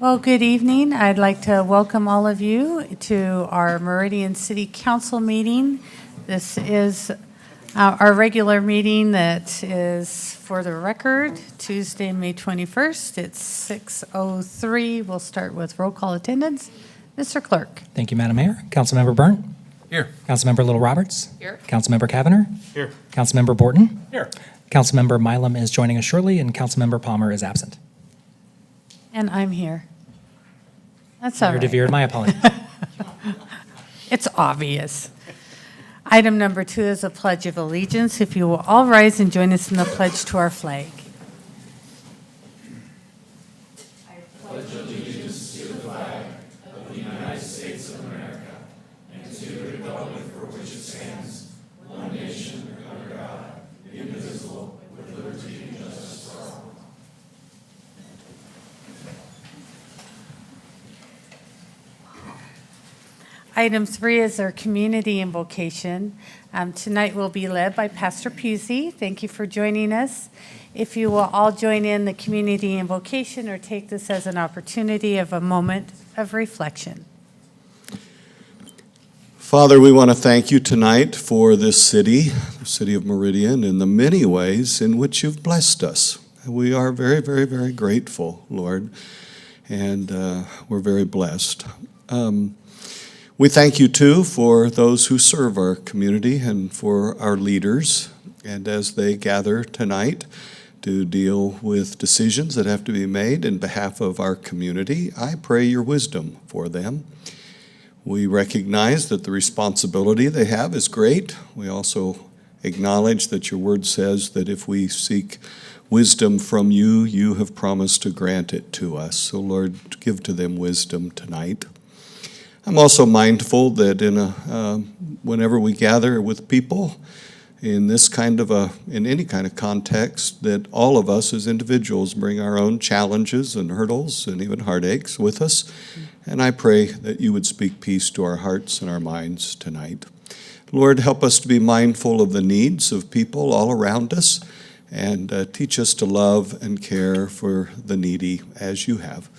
Well, good evening. I'd like to welcome all of you to our Meridian City Council meeting. This is our regular meeting that is, for the record, Tuesday, May 21st. It's 6:03. We'll start with roll call attendance. Mr. Clerk. Thank you, Madam Mayor. Councilmember Byrne. Here. Councilmember Little Roberts. Here. Councilmember Cavanagh. Here. Councilmember Borton. Here. Councilmember Milam is joining us shortly, and Councilmember Palmer is absent. And I'm here. That's all Mayor right. DeVere, my apologies. It's obvious. Item number 2 is a Pledge of Allegiance. If you will all rise and join us in the pledge to our flag. Item 3 is our community invocation. Tonight will be led by Pastor Pusey. Thank you for joining us. If you will all join in the community invocation or take this as an opportunity of a moment of reflection. Father, we want to thank you tonight for this city, the city of Meridian, in the many ways in which you've blessed us. We are very, very, very grateful, Lord, and we're very blessed. We thank you, too, for those who serve our community and for our leaders. And as they gather tonight to deal with decisions that have to be made in behalf of our community, I pray your wisdom for them. We recognize that the responsibility they have is great. We also acknowledge that your word says that if we seek wisdom from you, you have promised to grant it to us. So, Lord, give to them wisdom tonight. I'm also mindful that whenever we gather with people in any kind of context, that all of us as individuals bring our own challenges and hurdles and even heartaches with us. And I pray that you would speak peace to our hearts and our minds tonight. Lord, help us to be mindful of the needs of people all around us and teach us to love and care for the needy as you have.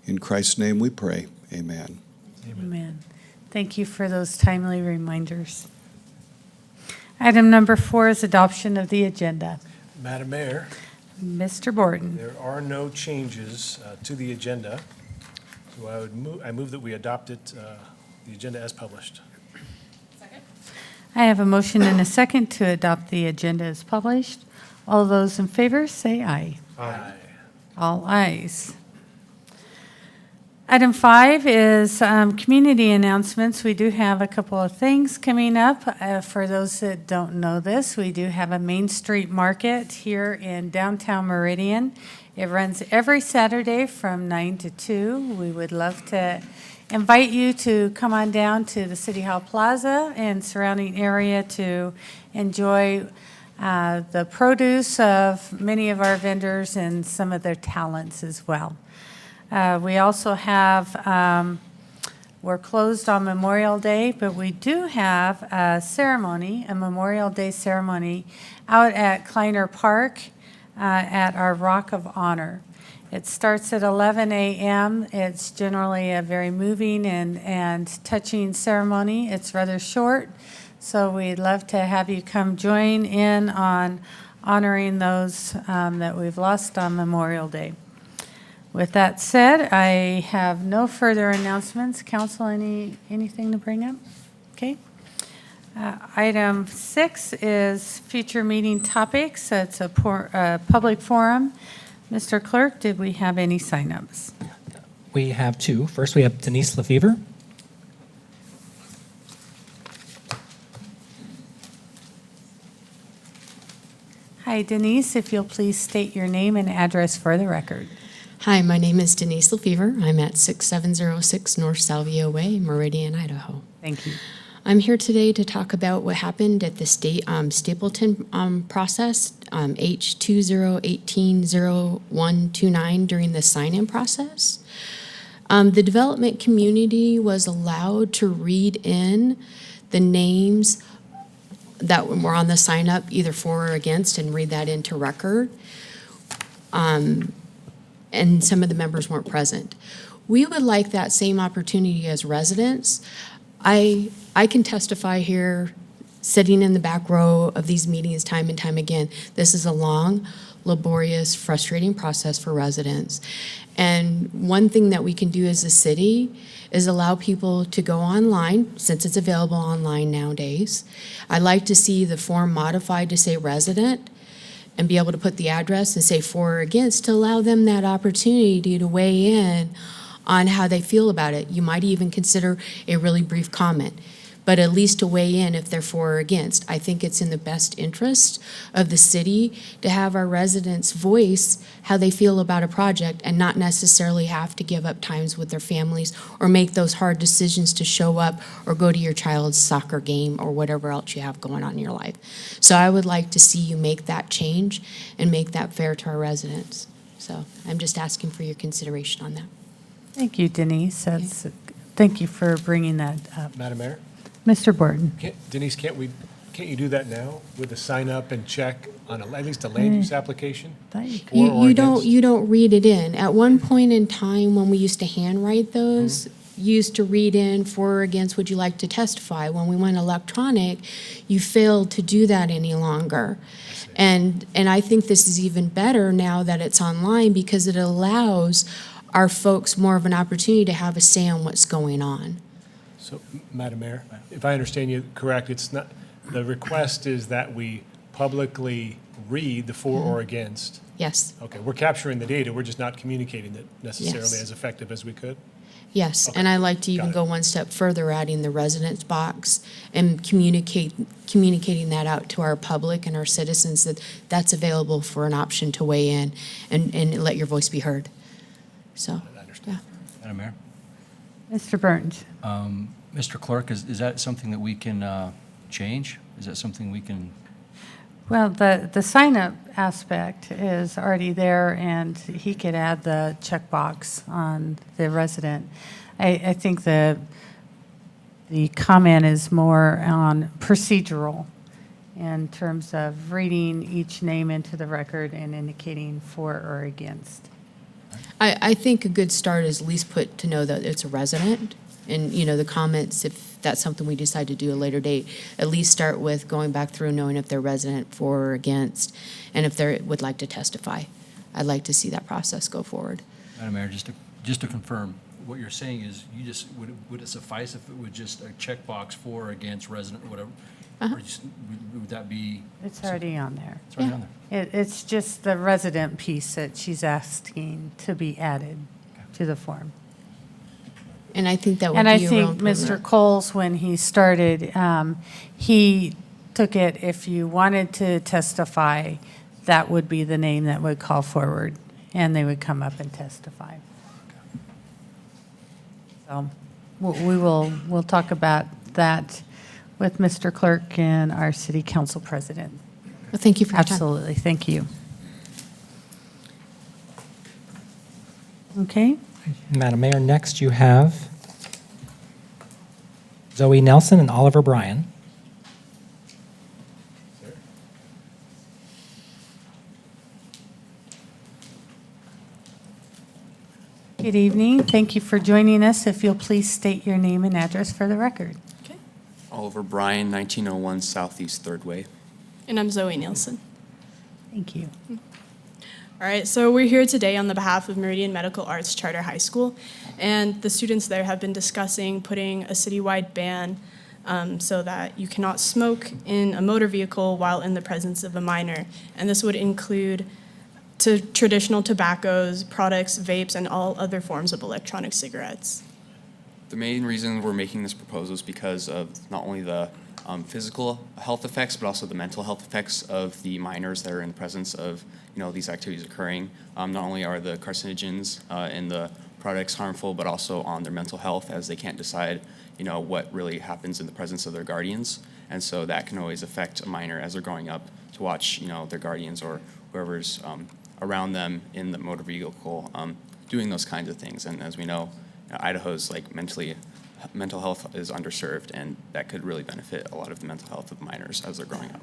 In Christ's name we pray. Amen. Amen. Thank you for those timely reminders. Item number 4 is adoption of the agenda. Madam Mayor, Mr. Borton. there are no changes to the agenda, so I move that we adopt the agenda as published. Second. I have a motion and a second to adopt the agenda as published. All those in favor say aye. Aye. All ayes. Item 5 is community announcements. We do have a couple of things coming up. For those that don't know this, we do have a Main Street Market here in downtown Meridian. It runs every Saturday from 9 to 2. We would love to invite you to come on down to the City Hall Plaza and surrounding area to enjoy the produce of many of our vendors and some of their talents as well. We also have, we're closed on Memorial Day, but we do have a ceremony, a Memorial Day ceremony out at Kleiner Park at our Rock of Honor. It starts at 11 a.m. It's generally a very moving and touching ceremony. It's rather short, so we'd love to have you come join in on honoring those that we've lost on Memorial Day. With that said, I have no further announcements. Council, anything to bring up? Okay. Item 6 is future meeting topics. It's a public forum. Mr. Clerk, did we have any signups? We have 2. First, we have Denise Lefevre. Hi, Denise. If you'll please state your name and address for the record. Hi, my name is Denise Lefevre. I'm at 6706 North Salvia Way, Meridian, Idaho. Thank you. I'm here today to talk about what happened at the state Stapleton process, H20180129 during the sign-in process. The development community was allowed to read in the names that were on the sign-up, either for or against, and read that into record. And some of the members weren't present. we would like that same opportunity as residents. I can testify here, sitting in the back row of these meetings time and time again. This is a long, laborious, frustrating process for residents. And one thing that we can do as a city is allow people to go online, since it's available online nowadays. I'd like to see the form modified to say resident and be able to put the address and say for or against to allow them that opportunity to weigh in on how they feel about it. You might even consider a really brief comment, but at least to weigh in if they're for or against. I think it's in the best interest of the city to have our residents voice how they feel about a project and not necessarily have to give up times with their families or make those hard decisions to show up or go to your child's soccer game or whatever else you have going on in your life. So I would like to see you make that change and make that fair to our residents. So I'm just asking for your consideration on that. Thank you, Denise. Thank you for bringing that up. Madam Mayor? Mr. Borton? Denise, can't you do that now with a sign up and check on at least a land use application? Thought you could. For or against? You don't read it in. At one point in time, when we used to handwrite those, you used to read in for or against, would you like to testify? When we went electronic, you failed to do that any longer. And I think this is even better now that it's online because it allows our folks more of an opportunity to have a say on what's going on. So, Madam Mayor, if I understand you correct, it's not, the request is that we publicly read the for or against. Yes, Okay, we're capturing the data, we're just not communicating it necessarily Yes. as effective as we could? yes. Okay. And I like to even Got it. go one step further, adding the residence box and communicating that out to our public and our citizens that that's available for an option to weigh in and let your voice be heard. So, I understand. yeah. Madam Mayor, Mr. Burns? Mr. Clerk, is that something that we can change? Is that something we can? Well, the sign-up aspect is already there, and he could add the checkbox on the resident. I think the comment is more on procedural in terms of reading each name into the record and indicating for or against. I think a good start is at least put to know that it's a resident. And, the comments, if that's something we decide to do at a later date, at least start with going back through knowing if they're resident, for or against, and if they would like to testify. I'd like to see that process go forward. Madam Mayor, just to confirm, what you're saying is would it suffice if it was just a checkbox for or against resident or whatever? Uh-huh. Or would that be? It's already on there. It's already on there. It's just the resident piece that she's asking to be added to the form. And I think that would And be I a real think improvement. Mr. Coles, when he started, he took it, if you wanted to testify, that would be the name that would call forward, and they would come up and testify. So we'll talk about that with Mr. Clerk and our city council president. Well, thank you for your time. Absolutely, thank you. Okay, Madam Mayor, next you have Zoe Nelson and Oliver Bryan. good evening. Thank you for joining us. If you'll please state your name and address for the record. Okay. Oliver Bryan, 1901 Southeast 3rd Way. And I'm Zoe Nielsen. Thank you. All right, so we're here today on the behalf of Meridian Medical Arts Charter High School, and the students there have been discussing putting a citywide ban so that you cannot smoke in a motor vehicle while in the presence of a minor, and this would include traditional tobaccos, products, vapes, and all other forms of electronic cigarettes. The main reason we're making this proposal is because of not only the physical health effects, but also the mental health effects of the minors that are in the presence of these activities occurring. Not only are the carcinogens in the products harmful, but also on their mental health, as they can't decide what really happens in the presence of their guardians. And so that can always affect a minor as they're growing up to watch their guardians or whoever's around them in the motor vehicle doing those kinds of things. And as we know, Idaho's mental health is underserved, and that could really benefit a lot of the mental health of minors as they're growing up.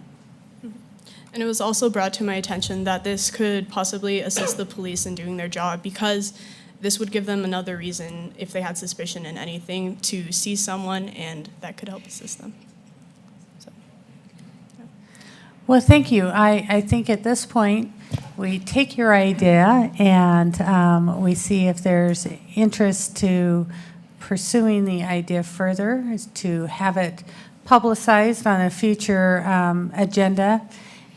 And it was also brought to my attention that this could possibly assist the police in doing their job because this would give them another reason, if they had suspicion in anything, to see someone, and that could help assist them. Well, thank you. I think at this point, we take your idea and we see if there's interest to pursuing the idea further, is to have it publicized on a future agenda.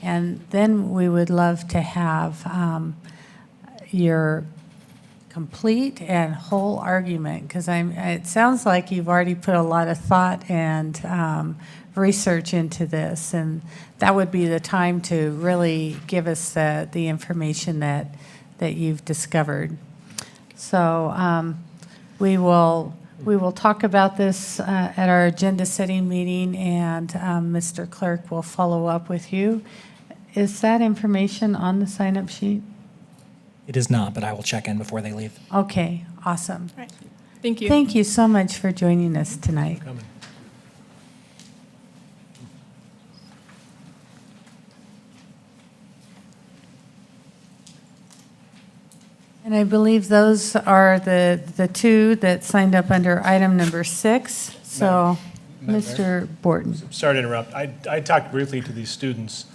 And then we would love to have your complete and whole argument, because it sounds like you've already put a lot of thought and research into this, and that would be the time to really give us the information that you've discovered. So we will talk about this at our agenda setting meeting, and Mr. Clerk will follow up with you. Is that information on the sign-up sheet? It is not, but I will check in before they leave. Okay, awesome. All right. Thank you. Thank you so much for joining us tonight. Coming. And I believe those are the two that signed up under item number 6. So, Madam Mr. Borton. Sorry to interrupt. I talked briefly to these students.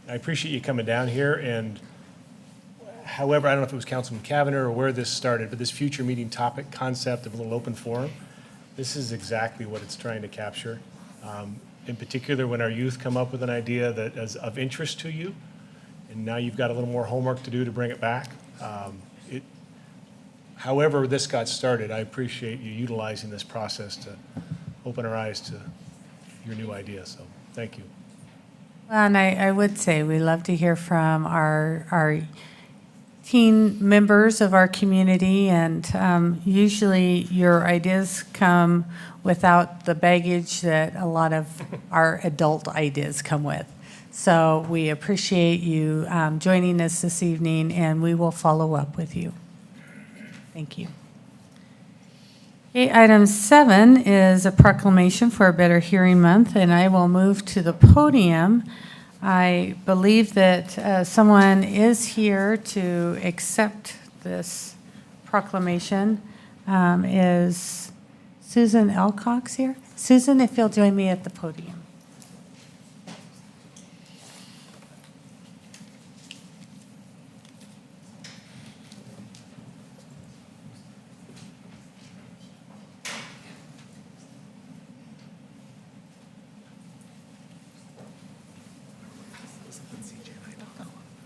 I appreciate you coming down here, and however, I don't know if it was Councilman Kavanagh or where this started, but this future meeting topic concept of a little open forum, this is exactly what it's trying to capture. In particular, when our youth come up with an idea that is of interest to you, and now you've got a little more homework to do to bring it back. However this got started, I appreciate you utilizing this process to open our eyes to your new idea, so thank you. And I would say we love to hear from our teen members of our community, and usually your ideas come without the baggage that a lot of our adult ideas come with. So we appreciate you joining us this evening, and we will follow up with you. Thank you. Okay, item 7 is a proclamation for a Better Hearing Month, and I will move to the podium. I believe that someone is here to accept this proclamation. Is Susan Elcox here? Susan, if you'll join me at the podium.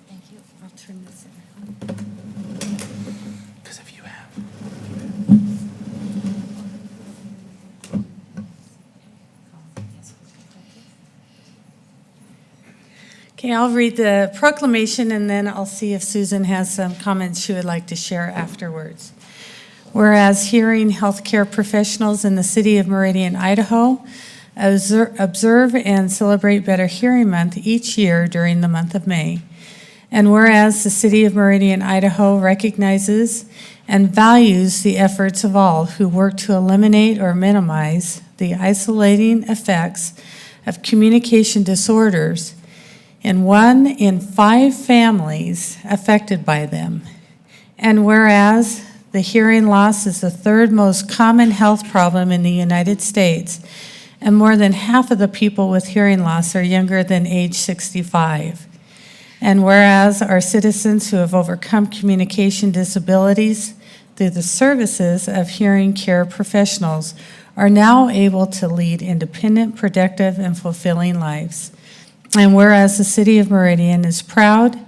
Thank you. I'll turn this in. Because if you have. Okay, I'll read the proclamation, and then I'll see if Susan has some comments she would like to share afterwards. Whereas hearing healthcare professionals in the city of Meridian, Idaho, observe and celebrate Better Hearing Month each year during the month of May. And whereas the city of Meridian, Idaho recognizes and values the efforts of all who work to eliminate or minimize the isolating effects of communication disorders in 1 in 5 families affected by them. And whereas the hearing loss is the 3rd most common health problem in the United States, and more than half of the people with hearing loss are younger than age 65. And whereas our citizens who have overcome communication disabilities through the services of hearing care professionals are now able to lead independent, productive, and fulfilling lives. And whereas the city of Meridian is proud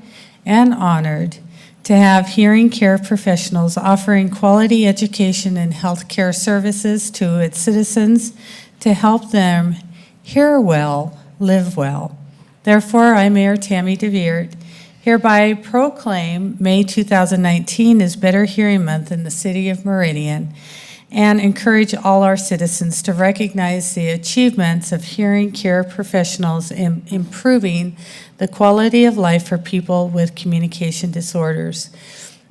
and honored to have hearing care professionals offering quality education and health care services to its citizens to help them hear well, live well. Therefore, I, Mayor Tammy DeVeert, hereby proclaim May 2019 as Better Hearing Month in the city of Meridian, and encourage all our citizens to recognize the achievements of hearing care professionals in improving the quality of life for people with communication disorders.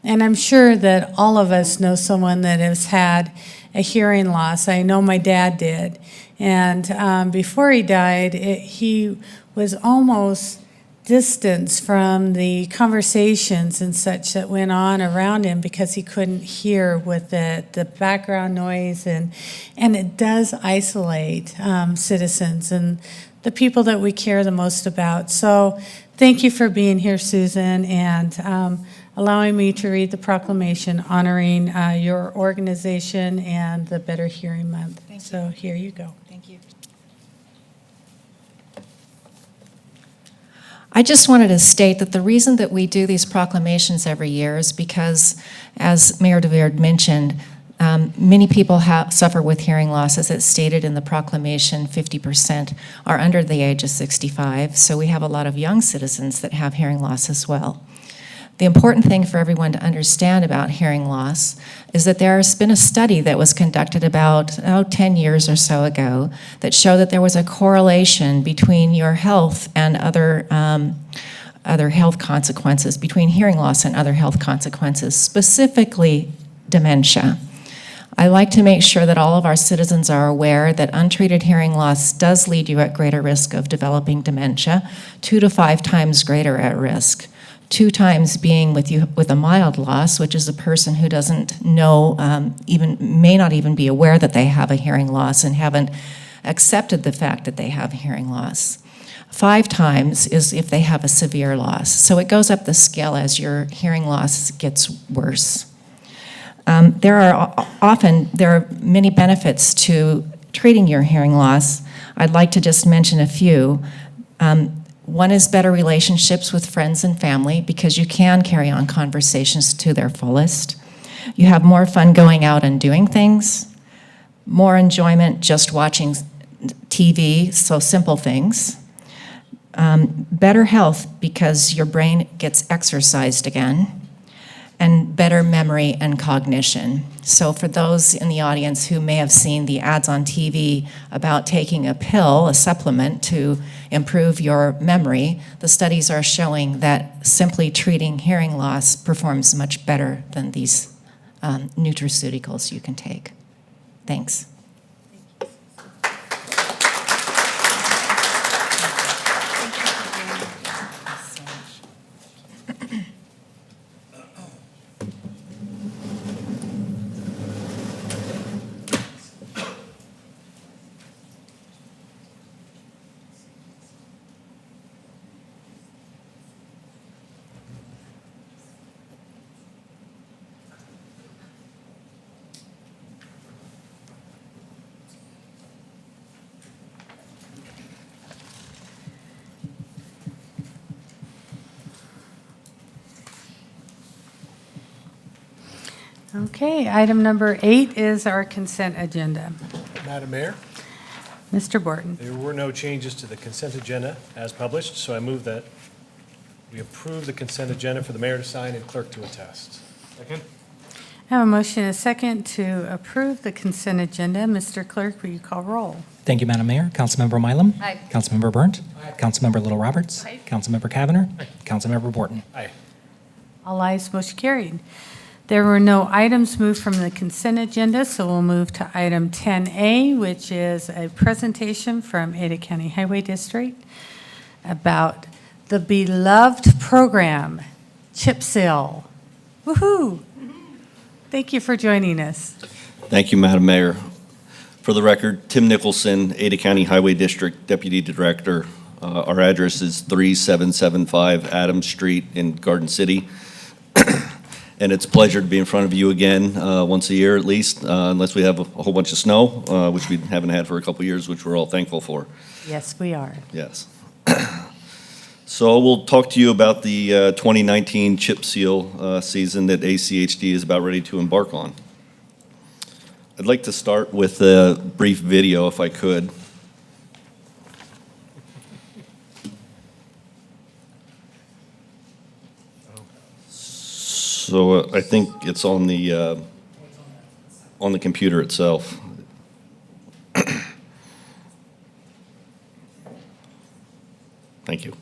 And I'm sure that all of us know someone that has had a hearing loss. I know my dad did. And before he died, he was almost distance from the conversations and such that went on around him because he couldn't hear with the background noise, and it does isolate citizens and the people that we care the most about. So thank you for being here, Susan, and allowing me to read the proclamation honoring your organization and the Better Hearing Month. Thank you. So here you go. Thank you. I just wanted to state that the reason that we do these proclamations every year is because, as Mayor DeVere mentioned, many people suffer with hearing loss. As it's stated in the proclamation, 50% are under the age of 65, so we have a lot of young citizens that have hearing loss as well. The important thing for everyone to understand about hearing loss is that there's been a study that was conducted about 10 years or so ago that showed that there was a correlation between your health and other health consequences, between hearing loss and other health consequences, specifically dementia. I like to make sure that all of our citizens are aware that untreated hearing loss does lead you at greater risk of developing dementia, 2 to 5 times greater at risk. 2 times being with a mild loss, which is a person who doesn't know, may not even be aware that they have a hearing loss and haven't accepted the fact that they have hearing loss. 5 times is if they have a severe loss. So it goes up the scale as your hearing loss gets worse. There are many benefits to treating your hearing loss. I'd like to just mention a few. One is better relationships with friends and family because you can carry on conversations to their fullest. You have more fun going out and doing things, more enjoyment just watching TV, so simple things. Better health because your brain gets exercised again, and better memory and cognition. So for those in the audience who may have seen the ads on TV about taking a pill, a supplement to improve your memory, the studies are showing that simply treating hearing loss performs much better than these nutraceuticals you can take. Thanks. Okay, item number 8 is our consent agenda. Madam Mayor, Mr. Borton. there were no changes to the consent agenda as published, so I move that we approve the consent agenda for the mayor to sign and clerk to attest. Second. I have a motion and a second to approve the consent agenda. Mr. Clerk, will you call roll? Thank you, Madam Mayor. Councilmember Mylum? Aye. Councilmember Burnt? Councilmember Little Roberts? Aye. Councilmember Cavanagh? Councilmember Borton? Aye. All ayes, motion carried. There were no items moved from the consent agenda, so we'll move to item 10A, which is a presentation from Ada County Highway District about the beloved program, chip seal. Woohoo! Thank you for joining us. Thank you, Madam Mayor. For the record, Tim Nicholson, Ada County Highway District Deputy Director. Our address is 3775 Adams Street in Garden City. And it's a pleasure to be in front of you again, once a year at least, unless we have a whole bunch of snow, which we haven't had for a couple of years, which we're all thankful for. Yes, we are. Yes. So we'll talk to you about the 2019 chip seal season that ACHD is about ready to embark on. I'd like to start with a brief video, if I could. So I think it's on the computer itself. Thank you.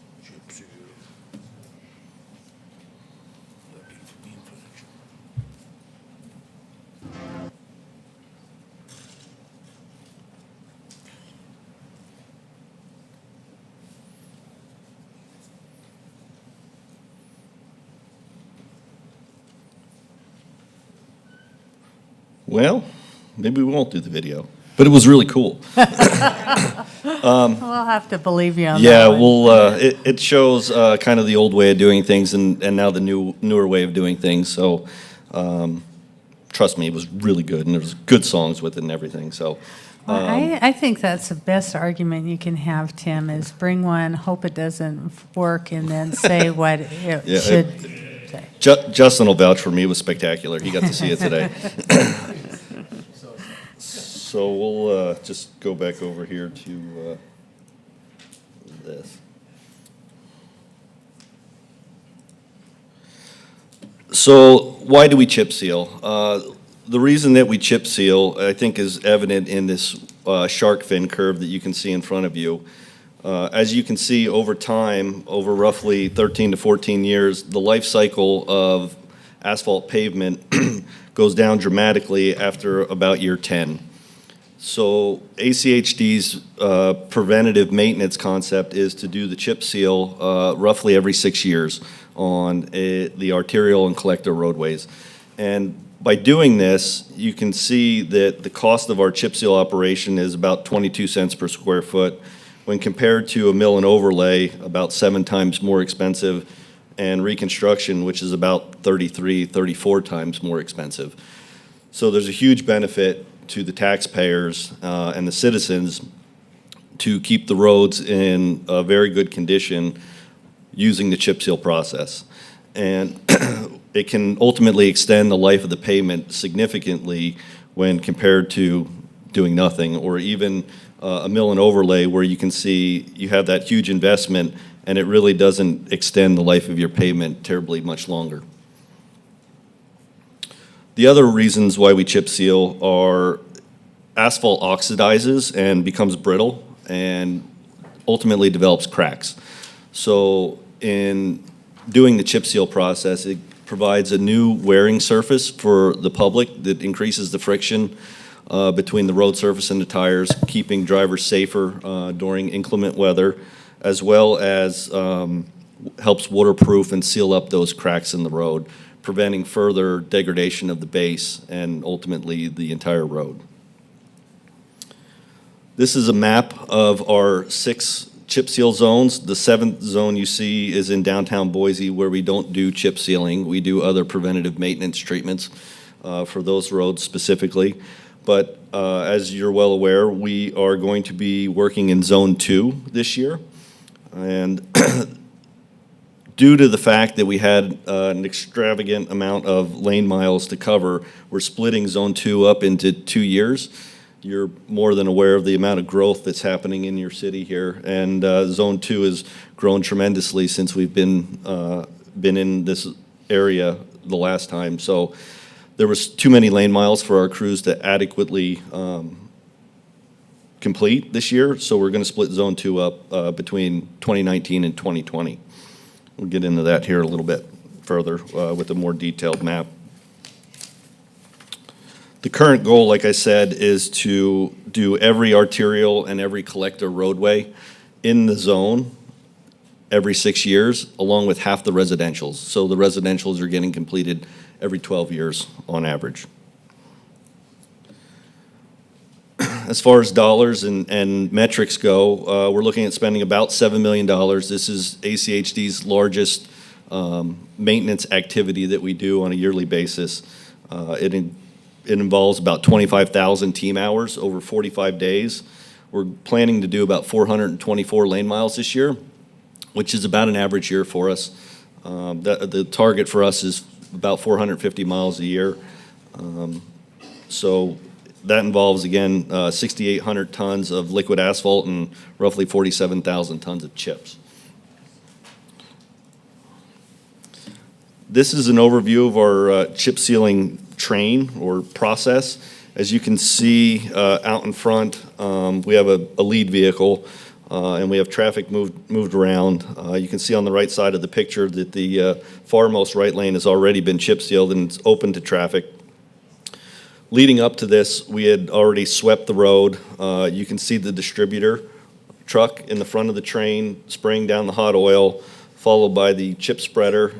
well, maybe we won't do the video. But it was really cool. We'll have to believe you on Yeah, that one. well, it shows kind of the old way of doing things and now the newer way of doing things. So trust me, it was really good, and there was good songs with it and everything. So Well, I think that's the best argument you can have, Tim, is bring one, hope it doesn't work, and then say what it Yeah, should say. Justin will vouch for me. It was spectacular. He got to see it today. So we'll just go back over here to this. So why do we chip seal? The reason that we chip seal, I think, is evident in this shark fin curve that you can see in front of you. As you can see, over time, over roughly 13 to 14 years, the life cycle of asphalt pavement goes down dramatically after about year 10. So ACHD's preventative maintenance concept is to do the chip seal roughly every 6 years on the arterial and collector roadways. And by doing this, you can see that the cost of our chip seal operation is about 22 cents per square foot, when compared to a mill and overlay, about 7 times more expensive, and reconstruction, which is about 33, 34 times more expensive. So there's a huge benefit to the taxpayers and the citizens to keep the roads in a very good condition using the chip seal process. And it can ultimately extend the life of the pavement significantly when compared to doing nothing, or even a mill and overlay where you can see you have that huge investment and it really doesn't extend the life of your pavement terribly much longer. The other reasons why we chip seal are asphalt oxidizes and becomes brittle and ultimately develops cracks. So in doing the chip seal process, it provides a new wearing surface for the public that increases the friction between the road surface and the tires, keeping drivers safer during inclement weather, as well as helps waterproof and seal up those cracks in the road, preventing further degradation of the base and ultimately the entire road. This is a map of our 6 chip seal zones. The 7th zone you see is in downtown Boise, where we don't do chip sealing. We do other preventative maintenance treatments for those roads specifically. But as you're well aware, we are going to be working in Zone 2 this year. And due to the fact that we had an extravagant amount of lane miles to cover, we're splitting Zone 2 up into 2 years. You're more than aware of the amount of growth that's happening in your city here. And Zone 2 has grown tremendously since we've been in this area the last time. So there was too many lane miles for our crews to adequately complete this year. So we're going to split Zone 2 up between 2019 and 2020. We'll get into that here a little bit further with a more detailed map. The current goal, like I said, is to do every arterial and every collector roadway in the zone every 6 years, along with half the residentials. So the residentials are getting completed every 12 years on average. As far as dollars and metrics go, we're looking at spending about $7 million. This is ACHD's largest maintenance activity that we do on a yearly basis. It involves about 25,000 team hours over 45 days. We're planning to do about 424 lane miles this year, which is about an average year for us. The target for us is about 450 miles a year. So that involves, again, 6,800 tons of liquid asphalt and roughly 47,000 tons of chips. This is an overview of our chip sealing train or process. As you can see out in front, we have a lead vehicle and we have traffic moved around. You can see on the right side of the picture that the farmost right lane has already been chip sealed and it's open to traffic. Leading up to this, we had already swept the road. You can see the distributor truck in the front of the train spraying down the hot oil, followed by the chip spreader,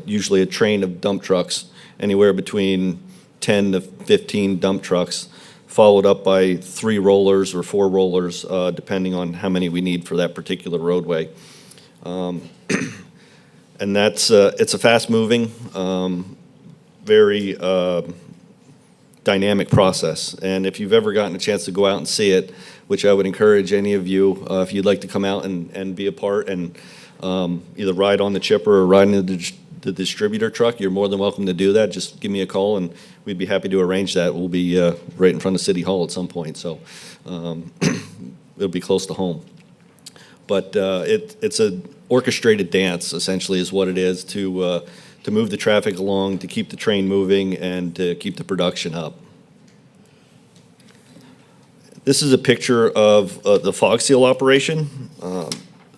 usually a train of dump trucks, anywhere between 10 to 15 dump trucks, followed up by 3 rollers or 4 rollers, depending on how many we need for that particular roadway. And that's, it's a fast-moving, very dynamic process. And if you've ever gotten a chance to go out and see it, which I would encourage any of you, if you'd like to come out and be a part and either ride on the chipper or ride in the distributor truck, you're more than welcome to do that. Just give me a call and we'd be happy to arrange that. We'll be right in front of City Hall at some point, so it'll be close to home. But it's an orchestrated dance, essentially, is what it is, to move the traffic along, to keep the train moving, and to keep the production up. This is a picture of the fog seal operation.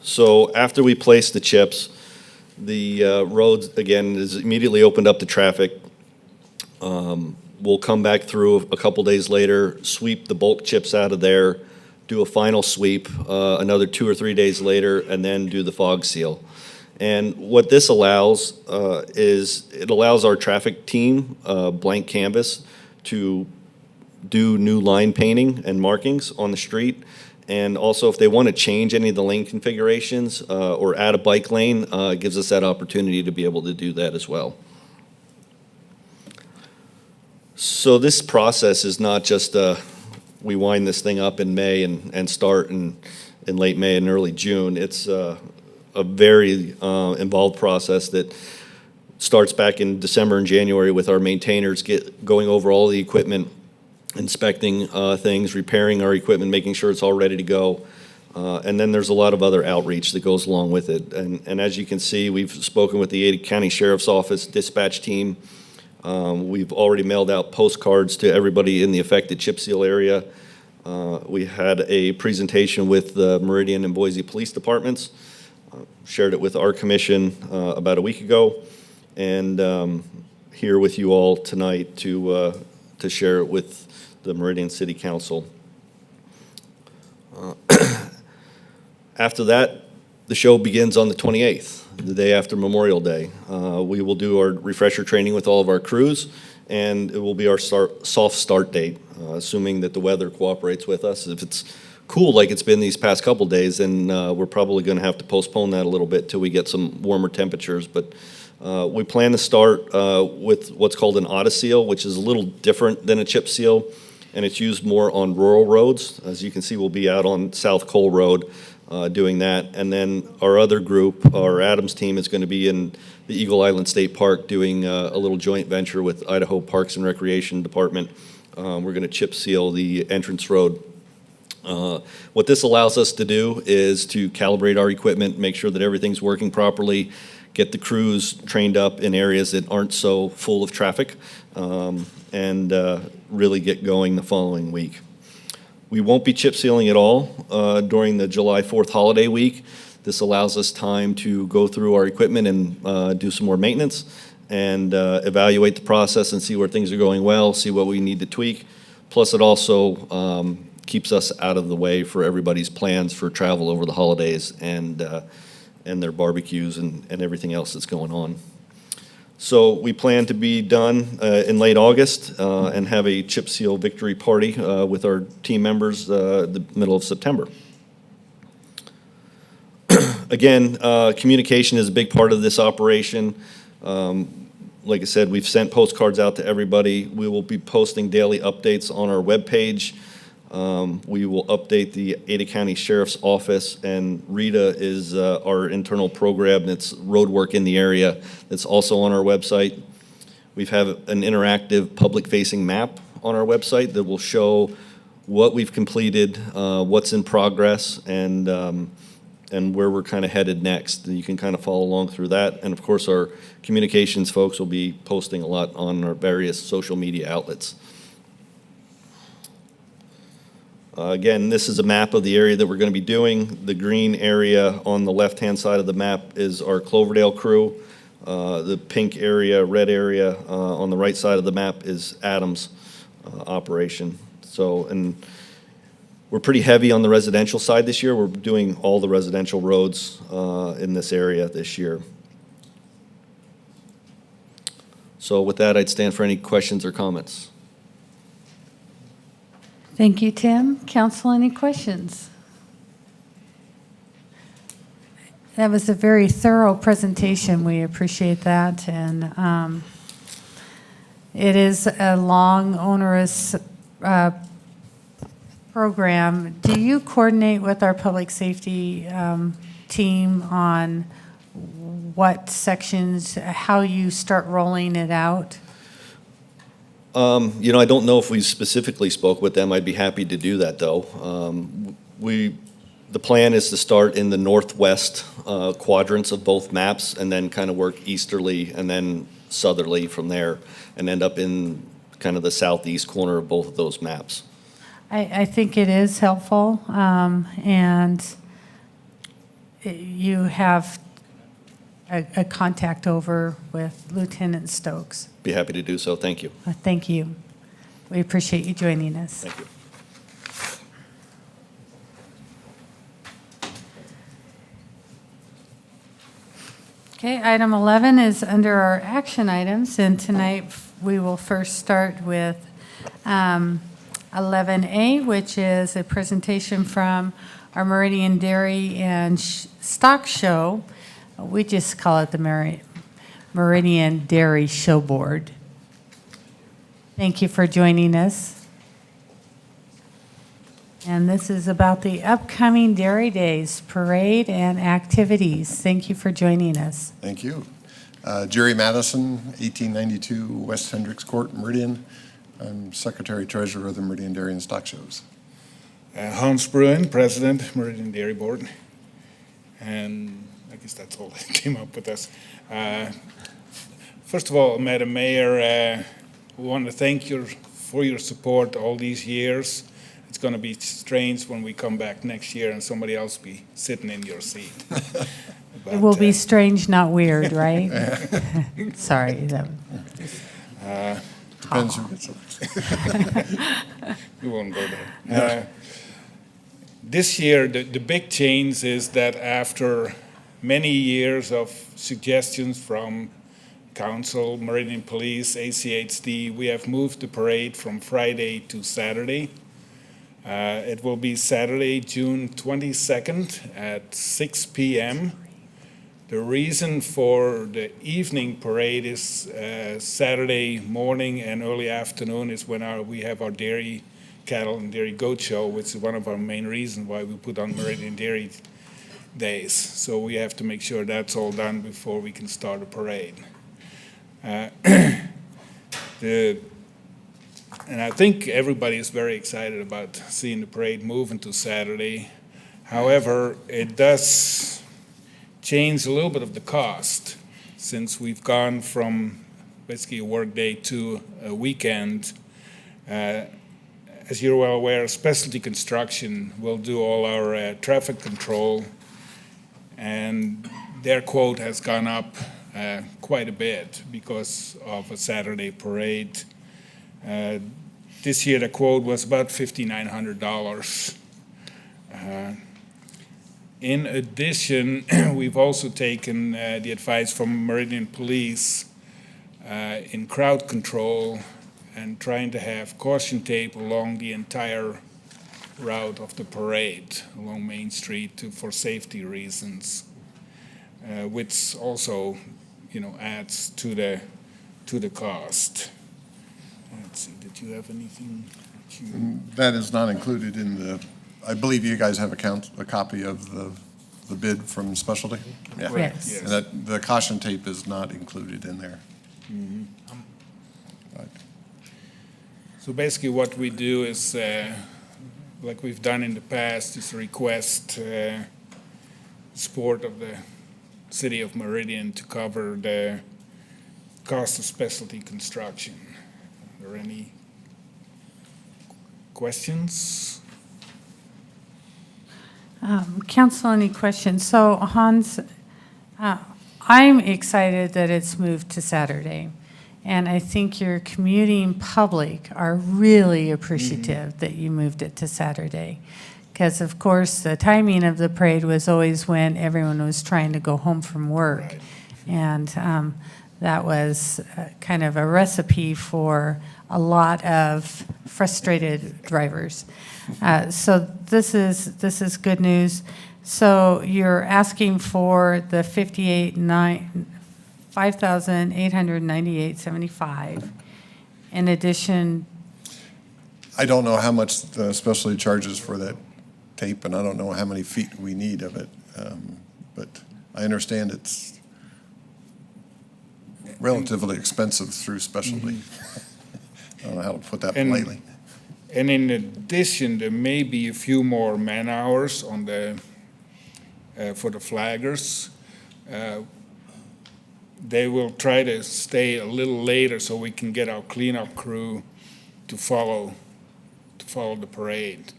So after we place the chips, the roads, again, is immediately opened up to traffic. We'll come back through a couple days later, sweep the bulk chips out of there, do a final sweep another 2 or 3 days later, and then do the fog seal. And what this allows is it allows our traffic team blank canvas to do new line painting and markings on the street. And also, if they want to change any of the lane configurations or add a bike lane, it gives us that opportunity to be able to do that as well. So this process is not just we wind this thing up in May and start in late May and early June. It's a very involved process that starts back in December and January with our maintainers going over all the equipment, inspecting things, repairing our equipment, making sure it's all ready to go. And then there's a lot of other outreach that goes along with it. And as you can see, we've spoken with the Ada County Sheriff's Office dispatch team. We've already mailed out postcards to everybody in the affected chip seal area. We had a presentation with the Meridian and Boise Police Departments. Shared it with our commission about a week ago, and here with you all tonight to share it with the Meridian City Council. After that, the show begins on the 28th, the day after Memorial Day. We will do our refresher training with all of our crews, and it will be our soft start date, assuming that the weather cooperates with us. If it's cool like it's been these past couple days, then we're probably going to have to postpone that a little bit till we get some warmer temperatures. But we plan to start with what's called an auto seal, which is a little different than a chip seal, and it's used more on rural roads. As you can see, we'll be out on South Cole Road doing that. And then our other group, our Adams team, is going to be in the Eagle Island State Park doing a little joint venture with Idaho Parks and Recreation Department. We're going to chip seal the entrance road. What this allows us to do is to calibrate our equipment, make sure that everything's working properly, get the crews trained up in areas that aren't so full of traffic, and really get going the following week. We won't be chip sealing at all during the July 4th holiday week. This allows us time to go through our equipment and do some more maintenance and evaluate the process and see where things are going well, see what we need to tweak. Plus, it also keeps us out of the way for everybody's plans for travel over the holidays and their barbecues and everything else that's going on. So we plan to be done in late August and have a chip seal victory party with our team members the middle of September. Again, communication is a big part of this operation. Like I said, we've sent postcards out to everybody. We will be posting daily updates on our webpage. We will update the Ada County Sheriff's Office, and Rita is our internal program that's road work in the area that's also on our website. We have an interactive public-facing map on our website that will show what we've completed, what's in progress, and where we're kind of headed next. And you can kind of follow along through that. And of course, our communications folks will be posting a lot on our various social media outlets. Again, this is a map of the area that we're going to be doing. The green area on the left-hand side of the map is our Cloverdale crew. The pink area, red area on the right side of the map is Adams' operation. So, and we're pretty heavy on the residential side this year. We're doing all the residential roads in this area this year. So with that, I'd stand for any questions or comments. Thank you, Tim. Council, any questions? That was a very thorough presentation. We appreciate that. And it is a long, onerous program. Do you coordinate with our public safety team on what sections, how you start rolling it out? You know, I don't know if we specifically spoke with them. I'd be happy to do that, though. The plan is to start in the northwest quadrants of both maps and then kind of work easterly and then southerly from there and end up in kind of the southeast corner of both of those maps. I think it is helpful, and you have a contact over with Lieutenant Stokes. Be happy to do so. Thank you. Thank you. We appreciate you joining us. Thank you. Okay, item 11 is under our action items, and tonight we will first start with 11A, which is a presentation from our Meridian Dairy and Stock Show. We just call it the Meridian Dairy Show Board. Thank you for joining us. And this is about the upcoming Dairy Days parade and activities. Thank you for joining us. Thank you. Jerry Madison, 1892 West Hendricks Court, Meridian. I'm Secretary Treasurer of the Meridian Dairy and Stock Shows. Hans Bruin, President, Meridian Dairy Board. And I guess that's all that came up with us. First of all, Madam Mayor, we want to thank you for your support all these years. It's going to be strange when we come back next year and somebody else be sitting in your seat. It will be strange, not weird, right? Sorry. Depends who gets elected. We won't go there. This year, the big change is that after many years of suggestions from Council, Meridian Police, ACHD, we have moved the parade from Friday to Saturday. It will be Saturday, June 22nd at 6 p.m. The reason for the evening parade is Saturday morning and early afternoon is when we have our dairy cattle and dairy goat show, which is one of our main reasons why we put on Meridian Dairy Days. So we have to make sure that's all done before we can start a parade. And I think everybody is very excited about seeing the parade moving to Saturday. However, it does change a little bit of the cost since we've gone from basically a work day to a weekend. As you're well aware, Specialty Construction will do all our traffic control, and their quote has gone up quite a bit because of a Saturday parade. This year the quote was about $5,900. In addition, we've also taken the advice from Meridian Police in crowd control and trying to have caution tape along the entire route of the parade along Main Street for safety reasons, which also, adds to the cost. Let's see, did you have anything? That is not included in the, I believe you guys have a copy of the bid from Specialty? Yeah. Correct. Yes. And that, the caution tape is not included in there. Mhm. But So basically what we do is, like we've done in the past, is request support of the City of Meridian to cover the cost of specialty construction. Are there any questions? Council, any questions? So Hans, I'm excited that it's moved to Saturday. And I think your commuting public are really appreciative that you moved it to Saturday. Because of course, the timing of the parade was always when everyone was trying to go home from work. Right. And that was kind of a recipe for a lot of frustrated drivers. So this is good news. So you're asking for the $5,898.75. In addition, I don't know how much the specialty charges for that tape, and I don't know how many feet we need of it. But I understand it's relatively expensive through specialty. I don't know how to put that politely. And in addition, there may be a few more man-hours on the, for the flaggers. They will try to stay a little later so we can get our cleanup crew to follow the parade,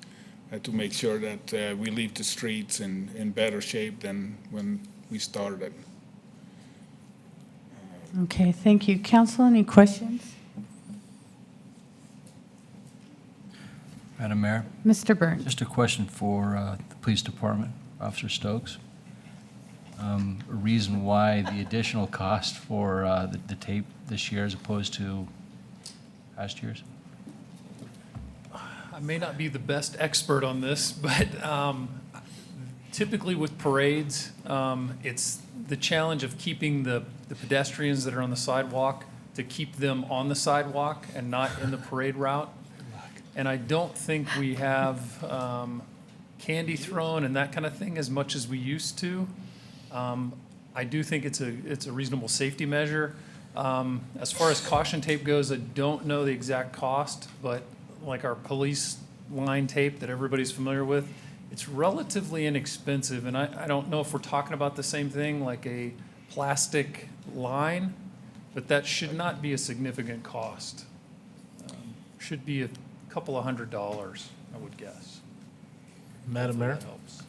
to make sure that we leave the streets in better shape than when we started. okay, thank you. Council, any questions? Madam Mayor, Mr. Burns? just a question for the police department, Officer Stokes. A reason why the additional cost for the tape this year as opposed to past years? I may not be the best expert on this, but typically with parades, it's the challenge of keeping the pedestrians that are on the sidewalk, to keep them on the sidewalk and not in the parade route. And I don't think we have candy thrown and that kind of thing as much as we used to. I do think it's a reasonable safety measure. As far as caution tape goes, I don't know the exact cost, but like our police line tape that everybody's familiar with, it's relatively inexpensive. And I don't know if we're talking about the same thing, like a plastic line, but that should not be a significant cost. Should be a couple of $100s, I would guess. Madam Mayor? That helps.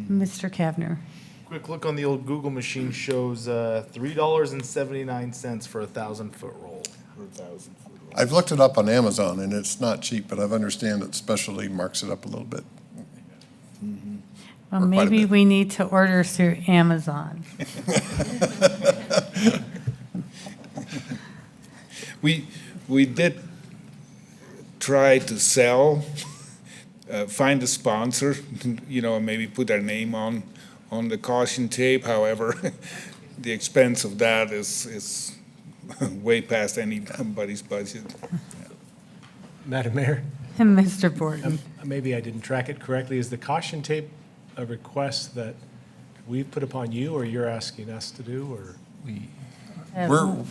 Mr. Kavner? Quick look on the old Google machine shows $3.79 for a 1,000-foot roll. Or 1,000-foot roll. I've looked it up on Amazon, and it's not cheap, but I understand that specialty marks it up a little bit. Well, Or quite a maybe bit. we need to order through Amazon. We did try to sell, find a sponsor, and maybe put our name on the caution tape. However, the expense of that is way past anybody's budget. Madam Mayor, And Mr. Borton? maybe I didn't track it correctly. Is the caution tape a request that we've put upon you, or you're asking us to do, or?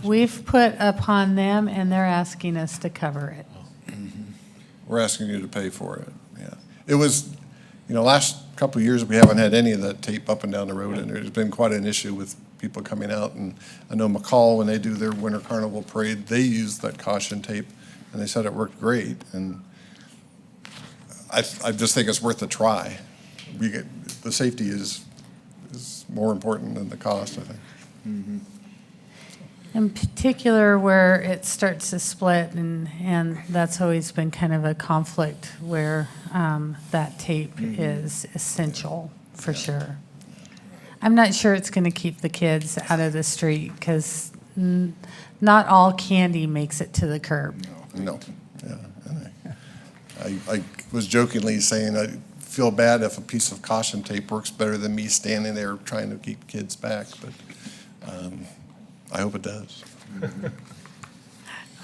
We've put upon them, and they're asking us to cover it. We're asking you to pay for it, yeah. It was, last couple of years, we haven't had any of that tape up and down the road, and there's been quite an issue with people coming out. And I know McCall, when they do their Winter Carnival Parade, they use that caution tape, and they said it worked great. And I just think it's worth a try. The safety is more important than the cost, I think. In particular, where it starts to split, and that's always been kind of a conflict where that tape is essential, for sure. I'm not sure it's going to keep the kids out of the street, because not all candy makes it to the curb. No, yeah. And I was jokingly saying I feel bad if a piece of caution tape works better than me standing there trying to keep kids back, but I hope it does.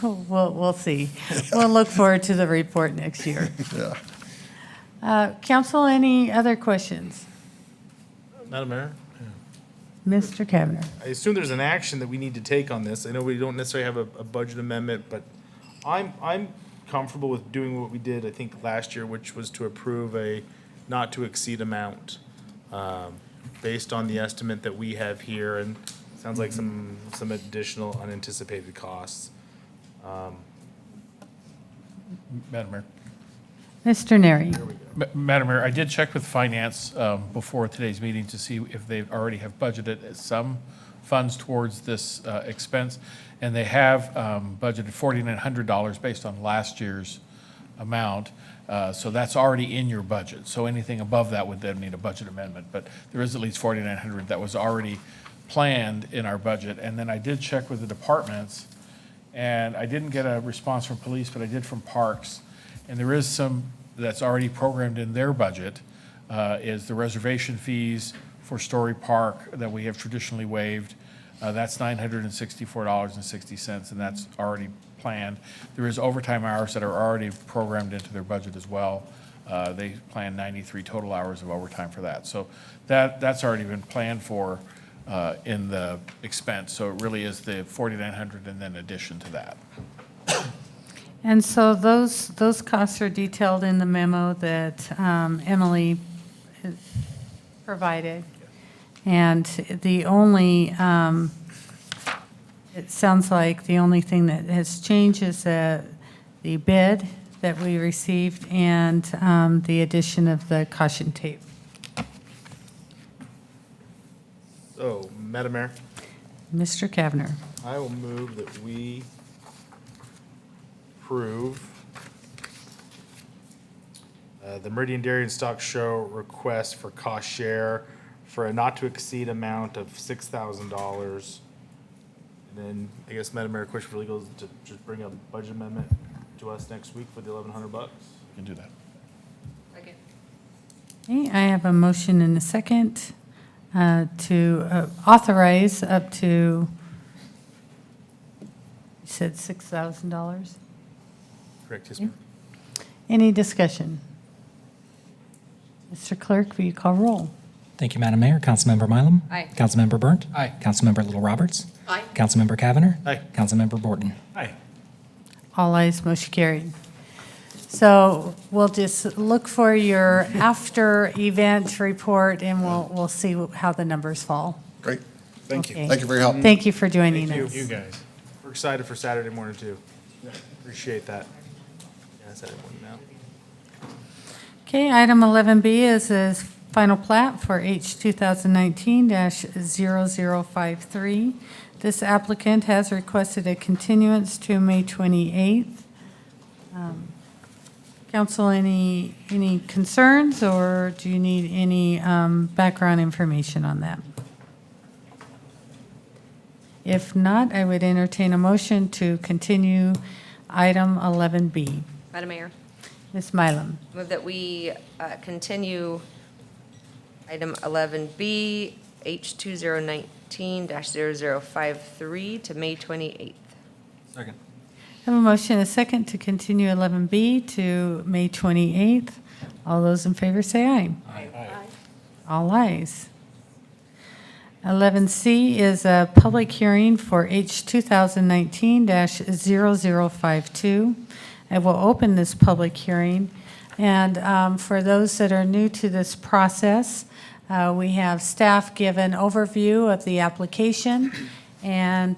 We'll see. We'll look forward to the report next year. Yeah. Council, any other questions? Madam Mayor? Mr. Kavner? I assume there's an action that we need to take on this. I know we don't necessarily have a budget amendment, but I'm comfortable with doing what we did, I think, last year, which was to approve a not to exceed amount based on the estimate that we have here, and sounds like some additional unanticipated costs. Madam Mayor. Mr. Neri? Madam Mayor, I did check with Finance before today's meeting to see if they already have budgeted some funds towards this expense, and they have budgeted $4,900 based on last year's amount. So that's already in your budget. So anything above that would then need a budget amendment. But there is at least $4,900 that was already planned in our budget. And then I did check with the departments, and I didn't get a response from police, but I did from parks. And there is some that's already programmed in their budget, is the reservation fees for Story Park that we have traditionally waived. That's $964.60, and that's already planned. There is overtime hours that are already programmed into their budget as well. They plan 93 total hours of overtime for that. So that's already been planned for in the expense. So it really is the 4,900 and then addition to that. And so those costs are detailed in the memo that Emily provided. And the only, it sounds like the only thing that has changed is the bid that we received and the addition of the caution tape. So, Madam Mayor, Mr. Kavner. I will move that we approve the Meridian Dairy and Stock Show request for cost share for a not-to-exceed amount of $6,000. And then, I guess, Madam Mayor, question for legal is to just bring a budget amendment to us next week for the $1,100. You can do that. Okay, I have a motion and a second to authorize up to, you said $6,000? Correct, yes, ma'am. Any discussion? Mr. Clerk, will you call roll? Thank you, Madam Mayor. Councilmember Mylum? Aye. Councilmember Burnt? Aye. Councilmember Little Roberts? Aye. Councilmember Cavanagh? Aye. Councilmember Borton? Aye. All ayes, motion carried. So we'll just look for your after-event report, and we'll see how the numbers fall. Great. Thank you. Okay. Thank you for your help. Thank you for joining us. You guys. We're excited for Saturday morning, too. Appreciate that. Yeah, Saturday morning now. Okay, item 11B is a final plat for H 2019-0053. This applicant has requested a continuance to May 28th. Council, any concerns, or do you need any background information on that? If not, I would entertain a motion to continue item 11B. Madam Mayor, Ms. Mylum. move that we continue item 11B, H 2019-0053 to May 28th. Second. I have a motion and a second to continue 11B to May 28th. All those in favor say aye. Aye. All ayes. 11C is a public hearing for H 2019-0052. I will open this public hearing. And for those that are new to this process, we have staff give an overview of the application, and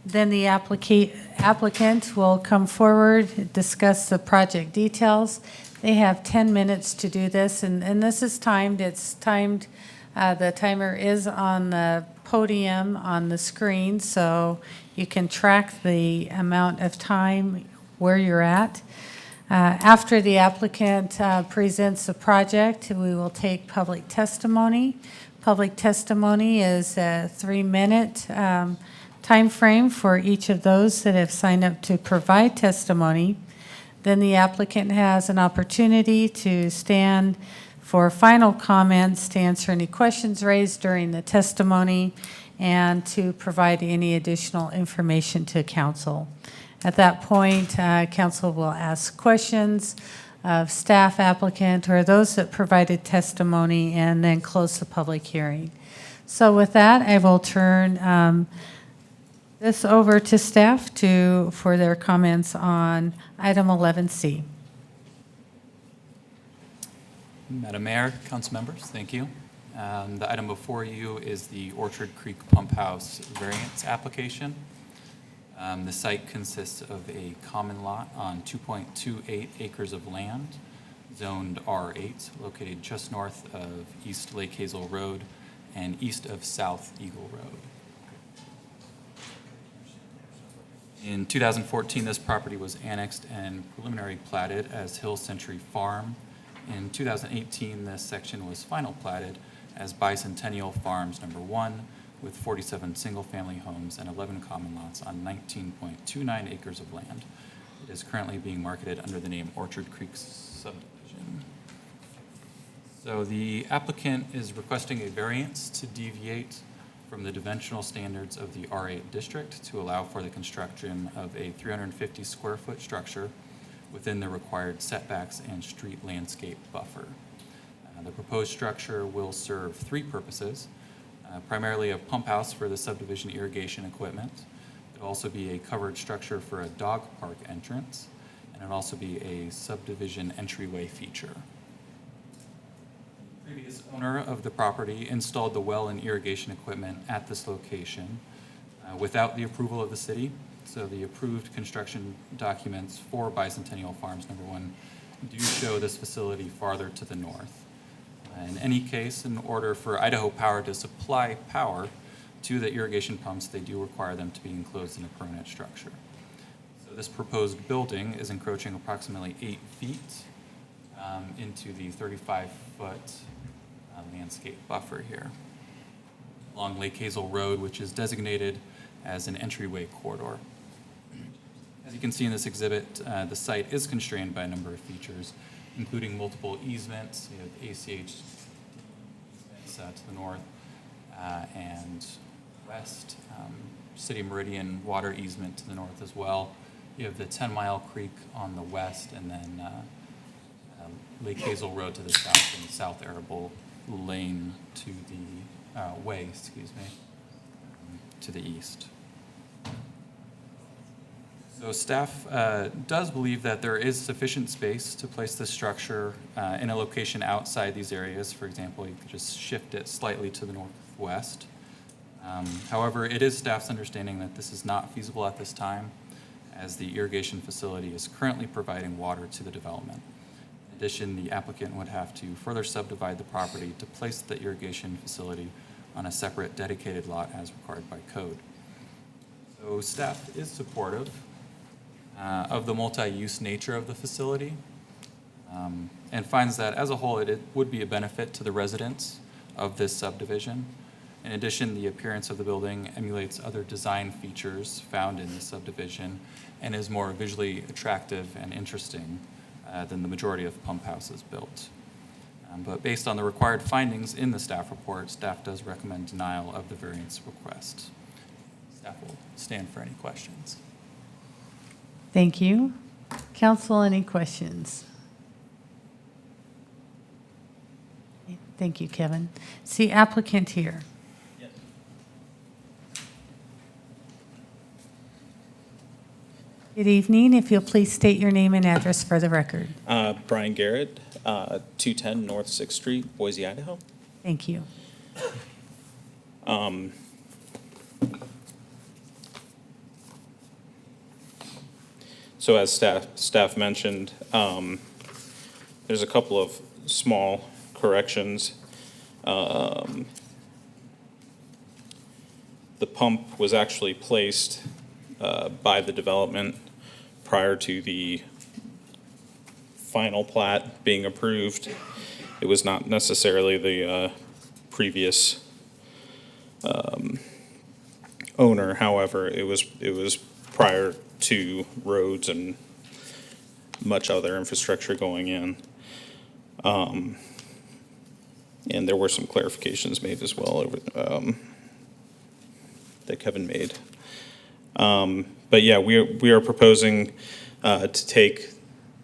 then the applicant will come forward, discuss the project details. They have 10 minutes to do this, and this is timed. It's timed. The timer is on the podium on the screen, so you can track the amount of time where you're at. After the applicant presents the project, we will take public testimony. Public testimony is a 3-minute time frame for each of those that have signed up to provide testimony. Then the applicant has an opportunity to stand for final comments, to answer any questions raised during the testimony, and to provide any additional information to council. At that point, council will ask questions of staff, applicant, or those that provided testimony, and then close the public hearing. So with that, I will turn this over to staff for their comments on item 11C. Madam Mayor, council members, thank you. The item before you is the Orchard Creek Pump House variance application. The site consists of a common lot on 2.28 acres of land, zoned R8, located just north of East Lake Hazel Road and east of South Eagle Road. In 2014, this property was annexed and preliminary platted as Hill Century Farm. In 2018, this section was final platted as Bicentennial Farms Number 1, with 47 single-family homes and 11 common lots on 19.29 acres of land. It is currently being marketed under the name Orchard Creek Subdivision. So the applicant is requesting a variance to deviate from the dimensional standards of the R8 district to allow for the construction of a 350 square foot structure within the required setbacks and street landscape buffer. The proposed structure will serve three purposes, primarily a pump house for the subdivision irrigation equipment. It'll also be a covered structure for a dog park entrance, and it'll also be a subdivision entryway feature. The previous owner of the property installed the well and irrigation equipment at this location without the approval of the city. So the approved construction documents for Bicentennial Farms number 1 do show this facility farther to the north. In any case, in order for Idaho Power to supply power to the irrigation pumps, they do require them to be enclosed in a permanent structure. So this proposed building is encroaching approximately 8 feet into the 35-foot landscape buffer here along Lake Hazel Road, which is designated as an entryway corridor. As you can see in this exhibit, the site is constrained by a number of features, including multiple easements. You have ACH easements to the north and west, City Meridian water easement to the north as well. You have the 10-mile creek on the west, and then Lake Hazel Road to the south and South Arable Lane to the to the east. So staff does believe that there is sufficient space to place the structure in a location outside these areas. For example, you could just shift it slightly to the northwest. However, it is staff's understanding that this is not feasible at this time, as the irrigation facility is currently providing water to the development. In addition, the applicant would have to further subdivide the property to place the irrigation facility on a separate dedicated lot as required by code. So staff is supportive of the multi-use nature of the facility, and finds that as a whole it would be a benefit to the residents of this subdivision. In addition, the appearance of the building emulates other design features found in the subdivision and is more visually attractive and interesting than the majority of pump houses built. But based on the required findings in the staff report, staff does recommend denial of the variance request. Staff will stand for any questions. Thank you. Council, any questions? Thank you, Kevin. Is the applicant here? Yes. Good evening. If you'll please state your name and address for the record. Brian Garrett, 210 North 6th Street, Boise, Idaho. Thank you. So as staff mentioned, there's a couple of small corrections. The pump was actually placed by the development prior to the final plat being approved. It was not necessarily the previous owner. However, it was prior to roads and much other infrastructure going in. And there were some clarifications made as well over, that Kevin made. But yeah, we are proposing to take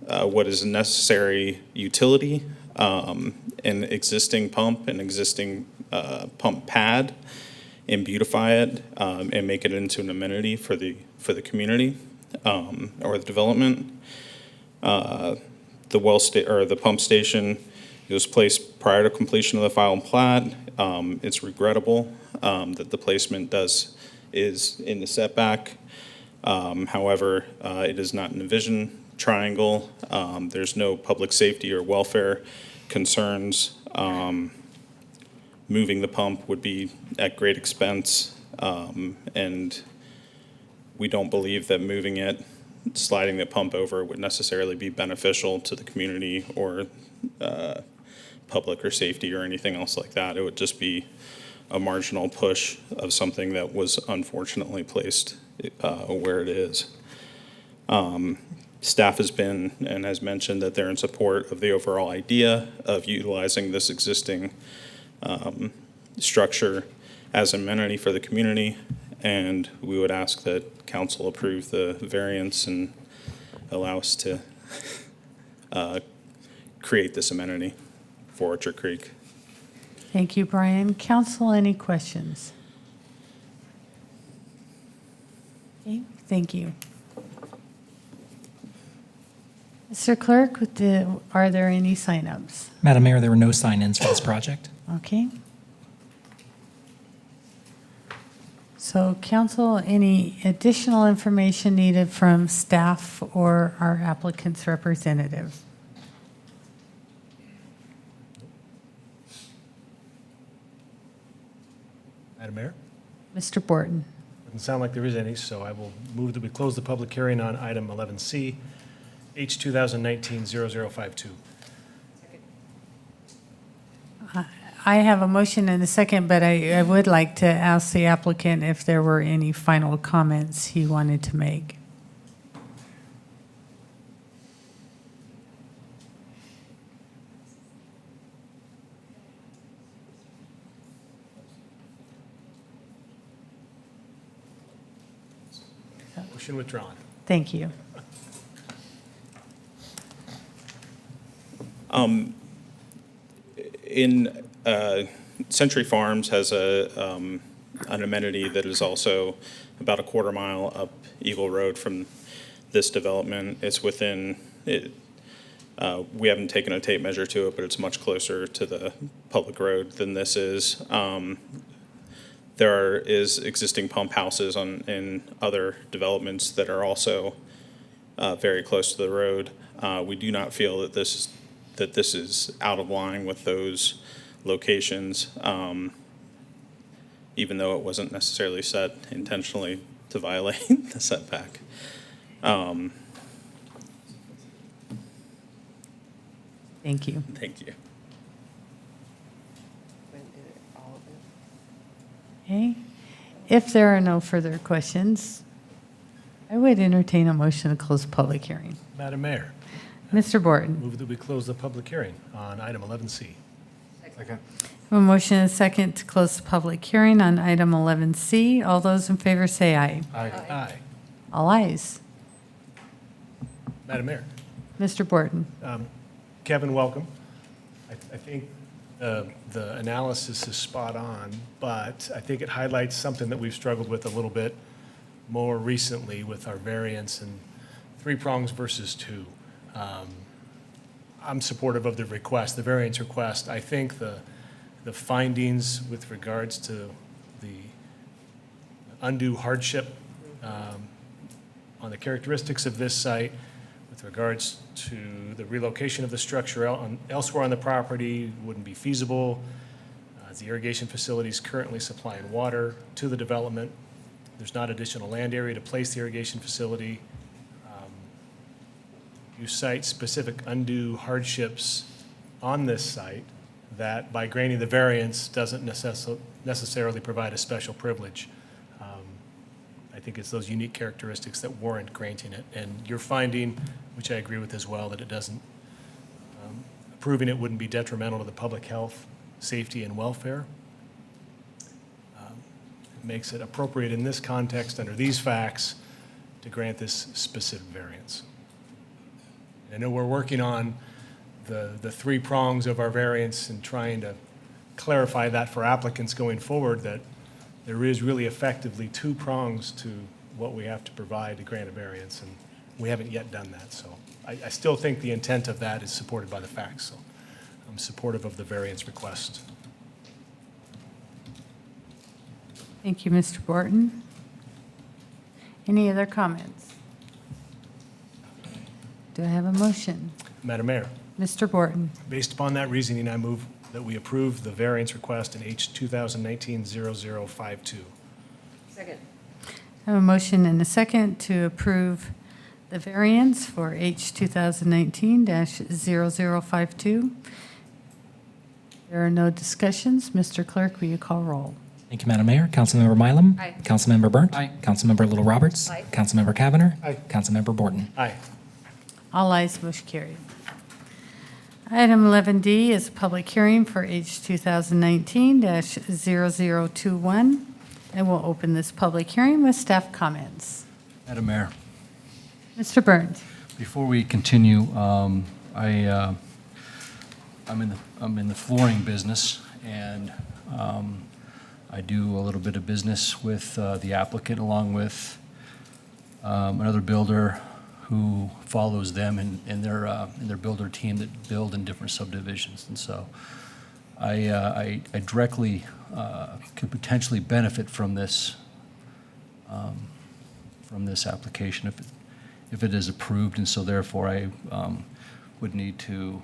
what is a necessary utility, an existing pump, an existing pump pad, and beautify it and make it into an amenity for the community or the development. The the pump station, it was placed prior to completion of the final plat. It's regrettable that the placement is in the setback. However, it is not an envision triangle. There's no public safety or welfare concerns. Moving the pump would be at great expense, and we don't believe that moving it, sliding the pump over would necessarily be beneficial to the community or public or safety or anything else like that. It would just be a marginal push of something that was unfortunately placed where it is. Staff has been and has mentioned that they're in support of the overall idea of utilizing this existing structure as an amenity for the community, and we would ask that council approve the variance and allow us to create this amenity for Orchard Creek. Thank you, Brian. Council, any questions? Okay, thank you. Mr. Clerk, are there any signups? Madam Mayor, there were no sign-ins for this project. Okay. So council, any additional information needed from staff or our applicant's representative? Madam Mayor? Mr. Borton? Doesn't sound like there is any, so I will move that we close the public hearing on item 11C, H 2019-0052. I have a motion and a second, but I would like to ask the applicant if there were any final comments he wanted to make. Motion withdrawn. Thank you. Century Farms has an amenity that is also about a quarter mile up Eagle Road from this development. It's within it. We haven't taken a tape measure to it, but it's much closer to the public road than this is. There is existing pump houses in other developments that are also very close to the road. We do not feel that this is out of line with those locations, even though it wasn't necessarily set intentionally to violate the setback. Thank you. Thank you. Okay. If there are no further questions, I would entertain a motion to close the public hearing. Madam Mayor? Mr. Borton? Move that we close the public hearing on item 11C. Second. A motion and a second to close the public hearing on item 11C. All those in favor say aye. Aye. All ayes. Madam Mayor? Mr. Borton? Kevin, welcome. I think the analysis is spot on, but I think it highlights something that we've struggled with a little bit more recently with our variance and 3 prongs versus 2. I'm supportive of the request, the variance request. I think the findings with regards to the undue hardship on the characteristics of this site, with regards to the relocation of the structure elsewhere on the property wouldn't be feasible. The irrigation facility is currently supplying water to the development. There's not additional land area to place the irrigation facility. You cite specific undue hardships on this site that by granting the variance doesn't necessarily provide a special privilege. I think it's those unique characteristics that warrant granting it. And your finding, which I agree with as well, that it doesn't, approving it wouldn't be detrimental to the public health, safety, and welfare. It makes it appropriate in this context, under these facts, to grant this specific variance. I know we're working on the 3 prongs of our variance and trying to clarify that for applicants going forward, that there is really effectively 2 prongs to what we have to provide to grant a variance, and we haven't yet done that. So I still think the intent of that is supported by the facts. So I'm supportive of the variance request. Thank you, Mr. Borton. Any other comments? Do I have a motion? Madam Mayor, Mr. Borton? based upon that reasoning, I move that we approve the variance request in H 2019-0052. Second. I have a motion and a second to approve the variance for H 2019-0052. There are no discussions. Mr. Clerk, will you call roll? Thank you, Madam Mayor. Councilmember Mylum? Aye. Councilmember Burnt? Aye. Councilmember Little Roberts? Aye. Councilmember Cavanagh? Aye. Councilmember Borton? Aye. All ayes, motion carried. Item 11D is a public hearing for H 2019-0021. And we'll open this public hearing with staff comments. Madam Mayor, Mr. Burns. before we continue, I'm in the flooring business, and I do a little bit of business with the applicant, along with another builder who follows them in their builder team that build in different subdivisions. And so I directly could potentially benefit from this application if it is approved, and so therefore I would need to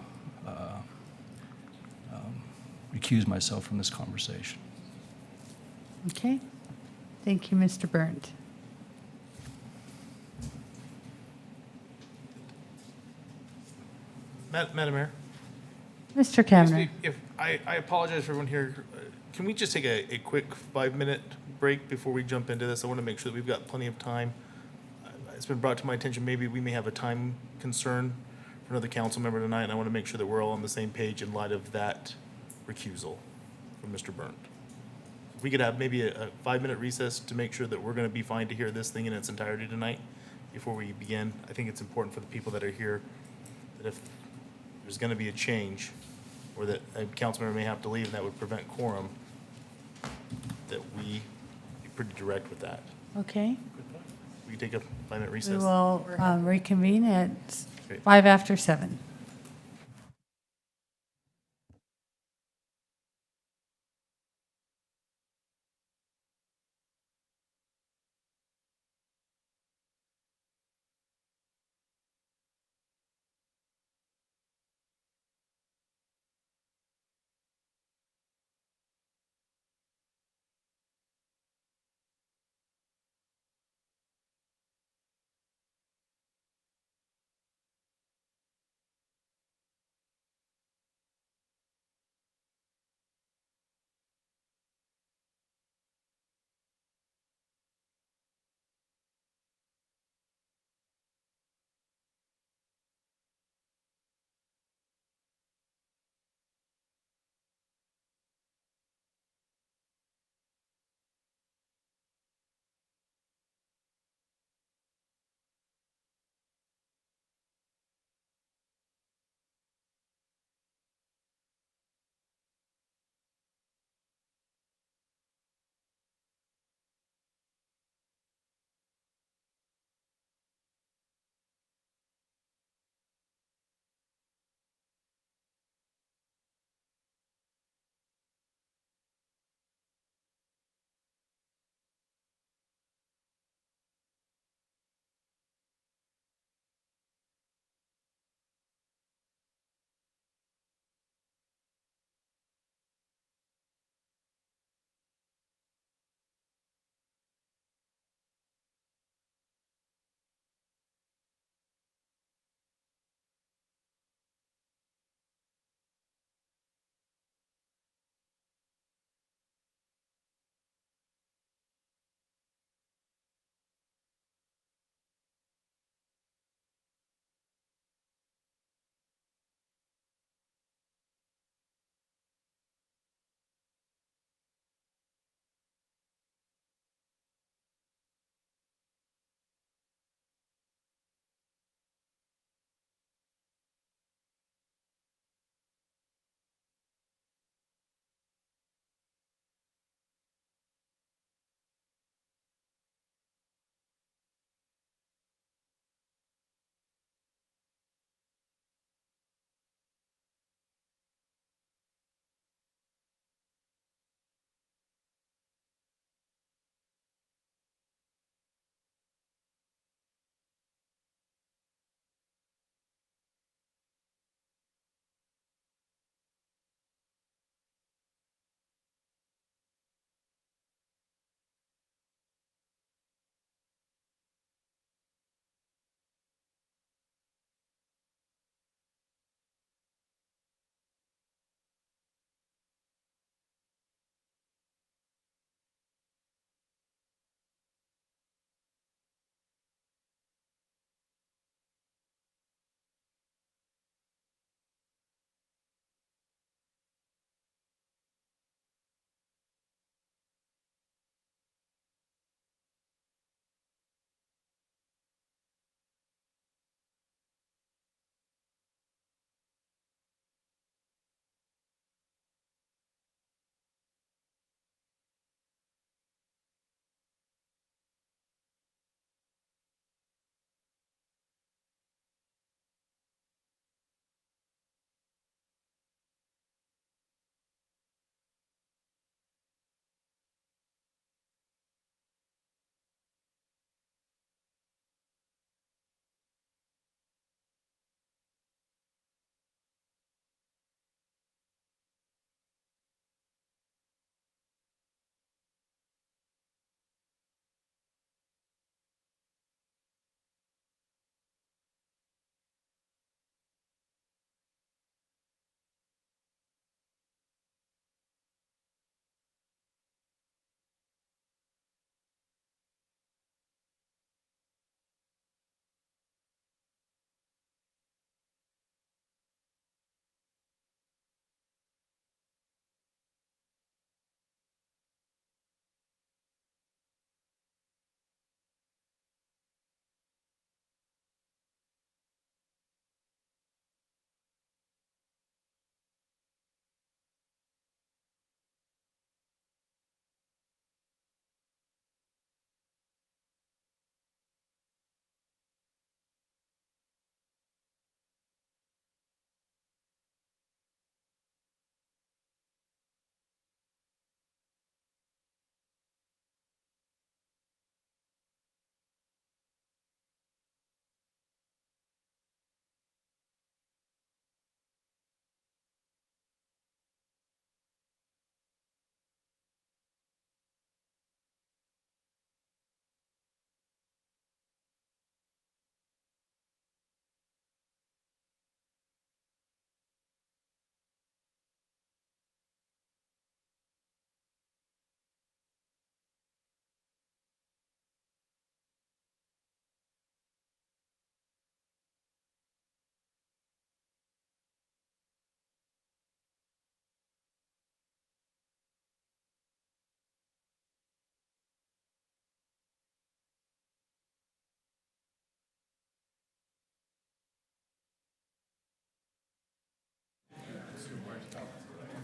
recuse myself from this conversation. Okay. Thank you, Mr. Burnt. Madam Mayor? Mr. Cavanagh. If I apologize for everyone here. Can we just take a quick 5-minute break before we jump into this? I want to make sure that we've got plenty of time. It's been brought to my attention, maybe we may have a time concern for another council member tonight, and I want to make sure that we're all on the same page in light of that recusal from Mr. Burnt. If we could have maybe a 5-minute recess to make sure that we're going to be fine to hear this thing in its entirety tonight before we begin. I think it's important for the people that are here that if there's going to be a change or that a council member may have to leave and that would prevent quorum, that we be pretty direct with that. Okay. We can take a 5-minute recess. We will reconvene at Great. 7:05.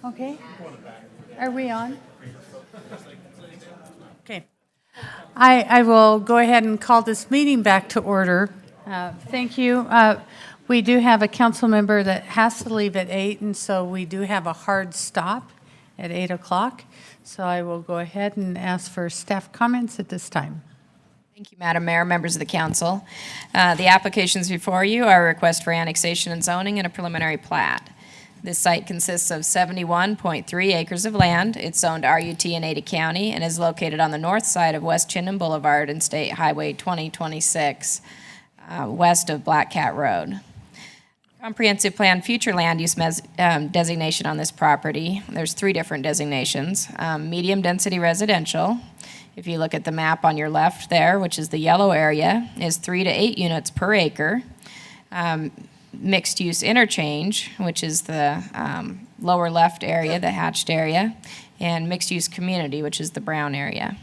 Okay. Are we on? Okay. I will go ahead and call this meeting back to order. Thank you. We do have a council member that has to leave at 8, and so we do have a hard stop at 8 o'clock. So I will go ahead and ask for staff comments at this time. Thank you, Madam Mayor, members of the council. The applications before you are a request for annexation and zoning and a preliminary plat. This site consists of 71.3 acres of land. It's zoned RUT in Ada County and is located on the north side of West Chinden Boulevard and State Highway 2026, west of Black Cat Road. Comprehensive plan future land use designation on this property. There's 3 different designations. Medium density residential. If you look at the map on your left there, which is the yellow area, is 3 to 8 units per acre. Mixed-use interchange, which is the lower left area, the hatched area, and mixed-use community, which is the brown area.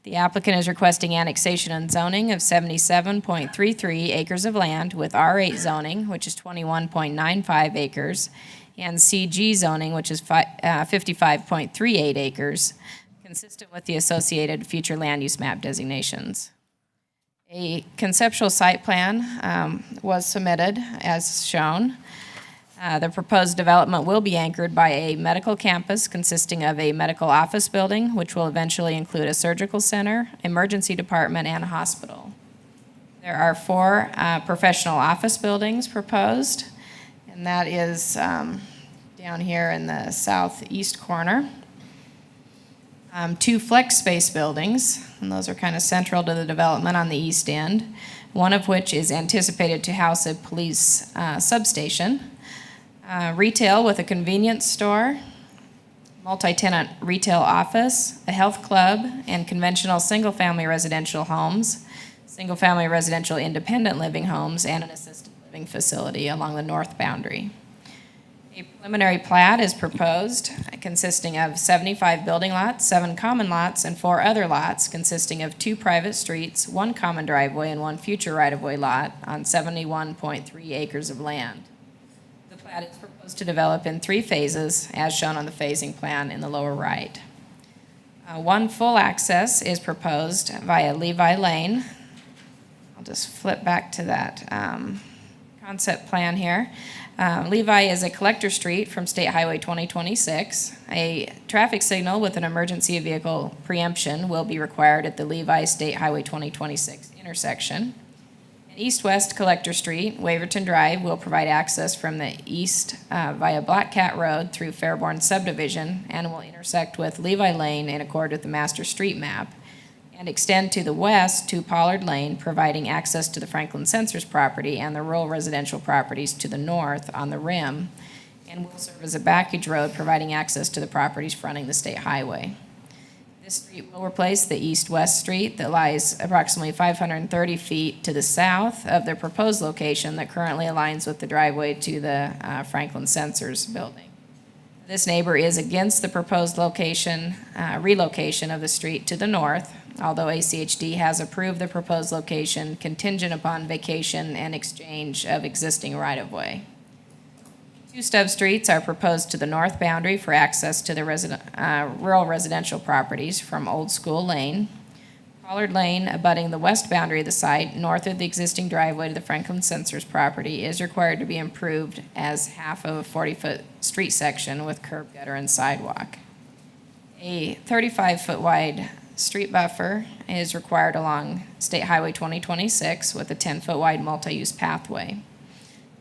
The applicant is requesting annexation and zoning of 77.33 acres of land with R8 zoning, which is 21.95 acres, and CG zoning, which is 55.38 acres, consistent with the associated future land use map designations. A conceptual site plan was submitted as shown. The proposed development will be anchored by a medical campus consisting of a medical office building, which will eventually include a surgical center, emergency department, and a hospital. There are 4 professional office buildings proposed, and that is down here in the southeast corner. 2 flex space buildings, and those are kind of central to the development on the east end, one of which is anticipated to house a police substation. Retail with a convenience store, multi-tenant retail office, a health club, and conventional single-family residential homes, single-family residential independent living homes, and an assisted living facility along the north boundary. A preliminary plat is proposed, consisting of 75 building lots, 7 common lots, and 4 other lots, consisting of 2 private streets, 1 common driveway, and 1 future right-of-way lot on 71.3 acres of land. The plat is proposed to develop in 3 phases, as shown on the phasing plan in the lower right. 1 full access is proposed via Levi Lane. I'll just flip back to that concept plan here. Levi is a collector street from State Highway 2026. A traffic signal with an emergency vehicle preemption will be required at the Levi State Highway 2026 intersection. An east-west collector street, Waverton Drive, will provide access from the east via Black Cat Road through Fairborn subdivision and will intersect with Levi Lane in accord with the master street map, and extend to the west to Pollard Lane, providing access to the Franklin Sensors property and the rural residential properties to the north on the rim, and will serve as a backage road, providing access to the properties fronting the state highway. This street will replace the east-west street that lies approximately 530 feet to the south of the proposed location that currently aligns with the driveway to the Franklin Sensors building. This neighbor is against the proposed relocation of the street to the north, although ACHD has approved the proposed location contingent upon vacation and exchange of existing right-of-way. 2 stub streets are proposed to the north boundary for access to the rural residential properties from Old School Lane. Pollard Lane, abutting the west boundary of the site, north of the existing driveway to the Franklin Sensors property, is required to be improved as half of a 40-foot street section with curb gutter and sidewalk. A 35-foot wide street buffer is required along State Highway 2026 with a 10-foot wide multi-use pathway.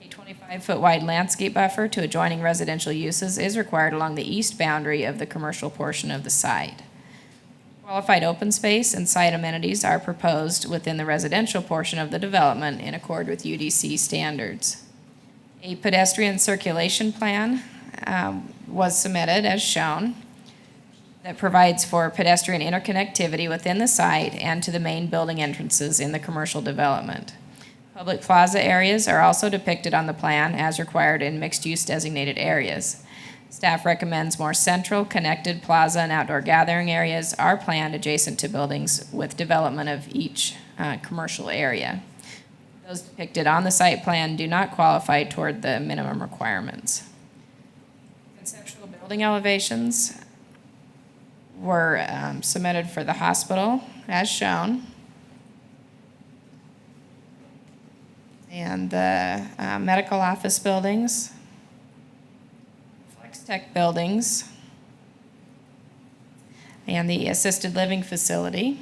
A 25-foot wide landscape buffer to adjoining residential uses is required along the east boundary of the commercial portion of the site. Qualified open space and site amenities are proposed within the residential portion of the development in accord with UDC standards. A pedestrian circulation plan was submitted as shown that provides for pedestrian interconnectivity within the site and to the main building entrances in the commercial development. Public plaza areas are also depicted on the plan as required in mixed-use designated areas. Staff recommends more central, connected plaza and outdoor gathering areas are planned adjacent to buildings with development of each commercial area. Those depicted on the site plan do not qualify toward the minimum requirements. Conceptual Building elevations were submitted for the hospital, as shown. And the medical office buildings, Flex Tech buildings, and the assisted living facility,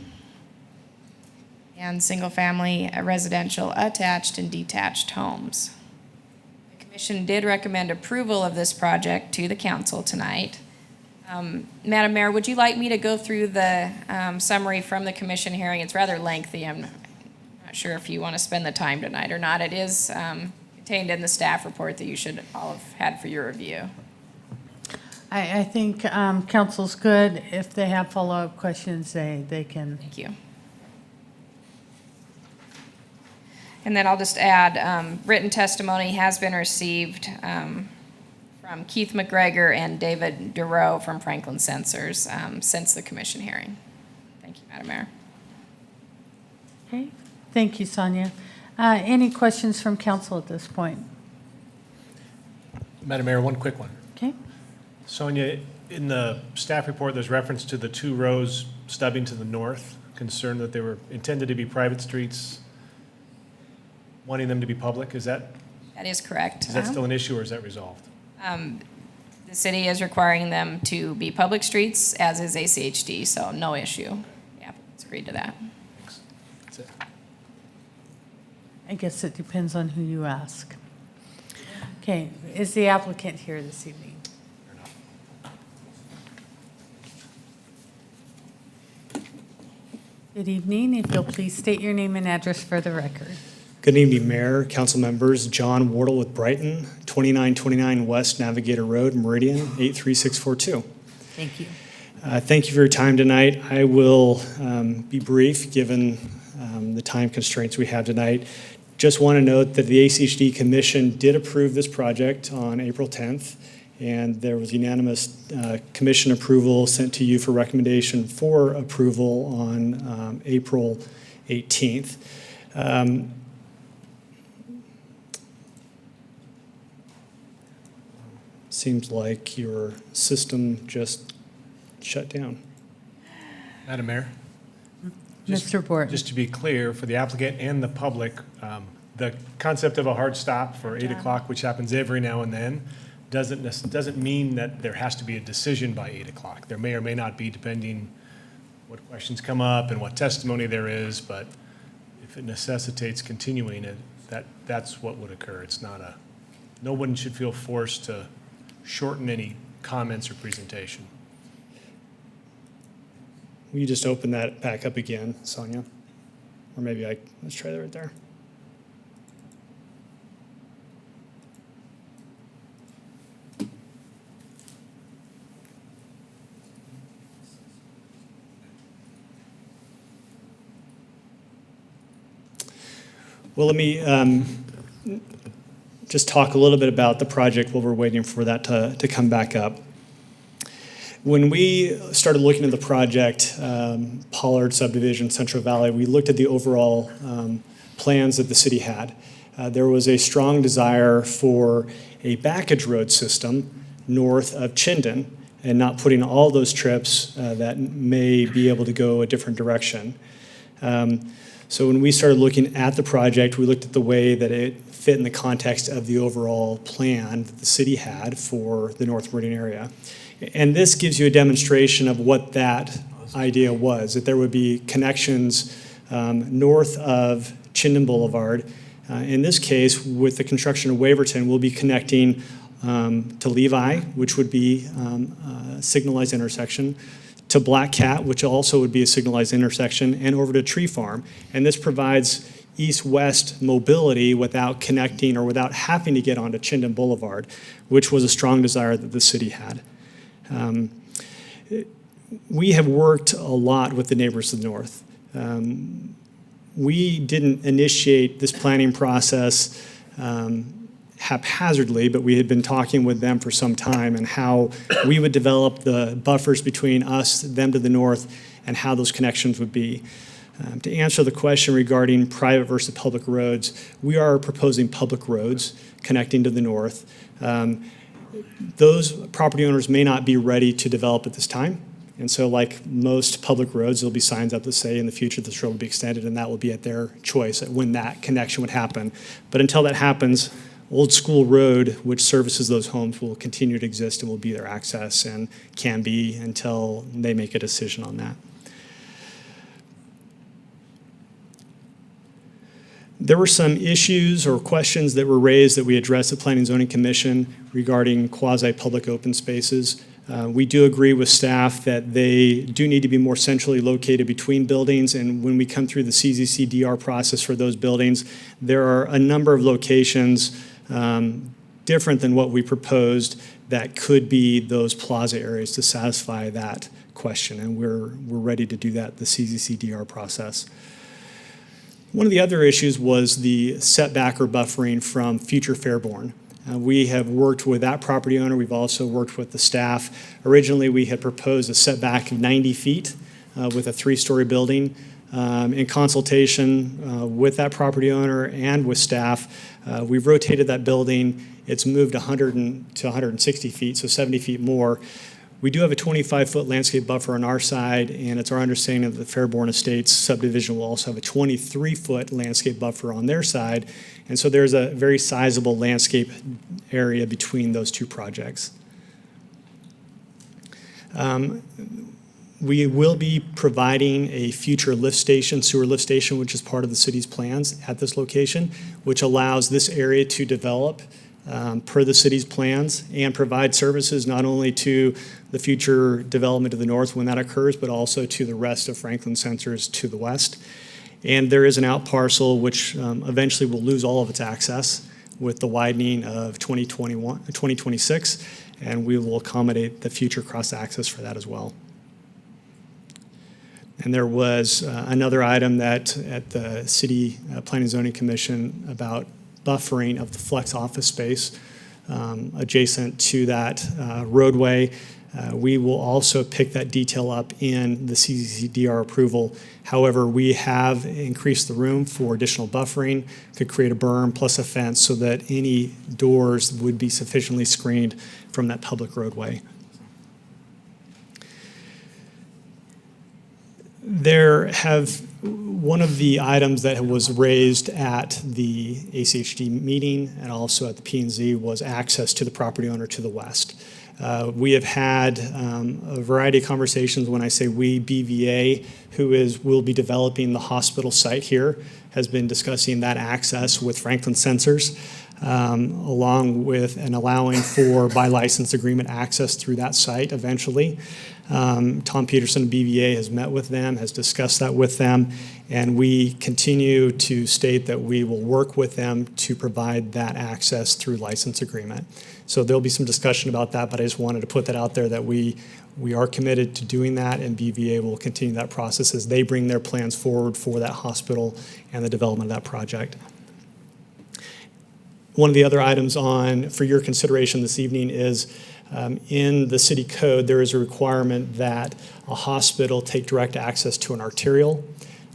and single-family residential attached and detached homes. The commission did recommend approval of this project to the council tonight. Madam Mayor, would you like me to go through the summary from the commission hearing? It's rather lengthy. I'm not sure if you want to spend the time tonight or not. It is contained in the staff report that you should all have had for your review. I think council's good. If they have follow-up questions, they can. Thank you. And then I'll just add, written testimony has been received from Keith McGregor and David Durow from Franklin Sensors since the commission hearing. Thank you, Madam Mayor. Okay, thank you, Sonia. Any questions from council at this point? Madam Mayor, one quick one. Okay. Sonia, in the staff report, there's reference to the 2 rows stubbing to the north, concerned that they were intended to be private streets, wanting them to be public. Is that correct. Is that still an issue, or is that resolved? The city is requiring them to be public streets, as is ACHD, so no issue. The applicants agreed to that. Thanks. That's it. I guess it depends on who you ask. Okay, is the applicant here this evening? Good evening. If you'll please state your name and address for the record. Good evening, Mayor, council members. John Wardle with Brighton, 2929 West Navigator Road, Meridian, 83642. Thank you. Thank you for your time tonight. I will be brief, given the time constraints we have tonight. Just want to note that the ACHD Commission did approve this project on April 10th, and there was unanimous commission approval sent to you for recommendation for approval on April 18th. Seems like your system just shut down. Madam Mayor? Mr. Borton. Just to be clear, for the applicant and the public, the concept of a hard stop for 8 o'clock, which happens every now and then, doesn't mean that there has to be a decision by 8 o'clock. There may or may not be, depending what questions come up and what testimony there is, but if it necessitates continuing it, that's what would occur. It's not no one should feel forced to shorten any comments or presentation. Will you just open that back up again, Sonia? Or maybe let's try that right there. Well, let me just talk a little bit about the project while we're waiting for that to come back up. When we started looking at the project, Pollard subdivision, Central Valley, we looked at the overall plans that the city had. There was a strong desire for a backage road system north of Chinden and not putting all those trips that may be able to go a different direction. So when we started looking at the project, we looked at the way that it fit in the context of the overall plan that the city had for the North Meridian area. And this gives you a demonstration of what that idea was, that there would be connections north of Chinden Boulevard. In this case, with the construction of Waverton, we'll be connecting to Levi, which would be a signalized intersection, to Black Cat, which also would be a signalized intersection, and over to Tree Farm. And this provides east-west mobility without connecting or without having to get onto Chinden Boulevard, which was a strong desire that the city had. We have worked a lot with the neighbors to the north. We didn't initiate this planning process haphazardly, but we had been talking with them for some time and how we would develop the buffers between us, them to the north, and how those connections would be. To answer the question regarding private versus public roads, we are proposing public roads connecting to the north. those property owners may not be ready to develop at this time. And so like most public roads, there'll be signs up that say in the future this road will be extended, and that will be at their choice at when that connection would happen. But until that happens, Old School Road, which services those homes, will continue to exist and will be their access and can be until they make a decision on that. There were some issues or questions that were raised that we addressed at Planning and Zoning Commission regarding quasi-public open spaces. We do agree with staff that they do need to be more centrally located between buildings, and when we come through the CZC-DR process for those buildings, there are a number of locations different than what we proposed that could be those plaza areas to satisfy that question, and we're ready to do that, the CZC-DR process. One of the other issues was the setback or buffering from future Fairborn. We have worked with that property owner. We've also worked with the staff. Originally, we had proposed a setback of 90 feet with a 3-story building. In consultation with that property owner and with staff, we've rotated that building. It's moved 100 to 160 feet, so 70 feet more. We do have a 25-foot landscape buffer on our side, and it's our understanding that the Fairborn Estates subdivision will also have a 23-foot landscape buffer on their side, and so there's a very sizable landscape area between those two projects. We will be providing a future lift station, sewer lift station, which is part of the city's plans at this location, which allows this area to develop per the city's plans and provide services not only to the future development to the north when that occurs, but also to the rest of Franklin Sensors to the west. And there is an out parcel which eventually will lose all of its access with the widening of 2026, and we will accommodate the future cross access for that as well. And there was another item that at the City Planning and Zoning Commission about buffering of the flex office space adjacent to that roadway. We will also pick that detail up in the CZC-DR approval. However, we have increased the room for additional buffering, could create a berm plus a fence so that any doors would be sufficiently screened from that public roadway. One of the items that was raised at the ACHD meeting and also at the P&Z was access to the property owner to the west. We have had a variety of conversations. When I say we, BVA, who will be developing the hospital site here, has been discussing that access with Franklin Sensors, along with and allowing for by license agreement access through that site eventually. Tom Peterson of BVA has met with them, has discussed that with them, and we continue to state that we will work with them to provide that access through license agreement. So there'll be some discussion about that, but I just wanted to put that out there that we are committed to doing that, and BVA will continue that process as they bring their plans forward for that hospital and the development of that project. One of the other items for your consideration this evening is in the city code, there is a requirement that a hospital take direct access to an arterial.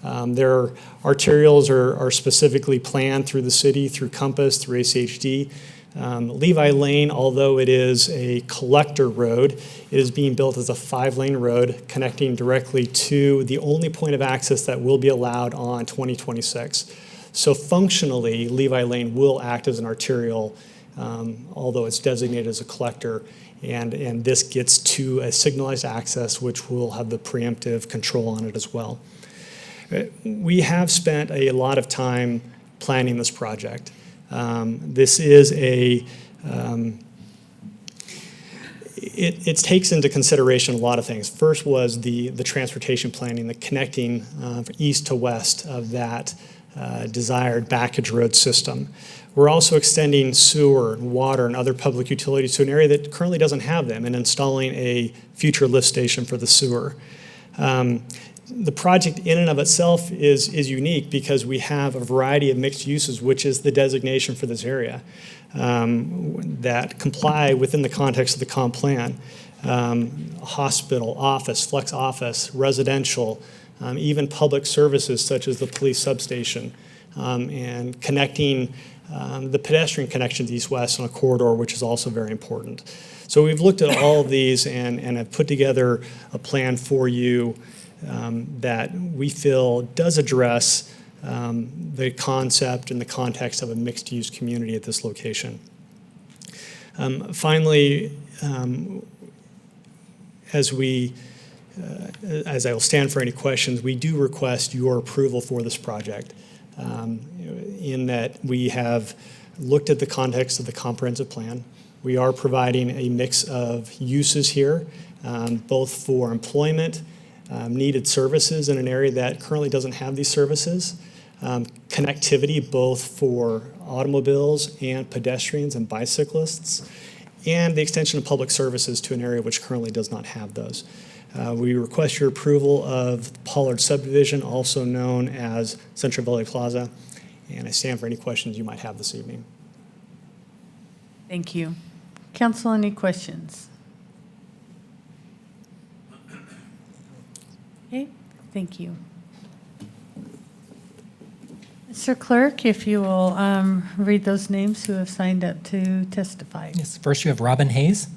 Their arterials are specifically planned through the city, through Compass, through ACHD. Levi Lane, although it is a collector road, it is being built as a 5-lane road connecting directly to the only point of access that will be allowed on 2026. So functionally, Levi Lane will act as an arterial, although it's designated as a collector, and this gets to a signalized access, which will have the preemptive control on it as well. We have spent a lot of time planning this project. This is it takes into consideration a lot of things. First was the transportation planning, the connecting east to west of that desired backage road system. We're also extending sewer and water and other public utilities to an area that currently doesn't have them and installing a future lift station for the sewer. The project in and of itself is unique because we have a variety of mixed uses, which is the designation for this area, that comply within the context of the comp plan. Hospital, office, flex office, residential, even public services such as the police substation, and connecting the pedestrian connection to east-west on a corridor, which is also very important. So we've looked at all of these and have put together a plan for you that we feel does address the concept and the context of a mixed-use community at this location. Finally, as I will stand for any questions, we do request your approval for this project, in that we have looked at the context of the comprehensive plan. We are providing a mix of uses here, both for employment, needed services in an area that currently doesn't have these services, connectivity both for automobiles and pedestrians and bicyclists, and the extension of public services to an area which currently does not have those. We request your approval of Pollard subdivision, also known as Central Valley Plaza, and I stand for any questions you might have this evening. Thank you. Council, any questions? Okay, thank you. Mr. Clerk, if you will read those names who have signed up to testify. Yes, first you have Robin Hayes.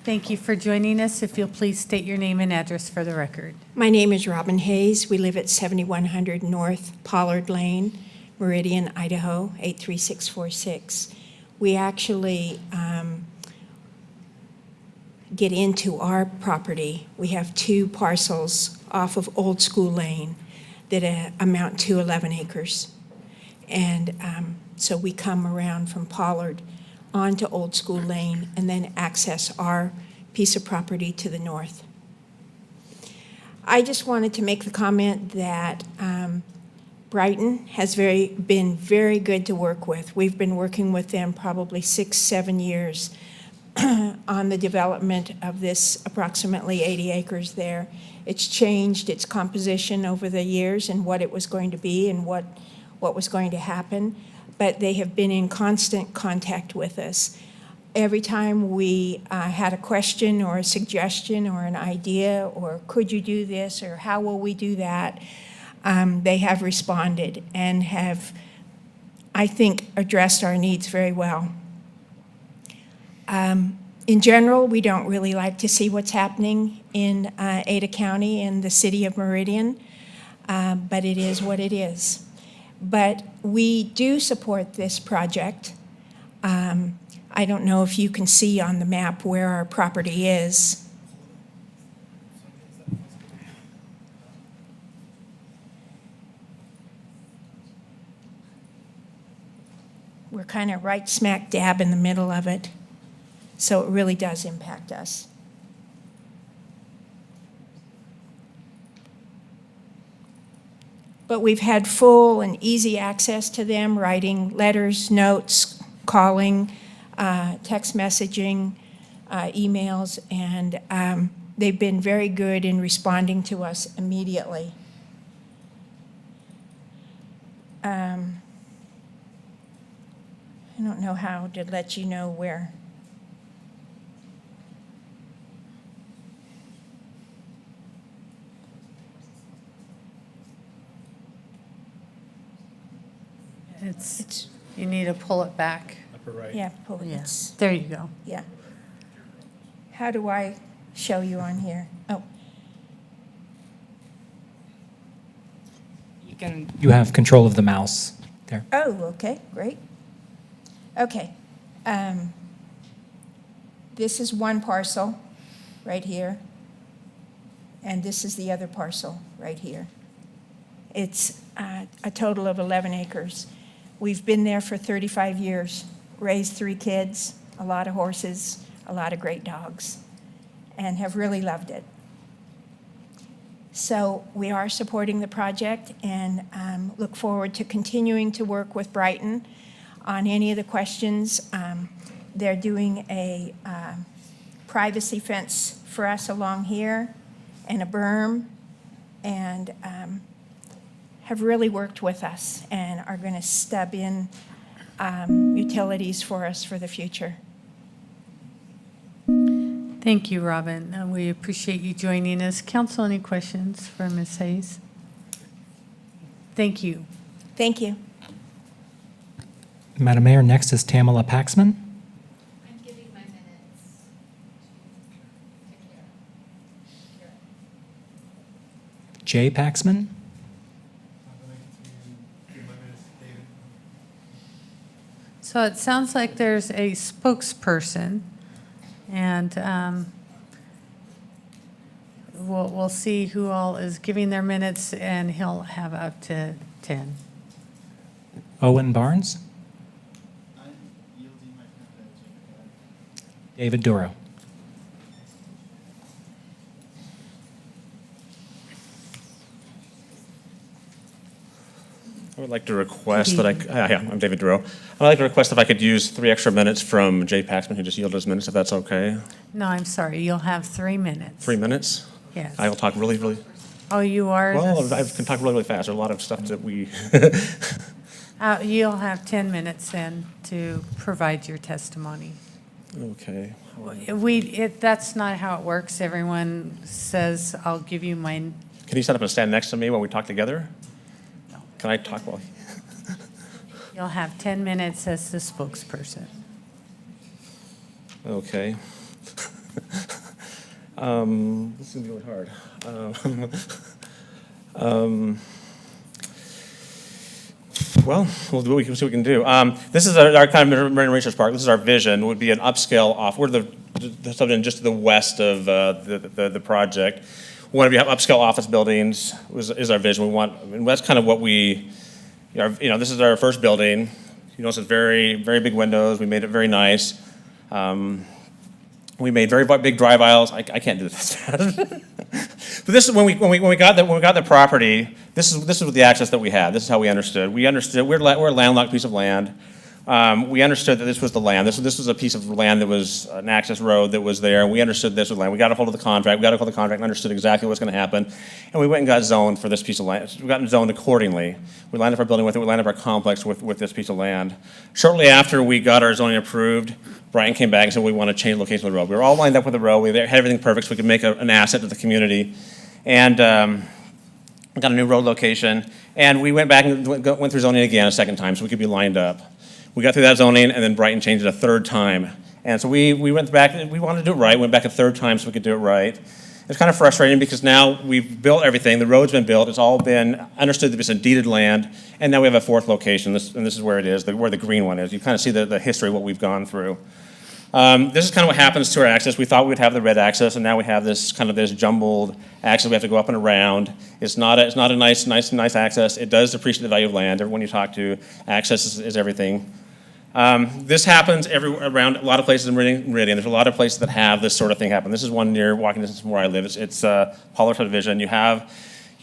Thank you for joining us. If you'll please state your name and address for the record. My name is Robin Hayes. We live at 7100 North Pollard Lane, Meridian, Idaho, 83646. We actually get into our property. We have 2 parcels off of Old School Lane that amount to 11 acres. And so we come around from Pollard onto Old School Lane and then access our piece of property to the north. I just wanted to make the comment that Brighton has been very good to work with. We've been working with them probably 6-7 years on the development of this approximately 80 acres there. It's changed its composition over the years and what it was going to be and what was going to happen, but they have been in constant contact with us. Every time we had a question or a suggestion or an idea or could you do this or how will we do that, they have responded and have, I think, addressed our needs very well. In general, we don't really like to see what's happening in Ada County and the city of Meridian, but it is what it is. But we do support this project. I don't know if you can see on the map where our property is. We're kind of right smack dab in the middle of it, so it really does impact us. But we've had full and easy access to them, writing letters, notes, calling, text messaging, emails, and they've been very good in responding to us immediately. I don't know how to let you know where. It's you need to pull it back. Upper right. Yeah, pull it. Yeah. It's- There you go. Yeah. How do I show you on here? Oh. You can. You have control of the mouse there. Oh, okay, great. Okay. This is one parcel right here, and this is the other parcel right here. It's a total of 11 acres. We've been there for 35 years, raised 3 kids, a lot of horses, a lot of great dogs, and have really loved it. So we are supporting the project and look forward to continuing to work with Brighton on any of the questions. They're doing a privacy fence for us along here and a berm, and have really worked with us and are going to stub in utilities for us for the future. Thank you, Robin. We appreciate you joining us. Council, any questions for Ms. Hayes? Thank you. Thank you. Madam Mayor, next is Tamala Paxman. I'm giving my minutes to Jay Paxman. So it sounds like there's a spokesperson, and we'll see who all is giving their minutes, and he'll have up to 10. Owen Barnes. David Duro. I would like to request that I'm David Duro. I'd like to request if I could use 3 extra minutes from Jay Paxman, who just yielded his minutes, if that's okay. No, I'm sorry, you'll have 3 minutes. 3 minutes? Yes. I will talk really. Oh, you are? Well, I can talk really fast. There's a lot of stuff that we. You'll have 10 minutes then to provide your testimony. Okay. That's not how it works. Everyone says, I'll give you mine. Can you set up and stand next to me while we talk together? No. Can I talk while? You'll have 10 minutes as the spokesperson. Okay. This is going to be really hard. Well, we'll see what we can do. This is our kind of Meridian Research Park. This is our vision. Would be an upscale off. We're the something just to the west of the project. We want to have upscale office buildings. Is our vision. We want. I mean, that's kind of what we. This is our first building. You notice it's very big windows. We made it very nice. We made very big drive aisles. I can't do this. But this is when we got the property. This is the access that we had. This is how we understood. We're a landlocked piece of land. We understood that this was the land. This was a piece of land that was an access road that was there. We understood this was land. We got a hold of the contract. We got a hold of the contract and understood exactly what's going to happen. And we went and got zoned for this piece of land. We got zoned accordingly. We lined up our building with it. We lined up our complex with this piece of land. Shortly after we got our zoning approved, Brian came back and said we want to change the location of the road. We were all lined up with the road. We had everything perfect so we could make an asset to the community. And we got a new road location. And we went back and went through zoning again a second time so we could be lined up. We got through that zoning, and then Brighton changed it a third time. And so we went back, we wanted to do it right, went back a third time so we could do it right. It's kind of frustrating because now we've built everything, the road's been built, it's all been understood that it's a deeded land, and now we have a fourth location, and this is where it is, where the green one is. You kind of see the history of what we've gone through. This is kind of what happens to our access. We thought we'd have the red access, and now we have this kind of this jumbled access. We have to go up and around. It's not a nice access. It does depreciate the value of land. Everyone you talk to, access is everything. This happens around a lot of places in Meridian. There's a lot of places that have this sort of thing happen. This is one near walking distance from where I live. It's Pollard subdivision. You have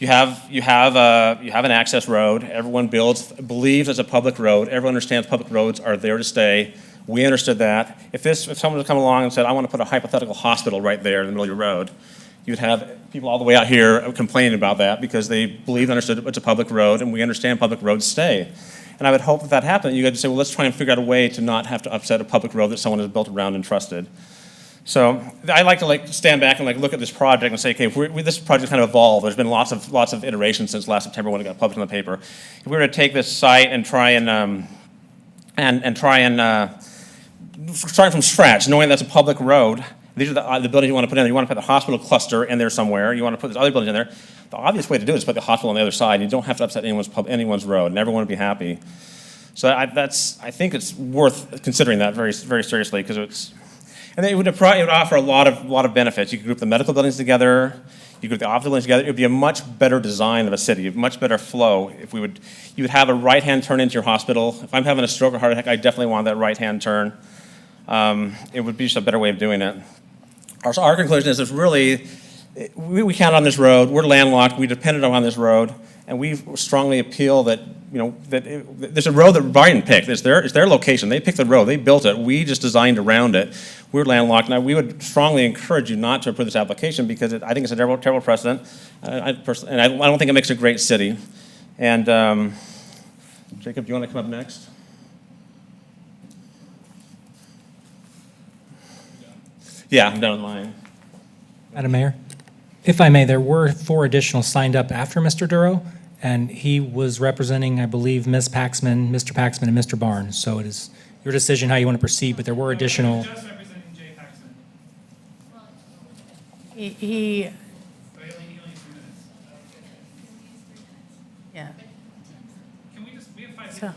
an access road. Everyone believes it's a public road. Everyone understands public roads are there to stay. We understood that. If someone was to come along and said, I want to put a hypothetical hospital right there in the middle of your road, you'd have people all the way out here complaining about that because they believe and understood it's a public road, and we understand public roads stay. And I would hope that happened. You got to say, well, let's try and figure out a way to not have to upset a public road that someone has built around and trusted. So I like to stand back and look at this project and say, okay, this project kind of evolved. There's been lots of iterations since last September when it got published in the paper. If we were to take this site and try and start from scratch, knowing that's a public road, these are the buildings you want to put in there. You want to put the hospital cluster in there somewhere. You want to put these other buildings in there. The obvious way to do it is put the hospital on the other side. You don't have to upset anyone's road, and everyone would be happy. So I think it's worth considering that very seriously because it would offer a lot of benefits. You could group the medical buildings together. You group the office buildings together. It would be a much better design of a city, a much better flow. If you would have a right-hand turn into your hospital. If I'm having a stroke or heart attack, I definitely want that right-hand turn. It would be just a better way of doing it. Our conclusion is there's really, we count on this road, we're landlocked, we depended on this road, and we strongly appeal that, there's a road that Biden picked. It's their location. They picked the road. They built it. We just designed around it. We're landlocked. Now, we would strongly encourage you not to approve this application because I think it's a terrible precedent, and I don't think it makes a great city. And Jacob, do you want to come up next? Yeah, I'm done with mine. Madam Mayor, if I may, there were 4 additional signed up after Mr. Duro, and he was representing, I believe, Ms. Paxman, Mr. Paxman, and Mr. Barnes. So it is your decision how you want to proceed, but there were additional. He, yeah. So-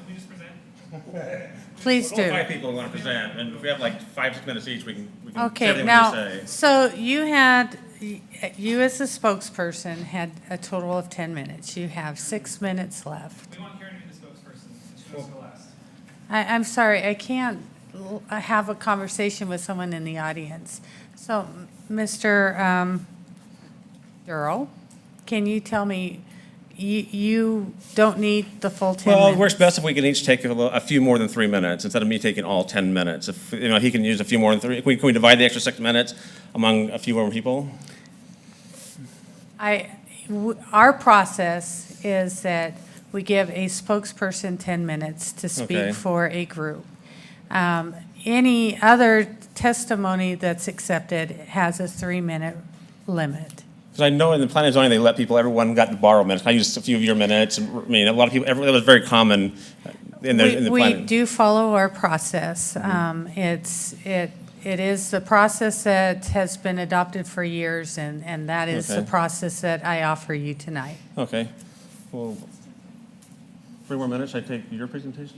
Please do. 5 people want to present, and if we have like 5-6 minutes each, we can say Okay, everything we now, say. so you had, you as a spokesperson had a total of 10 minutes. You have 6 minutes left. We want Karen to be the spokesperson. She goes for last. I'm sorry, I can't have a conversation with someone in the audience. So, Mr. Durrell, can you tell me, you don't need the full 10 Well, minutes? it works best if we can each take a few more than 3 minutes, instead of me taking all 10 minutes. If, you know, he can use a few more than 3, can we divide the extra 6 minutes among a few more people? Our process is that we give a spokesperson 10 minutes to speak Okay. for a group. Any other testimony that's accepted has a 3-minute limit. Because I know in the planning and zoning, they let people, everyone got to borrow minutes. I used a few of your minutes, and, I mean, a lot of people, that was very common in the We planning. do follow our process. It is the process that has been adopted for years, and that is the Okay. process that I offer you tonight. Okay. Well, 3 more minutes, I take your presentation?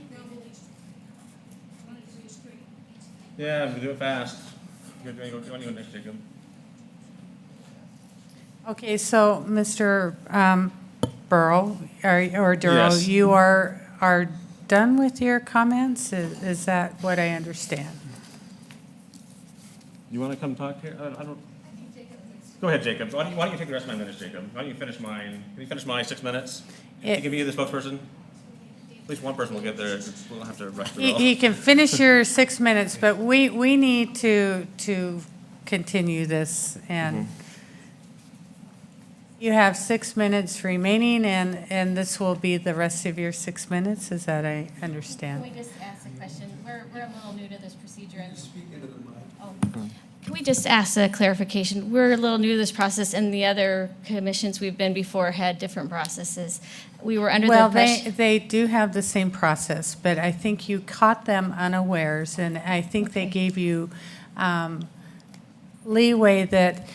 Yeah, we do it fast. You want to go next, Jacob? Okay, so Mr. Burrow, or Duro, Yes. you are done with your comments? Is that what I understand? You want to come talk here? I don't. Go ahead, Jacob. Why don't you take the rest of my minutes, Jacob? Why don't you finish mine? Can you finish my 6 minutes? You can be the spokesperson? At least one person will get there. We'll have to rush through it all. You can finish your 6 minutes, but we need to continue this, and you have 6 minutes remaining, and this will be the rest of your 6 minutes, is that I understand? Can we just ask a question? We're a little new to this procedure. And can we just ask a clarification? We're a little new to this process, and the other commissions we've been before had different processes. We were under the Well, impression. they do have the same process, but I think you caught them unawares, and I think they gave you leeway that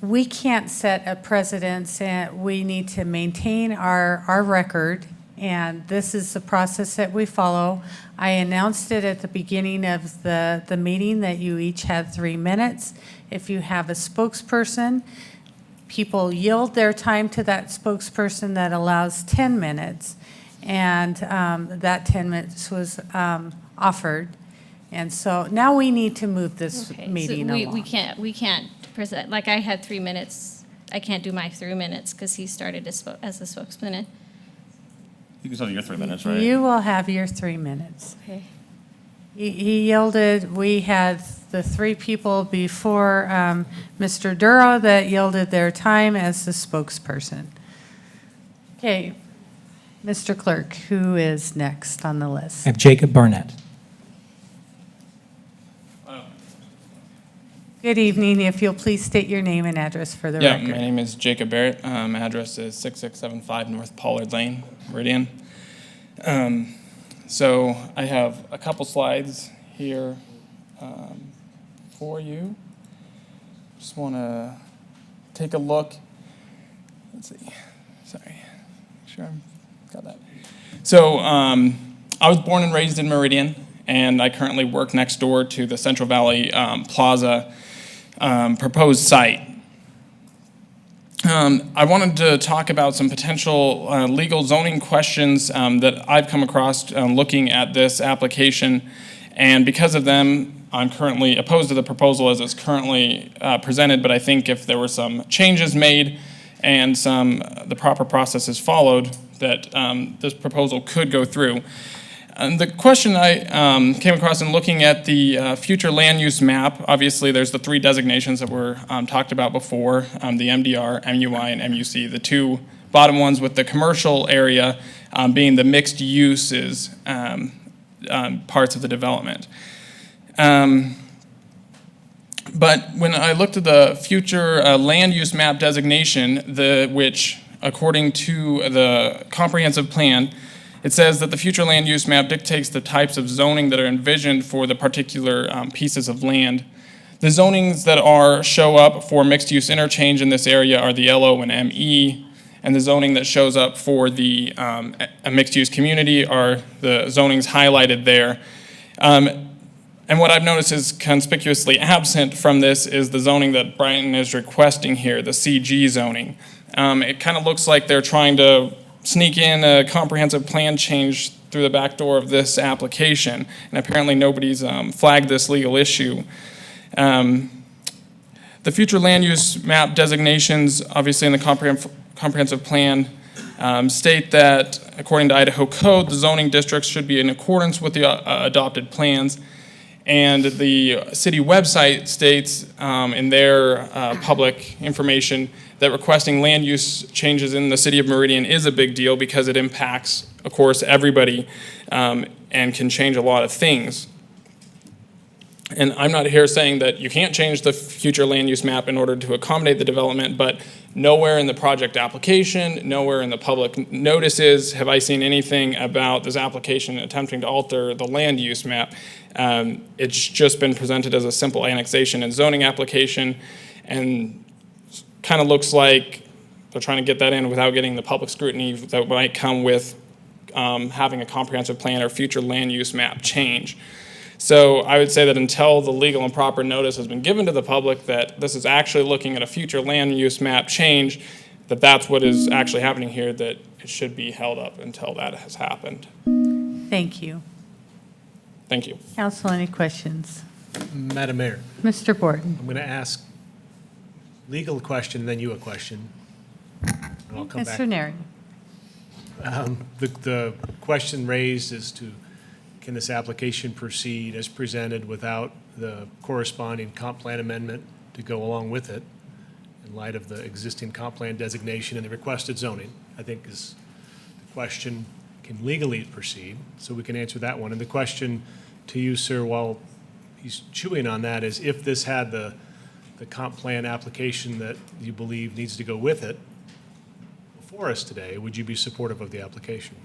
we can't set a precedence, and we need to maintain our record, and this is the process that we follow. I announced it at the beginning of the meeting that you each had 3 minutes. If you have a spokesperson, people yield their time to that spokesperson that allows 10 minutes, and that 10 minutes was offered. And so now we need to move this Okay, meeting so along. we can't present, like I had 3 minutes. I can't do my 3 minutes because he started as a spokesman. You can still do your 3 minutes, right? You will have your 3 minutes. Okay. He yielded, we had the 3 people before Mr. Duro that yielded their time as the spokesperson. Okay, Mr. Clerk, who is next on the list? I have Jacob Barnett. Good evening. If you'll please state your name and address for the record. My name is Jacob Barrett. Address is 6675 North Pollard Lane, Meridian. So I have a couple slides here for you. Just want to take a look. Let's see. Sorry. Make sure I've got that. So I was born and raised in Meridian, and I currently work next door to the Central Valley Plaza proposed site. I wanted to talk about some potential legal zoning questions that I've come across looking at this application, and because of them, I'm currently opposed to the proposal as it's currently presented, but I think if there were some changes made and the proper processes followed, that this proposal could go through. And the question I came across in looking at the future land use map, obviously there's the 3 designations that were talked about before, the MDR, MUI, and MUC. The 2 bottom ones with the commercial area being the mixed uses parts of the development. But when I looked at the future land use map designation, which according to the comprehensive plan, it says that the future land use map dictates the types of zoning that are envisioned for the particular pieces of land. The zonings that show up for mixed-use interchange in this area are the LO and ME, and the zoning that shows up for the a mixed-use community are the zonings highlighted there. And what I've noticed is conspicuously absent from this is the zoning that Brighton is requesting here, the CG zoning. It kind of looks like they're trying to sneak in a comprehensive plan change through the back door of this application, and apparently nobody's flagged this legal issue. The future land use map designations, obviously in the comprehensive plan, state that according to Idaho code, the zoning districts should be in accordance with the adopted plans. And the city website states in their public information that requesting land use changes in the city of Meridian is a big deal because it impacts, of course, everybody and can change a lot of things. And I'm not here saying that you can't change the future land use map in order to accommodate the development, but nowhere in the project application, nowhere in the public notices have I seen anything about this application attempting to alter the land use map. It's just been presented as a simple annexation and zoning application, and kind of looks like they're trying to get that in without getting the public scrutiny that might come with having a comprehensive plan or future land use map change. So I would say that until the legal and proper notice has been given to the public that this is actually looking at a future land use map change, that's what is actually happening here, that it should be held up until that has happened. Thank you. Thank you. Council, any questions? Madam Mayor, Mr. Borton. I'm going to ask legal question, then you a question. And I'll come back. Mr. Neri. The question raised is can this application proceed as presented without the corresponding comp plan amendment to go along with it in light of the existing comp plan designation and the requested zoning? I think is the question, can legally proceed? So we can answer that one. And the question to you, sir, while he's chewing on that, is if this had the comp plan application that you believe needs to go with it before us today, would you be supportive of the application?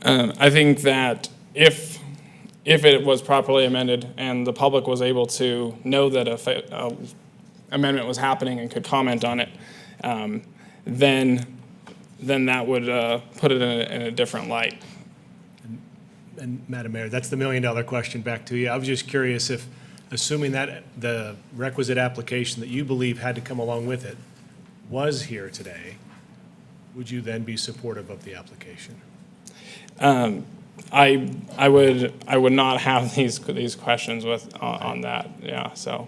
I think that if it was properly amended and the public was able to know that a amendment was happening and could comment on it, then that would put it in a different light. And Madam Mayor, that's the million-dollar question back to you. I was just curious if, assuming that the requisite application that you believe had to come along with it was here today, would you then be supportive of the application? I would not have these questions on that. Yeah. So.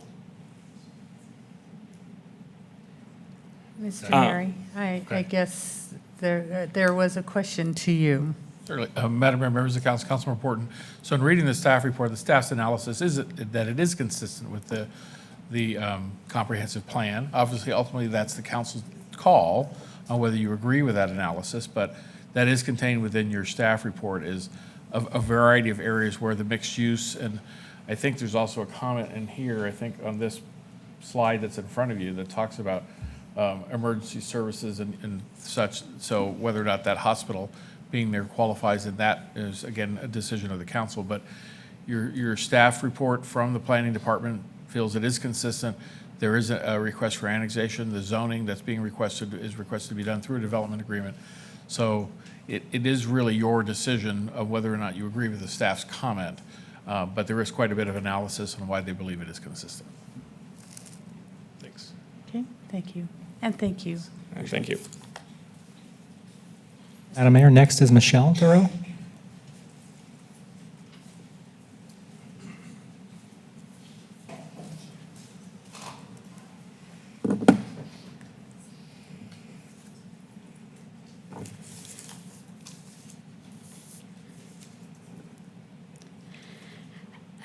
Mr. Neri, I guess there was a question to you. Certainly. Madam Mayor, members of the council, Councilman Porton. So in reading the staff report, the staff's analysis is that it is consistent with the comprehensive plan. Obviously, ultimately, that's the council's call on whether you agree with that analysis, but that is contained within your staff report is a variety of areas where the mixed use, and I think there's also a comment in here, I think on this slide that's in front of you that talks about emergency services and such, so whether or not that hospital being there qualifies, and that is, again, a decision of the council, but your staff report from the planning department feels it is consistent. There is a request for annexation. The zoning that's being requested is requested to be done through a development agreement. So it is really your decision of whether or not you agree with the staff's comment, but there is quite a bit of analysis on why they believe it is consistent. Thanks. Okay, thank you. And thank you. Thank you. Madam Mayor, next is Michelle Thoreau.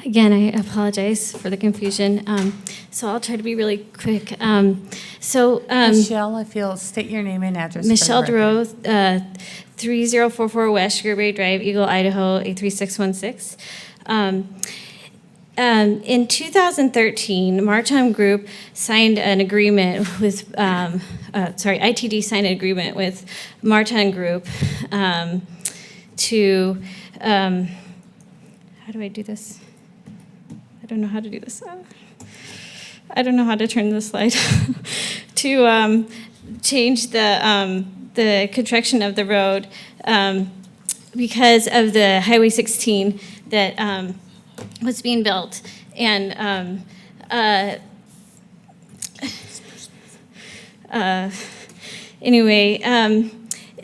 Again, I apologize for the confusion. So I'll try to be really quick. Michelle, if you'll state your name and address. Michelle for the record. Duro, 3044 West Sugarberry Drive, Eagle, Idaho, 83616. In 2013, Maritime Group signed an agreement with, ITD signed an agreement with Maritime Group to, how do I do this? I don't know how to do this. I don't know how to turn this slide. To change the construction of the road because of the Highway 16 that was being built. And anyway,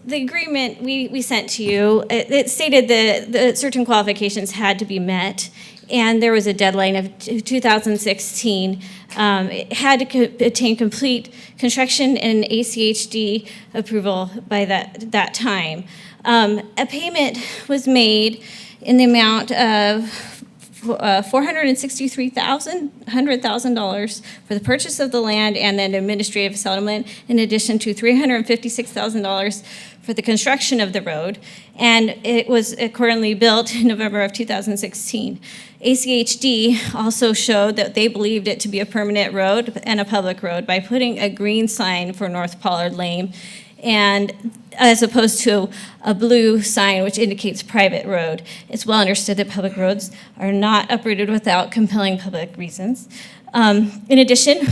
the agreement we sent to you, it stated that certain qualifications had to be met, and there was a deadline of 2016. It had to attain complete construction and ACHD approval by that time. A payment was made in the amount of $463,000 for the purchase of the land and then administrative settlement, in addition to $356,000 for the construction of the road, and it was accordingly built in November of 2016. ACHD also showed that they believed it to be a permanent road and a public road by putting a green sign for North Pollard Lane, and as opposed to a blue sign which indicates private road. It's well understood that public roads are not uprooted without compelling public reasons. In addition,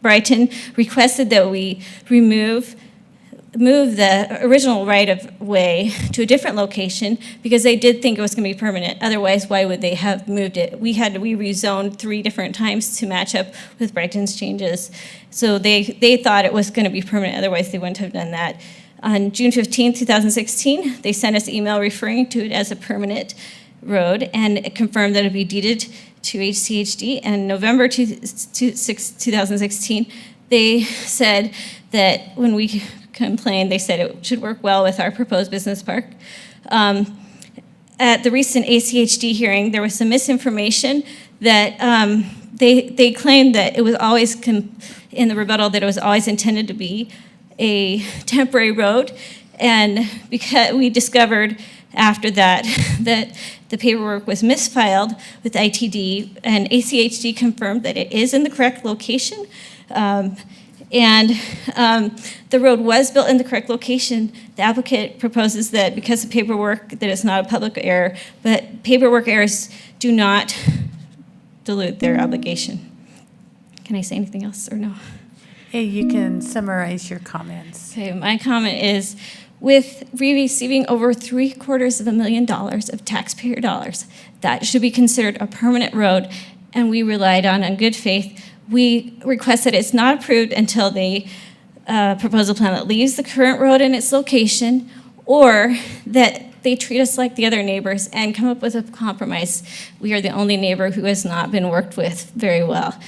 Brighton requested that we move the original right-of-way to a different location because they did think it was going to be permanent. Otherwise, why would they have moved it? We rezoned 3 different times to match up with Brighton's changes. So they thought it was going to be permanent. Otherwise, they wouldn't have done that. On June 15, 2016, they sent us an email referring to it as a permanent road, and it confirmed that it would be deeded to HCHD. And November 2016, they said that when we complained, they said it should work well with our proposed business park. At the recent ACHD hearing, there was some misinformation that they claimed that it was always, in the rebuttal, that it was always intended to be a temporary road. And because we discovered after that that the paperwork was misfiled with ITD, and ACHD confirmed that it is in the correct location. The road was built in the correct location. The applicant proposes that because of paperwork, that it's not a public error, but paperwork errors do not dilute their obligation. Can I say anything else or no? Hey, you can summarize your comments. Okay, my comment is, with receiving over $750,000 of taxpayer dollars, that should be considered a permanent road, and we relied on good faith. We request that it's not approved until they propose a plan that leaves the current road in its location, or that they treat us like the other neighbors and come up with a compromise. We are the only neighbor who has not been worked with very well.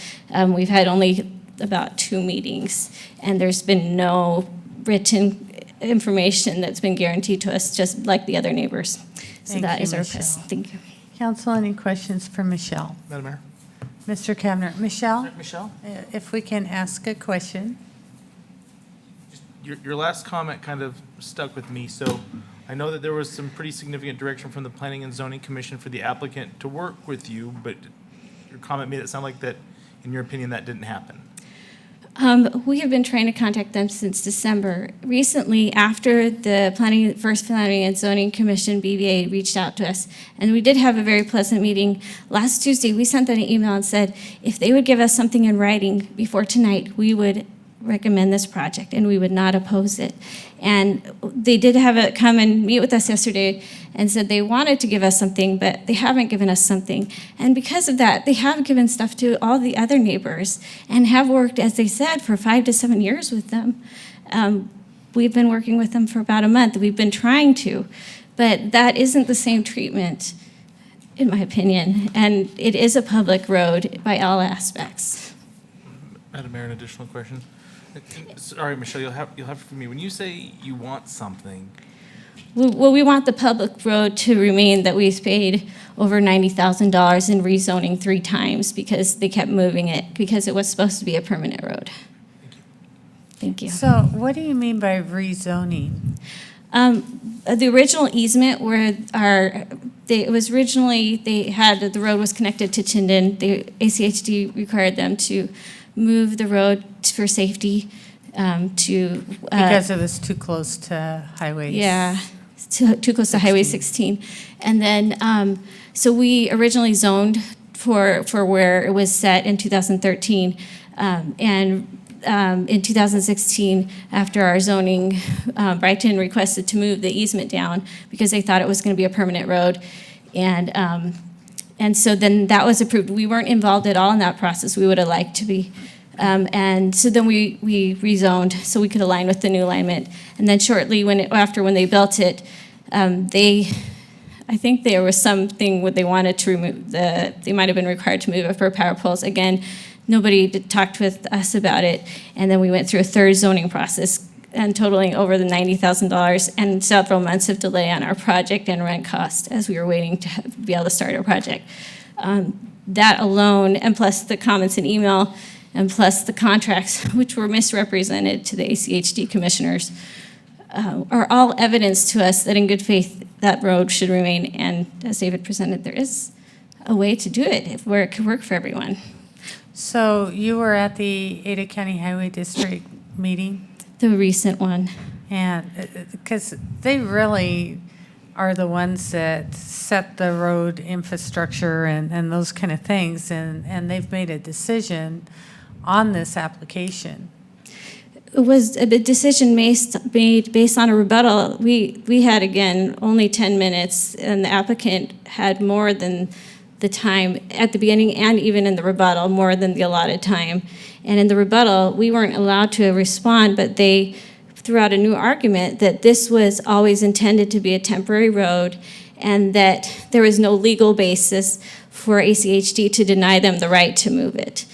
We've had only about 2 meetings, and there's been no written information that's been guaranteed to us, just like the other neighbors. So that is our request. Thank you. Council, any questions for Michelle? Madam Mayor. Mr. Kavner. Michelle? Michelle? If we can ask a question. Your last comment kind of stuck with me. So I know that there was some pretty significant direction from the Planning and Zoning Commission for the applicant to work with you, but your comment made it sound like that, in your opinion, that didn't happen. We have been trying to contact them since December. Recently, after the first Planning and Zoning Commission, BVA, reached out to us, and we did have a very pleasant meeting. Last Tuesday, we sent them an email and said if they would give us something in writing before tonight, we would recommend this project, and we would not oppose it. And they did come and meet with us yesterday and said they wanted to give us something, but they haven't given us something. And because of that, they have given stuff to all the other neighbors and have worked, as they said, for 5 to 7 years with them. We've been working with them for about a month. We've been trying to, but that isn't the same treatment, in my opinion. And it is a public road by all aspects. Madam Mayor, an additional question. Sorry, Michelle, you'll have it for me. When you say you want something, well, we want the public road to remain that we've paid over $90,000 in rezoning 3 times because they kept moving it because it was supposed to be a permanent road. Thank you. So what do you mean by rezoning? The original easement where it was originally, the road was connected to Chinden. The ACHD required them to move the road for safety to. Because it was too close to highways. Yeah, too close to Highway 16. And then, so we originally zoned for where it was set in 2013. In 2016, after our zoning, Brighton requested to move the easement down because they thought it was going to be a permanent road. And so then that was approved. We weren't involved at all in that process. We would have liked to be. And so then we rezoned so we could align with the new alignment. And then shortly after when they built it, I think there was something what they wanted to remove. They might have been required to move it for power poles. Again, nobody talked with us about it. And then we went through a third zoning process and totaling over the $90,000 and several months of delay on our project and rent cost as we were waiting to be able to start our project. That alone, and plus the comments and email, and plus the contracts, which were misrepresented to the ACHD commissioners, are all evidence to us that in good faith, that road should remain. And as David presented, there is a way to do it where it could work for everyone. So you were at the Ada County Highway District meeting? The recent one. And because they really are the ones that set the road infrastructure and those kind of things, and they've made a decision on this application. It was a decision made based on a rebuttal. We had, again, only 10 minutes, and the applicant had more than the time at the beginning and even in the rebuttal, more than the allotted time. And in the rebuttal, we weren't allowed to respond, but they threw out a new argument that this was always intended to be a temporary road and that there was no legal basis for ACHD to deny them the right to move it.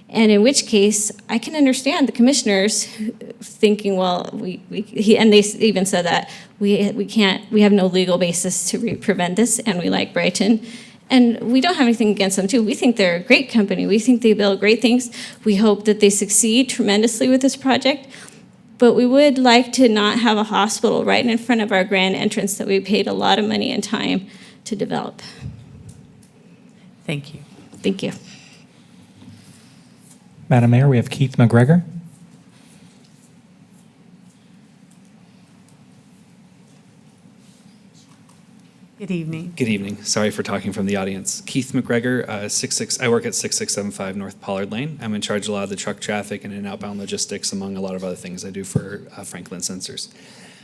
And in which case, I can understand the commissioners thinking, well, and they even said that we have no legal basis to prevent this, and we like Brighton. And we don't have anything against them, too. We think they're a great company. We think they build great things. We hope that they succeed tremendously with this project. But we would like to not have a hospital right in front of our grand entrance that we paid a lot of money and time to develop. Thank you. Thank you. Madam Mayor, we have Keith McGregor. Good evening. Good evening. Sorry for talking from the audience. Keith McGregor, I work at 6675 North Pollard Lane. I'm in charge of a lot of the truck traffic and in outbound logistics, among a lot of other things I do for Franklin Sensors.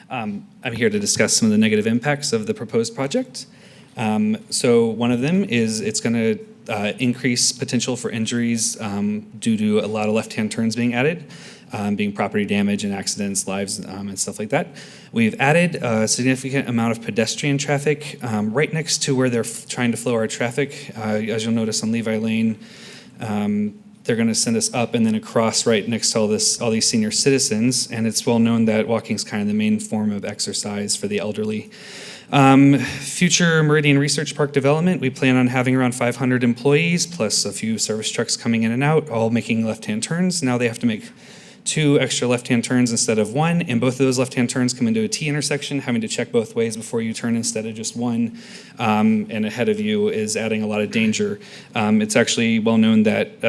I'm here to discuss some of the negative impacts of the proposed project. So one of them is it's going to increase potential for injuries due to a lot of left-hand turns being added, being property damage and accidents, lives, and stuff like that. We've added a significant amount of pedestrian traffic right next to where they're trying to flow our traffic. As you'll notice on Levi Lane, they're going to send us up and then across right next to all these senior citizens. And it's well known that walking is kind of the main form of exercise for the elderly. Future Meridian Research Park development, we plan on having around 500 employees plus a few service trucks coming in and out, all making left-hand turns. Now they have to make 2 extra left-hand turns instead of 1, and both of those left-hand turns come into a T intersection, having to check both ways before you turn instead of just one, and ahead of you is adding a lot of danger. It's actually well known that,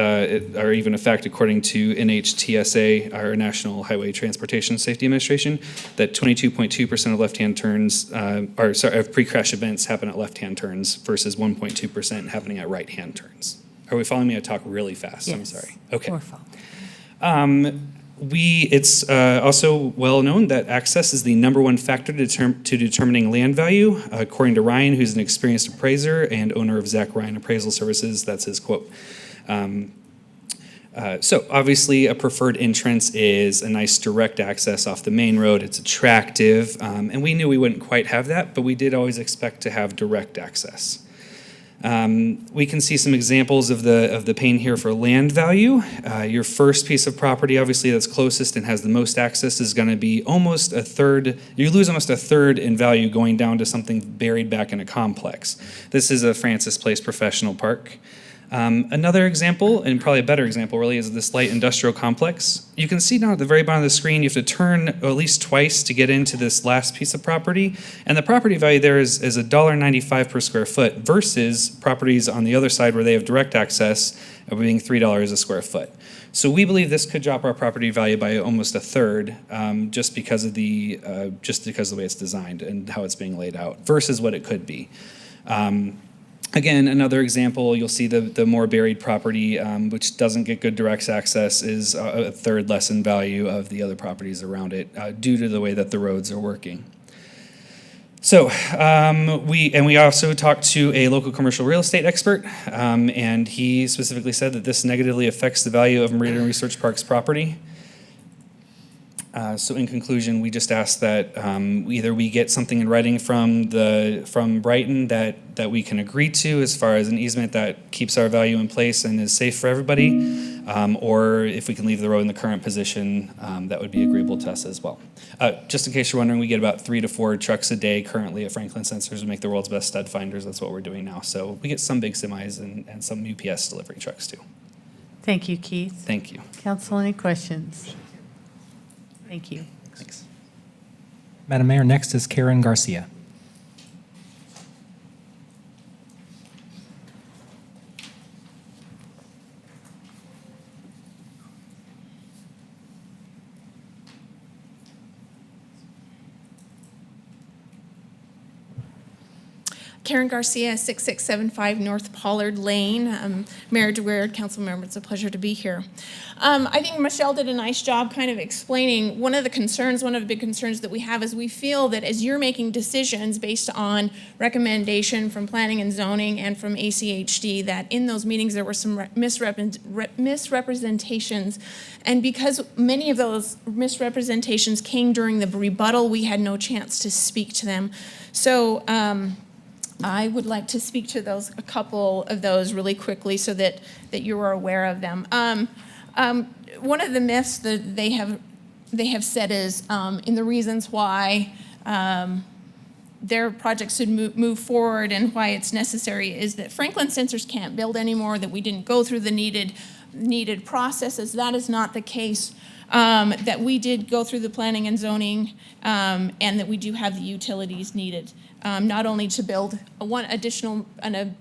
or even a fact according to NHTSA, our National Highway Transportation Safety Administration, that 22.2% of left-hand turns, of pre-crash events happen at left-hand turns versus 1.2% happening at right-hand turns. Are we following me? I talk really fast. Yes. I'm sorry. Okay. We're following. It's also well known that access is the #1 factor to determining land value. According to Ryan, who's an experienced appraiser and owner of Zach Ryan Appraisal Services, that's his quote. So obviously a preferred entrance is a nice direct access off the main road. It's attractive, and we knew we wouldn't quite have that, but we did always expect to have direct access. We can see some examples of the pane here for land value. Your first piece of property, obviously, that's closest and has the most access is going to be almost a third. You lose almost a third in value going down to something buried back in a complex. This is a Francis Place Professional Park. Another example, and probably a better example really, is this light industrial complex. You can see down at the very bottom of the screen, you have to turn at least twice to get into this last piece of property. And the property value there is $1.95 per square foot versus properties on the other side where they have direct access of being $3 a square foot. So we believe this could drop our property value by almost a third, just because of the way it's designed and how it's being laid out versus what it could be. Again, another example, you'll see the more buried property, which doesn't get good direct access, is a third less in value of the other properties around it due to the way that the roads are working. So we also talked to a local commercial real estate expert, and he specifically said that this negatively affects the value of Meridian Research Park's property. So in conclusion, we just ask that either we get something in writing from Brighton that we can agree to as far as an easement that keeps our value in place and is safe for everybody, or if we can leave the road in the current position, that would be agreeable to us as well. Just in case you're wondering, we get about 3 to 4 trucks a day currently at Franklin Sensors. We make the world's best stud finders. That's what we're doing now. So we get some big semis and some UPS delivery trucks too. Thank you, Keith. Thank you. Council, any questions? Thank you. Thanks. Madam Mayor, next is Karen Garcia. Karen Garcia, 6675 North Pollard Lane. Mayor DeWeerd, council members, it's a pleasure to be here. I think Michelle did a nice job kind of explaining one of the big concerns that we have is we feel that as you're making decisions based on recommendation from planning and zoning and from ACHD, that in those meetings there were some misrepresentations. And because many of those misrepresentations came during the rebuttal, we had no chance to speak to them. So, I would like to speak to a couple of those really quickly so that you are aware of them. One of the myths that they have said is in the reasons why their projects should move forward and why it's necessary is that Franklin Sensors can't build anymore, that we didn't go through the needed processes. That is not the case. That we did go through the planning and zoning, and that we do have the utilities needed. Not only to build one additional,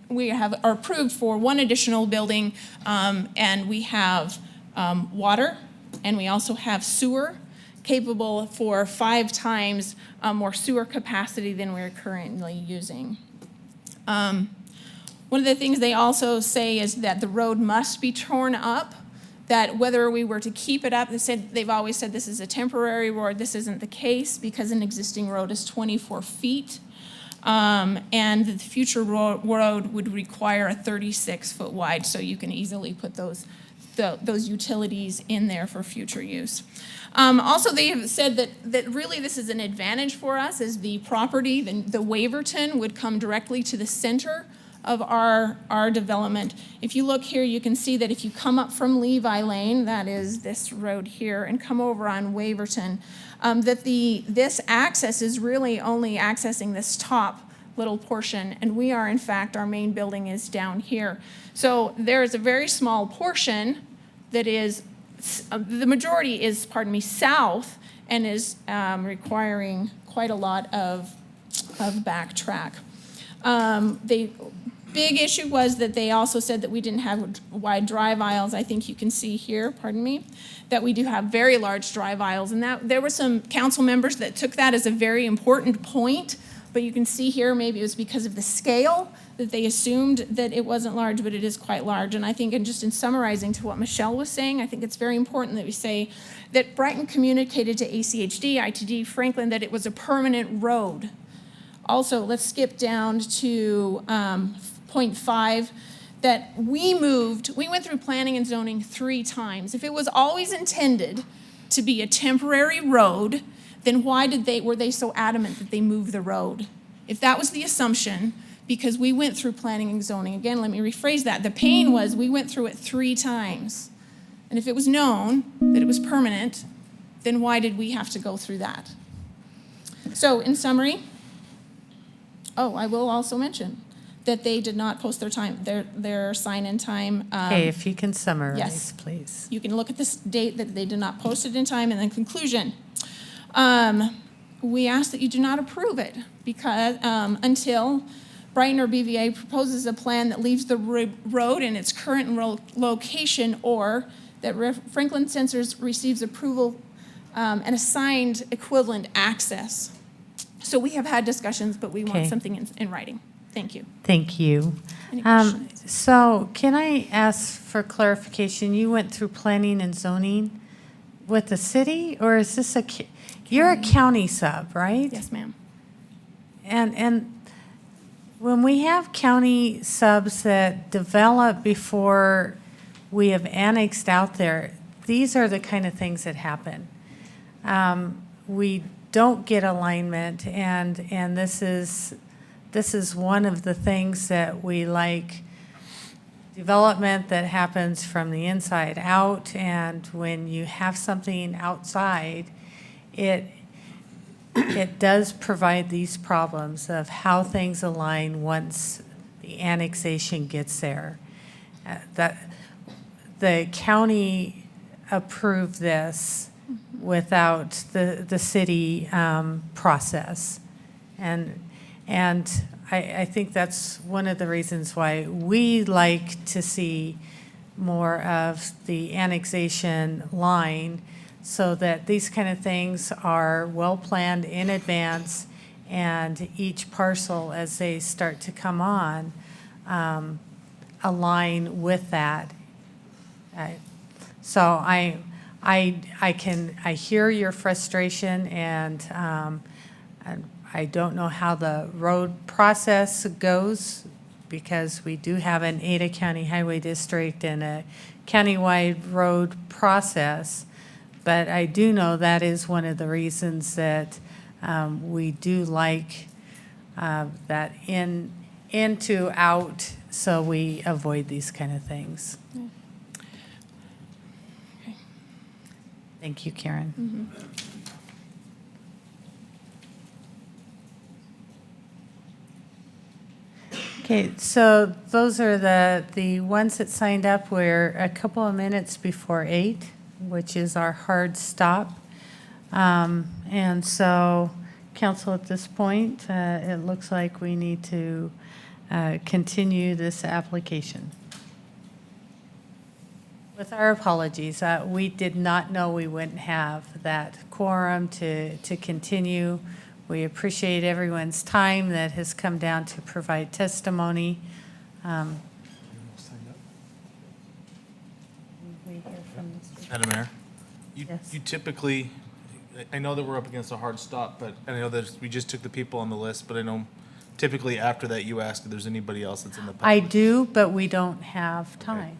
we are approved for one additional building, and we have water, and we also have sewer, capable for 5 times more sewer capacity than we're currently using. One of the things they also say is that the road must be torn up, that whether we were to keep it up, they've always said this is a temporary road. This isn't the case because an existing road is 24 feet. And the future road would require a 36-foot wide, so you can easily put those utilities in there for future use. Also, they have said that really this is an advantage for us, as the property, the Waverton would come directly to the center of our development. If you look here, you can see that if you come up from Levi Lane, that is this road here, and come over on Waverton, that this access is really only accessing this top little portion, and we are, in fact, our main building is down here. So there is a very small portion that is, the majority is, south, and is requiring quite a lot of backtrack. The big issue was that they also said that we didn't have wide drive aisles. I think you can see here, that we do have very large drive aisles, and that there were some council members that took that as a very important point, but you can see here maybe it was because of the scale that they assumed that it wasn't large, but it is quite large. And I think, and just in summarizing to what Michelle was saying, I think it's very important that we say that Brighton communicated to ACHD, ITD, Franklin, that it was a permanent road. Also, let's skip down to point 5, that we went through planning and zoning 3 times. If it was always intended to be a temporary road, then why were they so adamant that they move the road? If that was the assumption, because we went through planning and zoning, again, let me rephrase that. The pain was we went through it 3 times. And if it was known that it was permanent, then why did we have to go through that? So in summary, I will also mention that they did not post their sign-in time. Okay, if you can summarize, Yes. please. You can look at this date that they did not post it in time, and then conclusion. We ask that you do not approve it because, until Brighton or BVA proposes a plan that leaves the road in its current location, or that Franklin Sensors receives approval and assigned equivalent access. So we have had discussions, but we want Okay. something in writing. Thank you. Thank you. Any questions? So can I ask for clarification? You went through planning and zoning with the city, or is this you're a county sub, right? Yes, ma'am. And when we have county subs that develop before we have annexed out there, these are the kind of things that happen. We don't get alignment, and this is one of the things that we like. Development that happens from the inside out, and when you have something outside, it does provide these problems of how things align once the annexation gets there. That the county approved this without the city process, and I think that's one of the reasons why we like to see more of the annexation line, so that these kind of things are well-planned in advance, and each parcel, as they start to come on, align with that. So I hear your frustration, and I don't know how the road process goes, because we do have an Ada County Highway District and a countywide road process. But I do know that is one of the reasons that we do like that in to out, so we avoid these kind of things. Okay. Thank you, Karen. Mm-hmm. Okay, so those are the ones that signed up. We're a couple of minutes before 8, which is our hard stop. And so, council, at this point, it looks like we need to continue this application. With our apologies, we did not know we wouldn't have that quorum to continue. We appreciate everyone's time that has come down to provide testimony. Madam Mayor, you typically, I know that we're up against a hard stop, but I know that we just took the people on the list, but I know typically after that you ask if there's anybody else that's in the I pipeline. do, but we don't have time.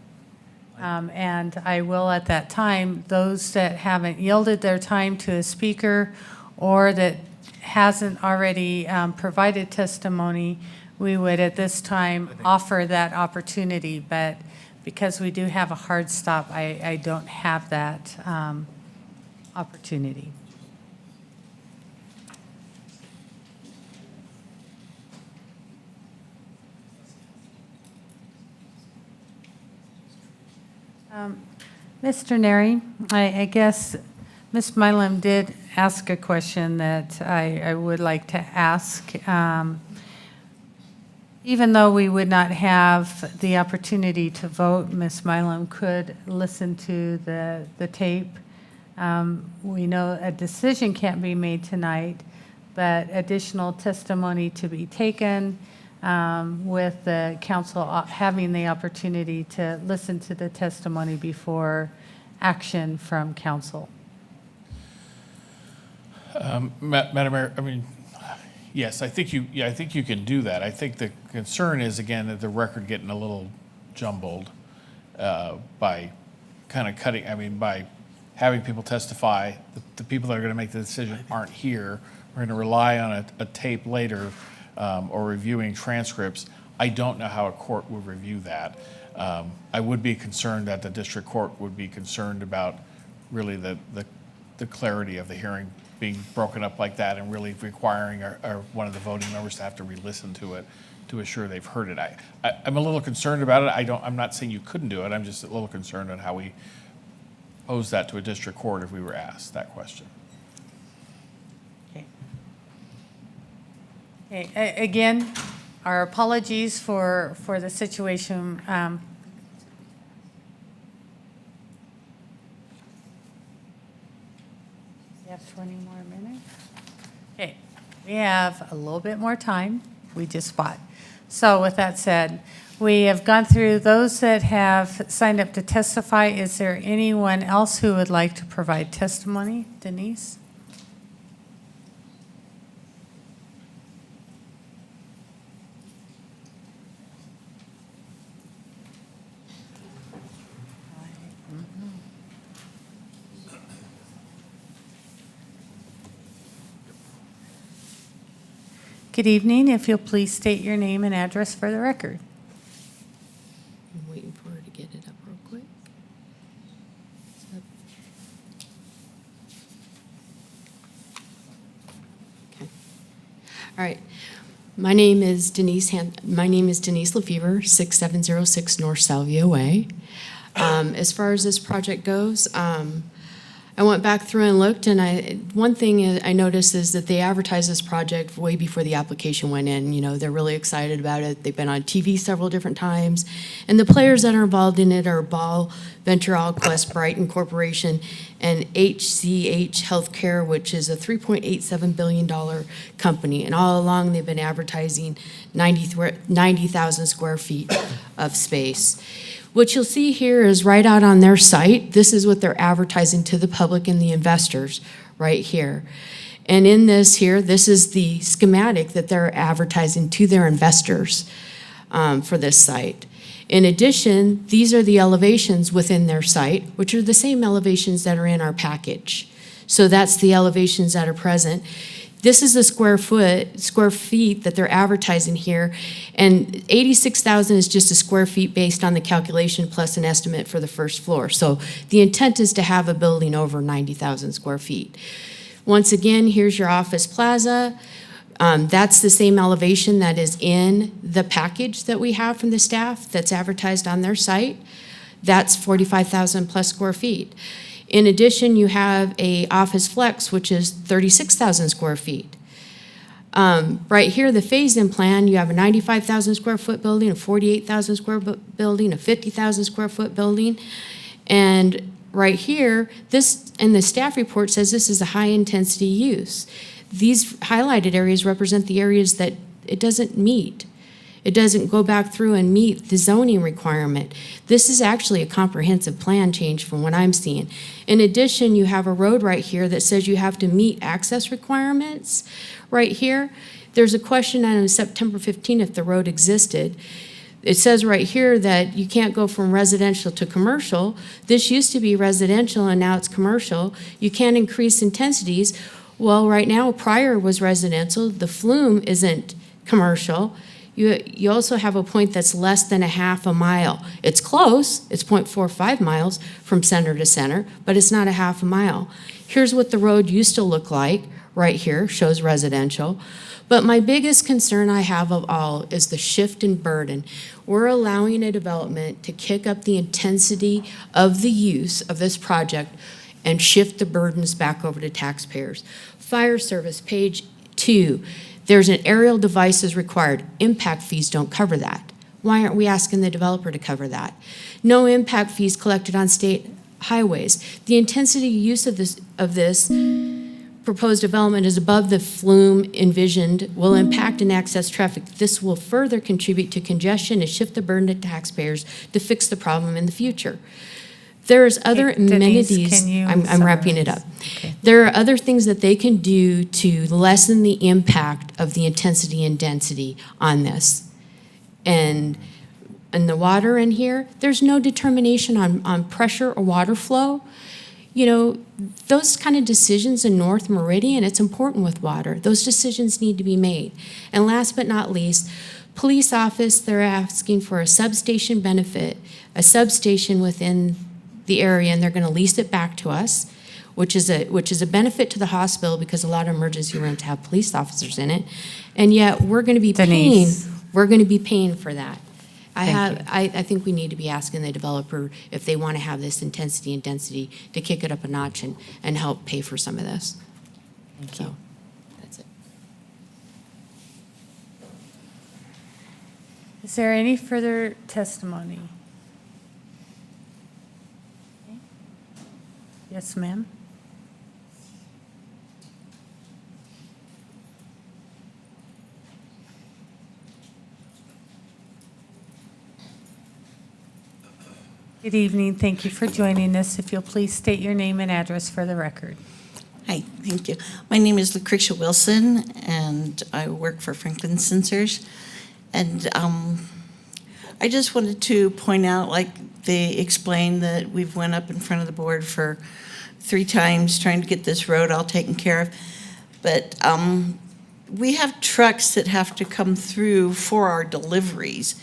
And I will at that time, those that haven't yielded their time to a speaker or that hasn't already provided testimony, we would at this time offer that opportunity. But because we do have a hard stop, I don't have that opportunity. Mr. Neri, I guess Ms. Milam did ask a question that I would like to ask. Even though we would not have the opportunity to vote, Ms. Milam could listen to the tape. We know a decision can't be made tonight, but additional testimony to be taken, with the council having the opportunity to listen to the testimony before action from council. Madam Mayor, I mean, yes, I think you can do that. I think the concern is, again, that the record getting a little jumbled by kind of cutting, by having people testify. The people that are going to make the decision aren't here. We're going to rely on a tape later or reviewing transcripts. I don't know how a court would review that. I would be concerned that the district court would be concerned about really the clarity of the hearing being broken up like that and really requiring one of the voting members to have to re-listen to it to assure they've heard it. I'm a little concerned about it. I'm not saying you couldn't do it. I'm just a little concerned on how we pose that to a district court if we were asked that question. Okay, again, our apologies for the situation. You have 20 more minutes? Okay, we have a little bit more time. We just bought. So with that said, we have gone through those that have signed up to testify. Is there anyone else who would like to provide testimony? Denise? Good evening. If you'll please state your name and address for the record. I'm waiting for her to get it up real quick. Okay. All right. My name is Denise Lefevre, 6706 North Salvia Way. As far as this project goes, I went back through and looked, and one thing I noticed is that they advertised this project way before the application went in. You know, they're really excited about it. They've been on TV several different times. And the players that are involved in it are Ball, Venture Quest, Brighton Corporation, and HCH Healthcare, which is a $3.87 billion company. And all along, they've been advertising 90,000 square feet of space. What you'll see here is right out on their site, this is what they're advertising to the public and the investors right here. And in this here, this is the schematic that they're advertising to their investors for this site. In addition, these are the elevations within their site, which are the same elevations that are in our package. So that's the elevations that are present. This is the square feet that they're advertising here, and 86,000 is just a square feet based on the calculation plus an estimate for the first floor. So the intent is to have a building over 90,000 square feet. Once again, here's your office plaza. That's the same elevation that is in the package that we have from the staff that's advertised on their site. That's 45,000 plus square feet. In addition, you have a office flex, which is 36,000 square feet. Right here, the phase-in plan, you have a 95,000 square foot building, a 48,000 square foot building, a 50,000 square foot building. And right here, this, and the staff report says this is a high-intensity use. These highlighted areas represent the areas that it doesn't meet. It doesn't go back through and meet the zoning requirement. This is actually a comprehensive plan change from what I'm seeing. In addition, you have a road right here that says you have to meet access requirements. Right here, there's a question on September 15 if the road existed. It says right here that you can't go from residential to commercial. This used to be residential and now it's commercial. You can't increase intensities. Well, right now, prior was residential. The flume isn't commercial. You also have a point that's less than a half a mile. It's close, it's 0.45 miles from center to center, but it's not a half a mile. Here's what the road used to look like, right here, shows residential. But my biggest concern I have of all is the shift in burden. We're allowing a development to kick up the intensity of the use of this project and shift the burdens back over to taxpayers. Fire service, page 2. There's an aerial devices required. Impact fees don't cover that. Why aren't we asking the developer to cover that? No impact fees collected on state highways. The intensity use of this proposed development is above the flume envisioned, will impact and access traffic. This will further contribute to congestion and shift the burden to taxpayers to fix the problem in the future. There's other amenities. I'm wrapping it up. Okay. There are other things that they can do to lessen the impact of the intensity and density on this. And the water in here, there's no determination on pressure or water flow. You know, those kind of decisions in North Meridian, it's important with water. Those decisions need to be made. And last but not least, police office, they're asking for a substation benefit, a substation within the area, and they're going to lease it back to us. which is a benefit to the hospital because a lot of emergency rooms have police officers in it. And yet, we're going to be Denise. paying for that. Thank you. I think we need to be asking the developer if they want to have this intensity and density to kick it up a notch and help pay for some of this. Thank So, you. that's it. Is there any further testimony? Okay. Yes, ma'am. Good evening. Thank you for joining us. If you'll please state your name and address for the record. Hi, thank you. My name is Lucretia Wilson, and I work for Franklin Sensors. And I just wanted to point out, like they explained, that we've went up in front of the board for 3 times trying to get this road all taken care of. But we have trucks that have to come through for our deliveries.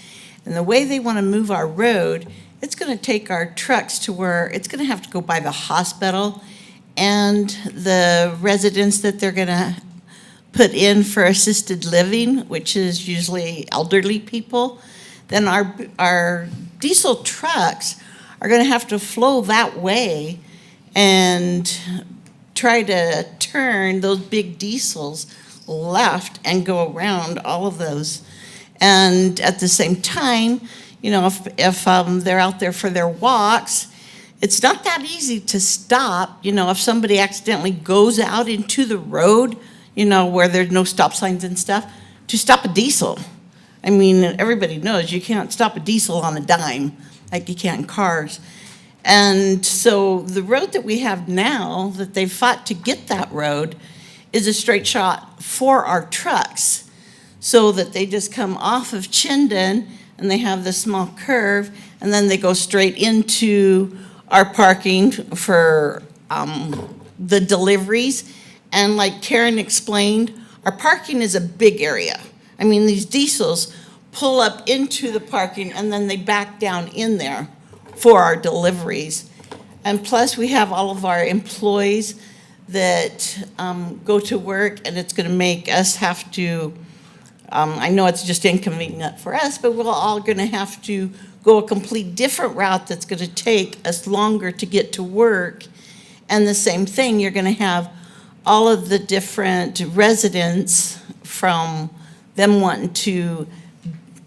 And the way they want to move our road, it's going to take our trucks to where it's going to have to go by the hospital and the residents that they're going to put in for assisted living, which is usually elderly people. Then our diesel trucks are going to have to flow that way and try to turn those big diesels left and go around all of those. And at the same time, you know, if they're out there for their walks, it's not that easy to stop. You know, if somebody accidentally goes out into the road, you know, where there's no stop signs and stuff, to stop a diesel. I mean, everybody knows you can't stop a diesel on a dime like you can in cars. And so the road that we have now, that they fought to get that road, is a straight shot for our trucks, so that they just come off of Chinden and they have this small curve, and then they go straight into our parking for the deliveries. And like Karen explained, our parking is a big area. I mean, these diesels pull up into the parking and then they back down in there for our deliveries. And plus, we have all of our employees that go to work, and it's gonna make us have to, I know it's just inconvenient for us, but we're all gonna have to go a complete different route that's gonna take us longer to get to work. And the same thing, you're gonna have all of the different residents from them wanting to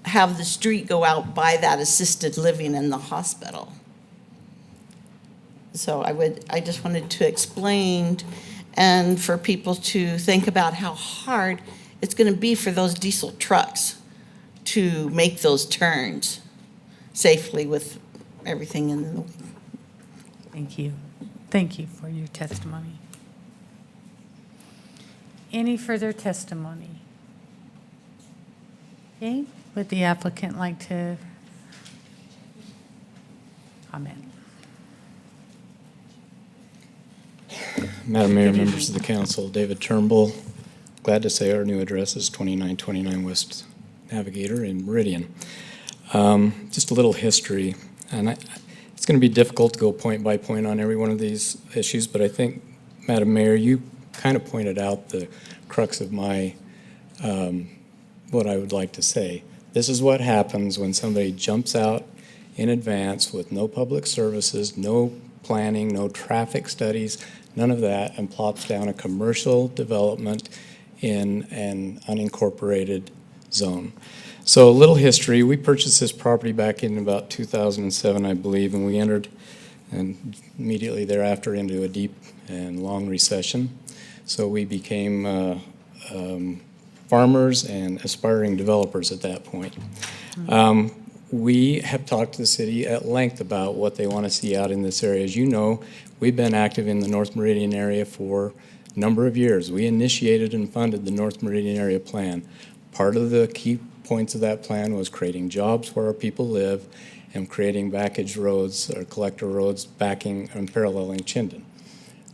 have the street go out by that assisted living in the hospital. So I just wanted to explain, and for people to think about how hard it's gonna be for those diesel trucks to make those turns safely with everything in the way. Thank you. Thank you for your testimony. Any further testimony? Okay, would the applicant like to comment? Madam Mayor, members of the council, David Turnbull. Glad to say our new address is 2929 West Navigator in Meridian. Just a little history, and it's going to be difficult to go point by point on every one of these issues, but I think, Madam Mayor, you kind of pointed out the crux of my, what I would like to say. This is what happens when somebody jumps out in advance with no public services, no planning, no traffic studies, none of that, and plops down a commercial development in an unincorporated zone. So a little history, we purchased this property back in about 2007, I believe, and we entered and immediately thereafter into a deep and long recession. So we became farmers and aspiring developers at that point. We have talked to the city at length about what they want to see out in this area. As you know, we've been active in the North Meridian area for a number of years. We initiated and funded the North Meridian Area Plan. Part of the key points of that plan was creating jobs where our people live and creating backage roads or collector roads backing and paralleling Chinden.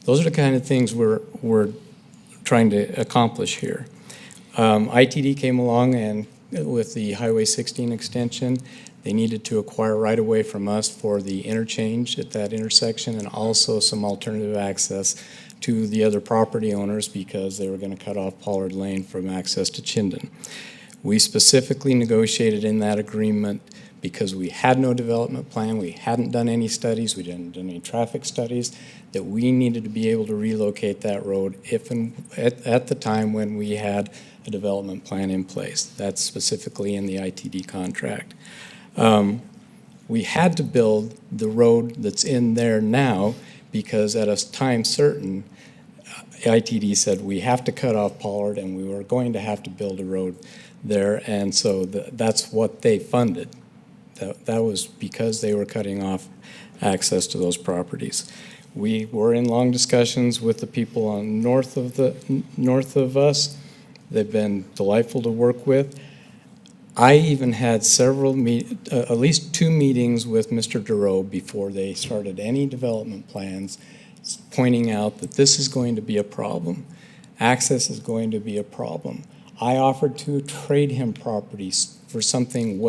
Those are the kind of things we're trying to accomplish here. ITD came along and with the Highway 16 extension. They needed to acquire right-of-way from us for the interchange at that intersection and also some alternative access to the other property owners because they were going to cut off Pollard Lane from access to Chinden. We specifically negotiated in that agreement because we had no development plan, we hadn't done any studies, we didn't do any traffic studies, that we needed to be able to relocate that road if and at the time when we had a development plan in place. That's specifically in the ITD contract. We had to build the road that's in there now because at a time certain, ITD said we have to cut off Pollard and we were going to have to build a road there, and so that's what they funded. That was because they were cutting off access to those properties. We were in long discussions with the people on north of us. They've been delightful to work with. I even had at least 2 meetings with Mr. Duro before they started any development plans, pointing out that this is going to be a problem. Access is going to be a problem. I offered to trade him properties for something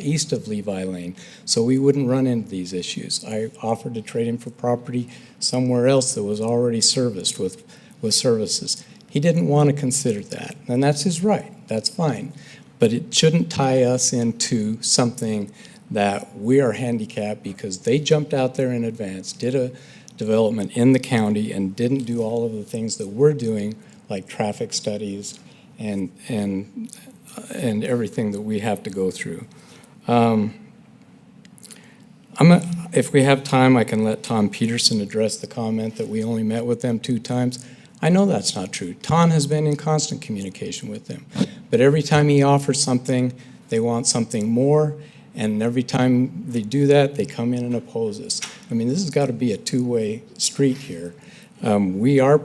east of Levi Lane so we wouldn't run into these issues. I offered to trade him for property somewhere else that was already serviced with services. He didn't want to consider that, and that's his right. That's fine. But it shouldn't tie us into something that we are handicapped because they jumped out there in advance, did a development in the county, and didn't do all of the things that we're doing, like traffic studies and everything that we have to go through. If we have time, I can let Tom Peterson address the comment that we only met with them 2 times. I know that's not true. Tom has been in constant communication with them. But every time he offers something, they want something more, and every time they do that, they come in and oppose us. I mean, this has got to be a two-way street here. We are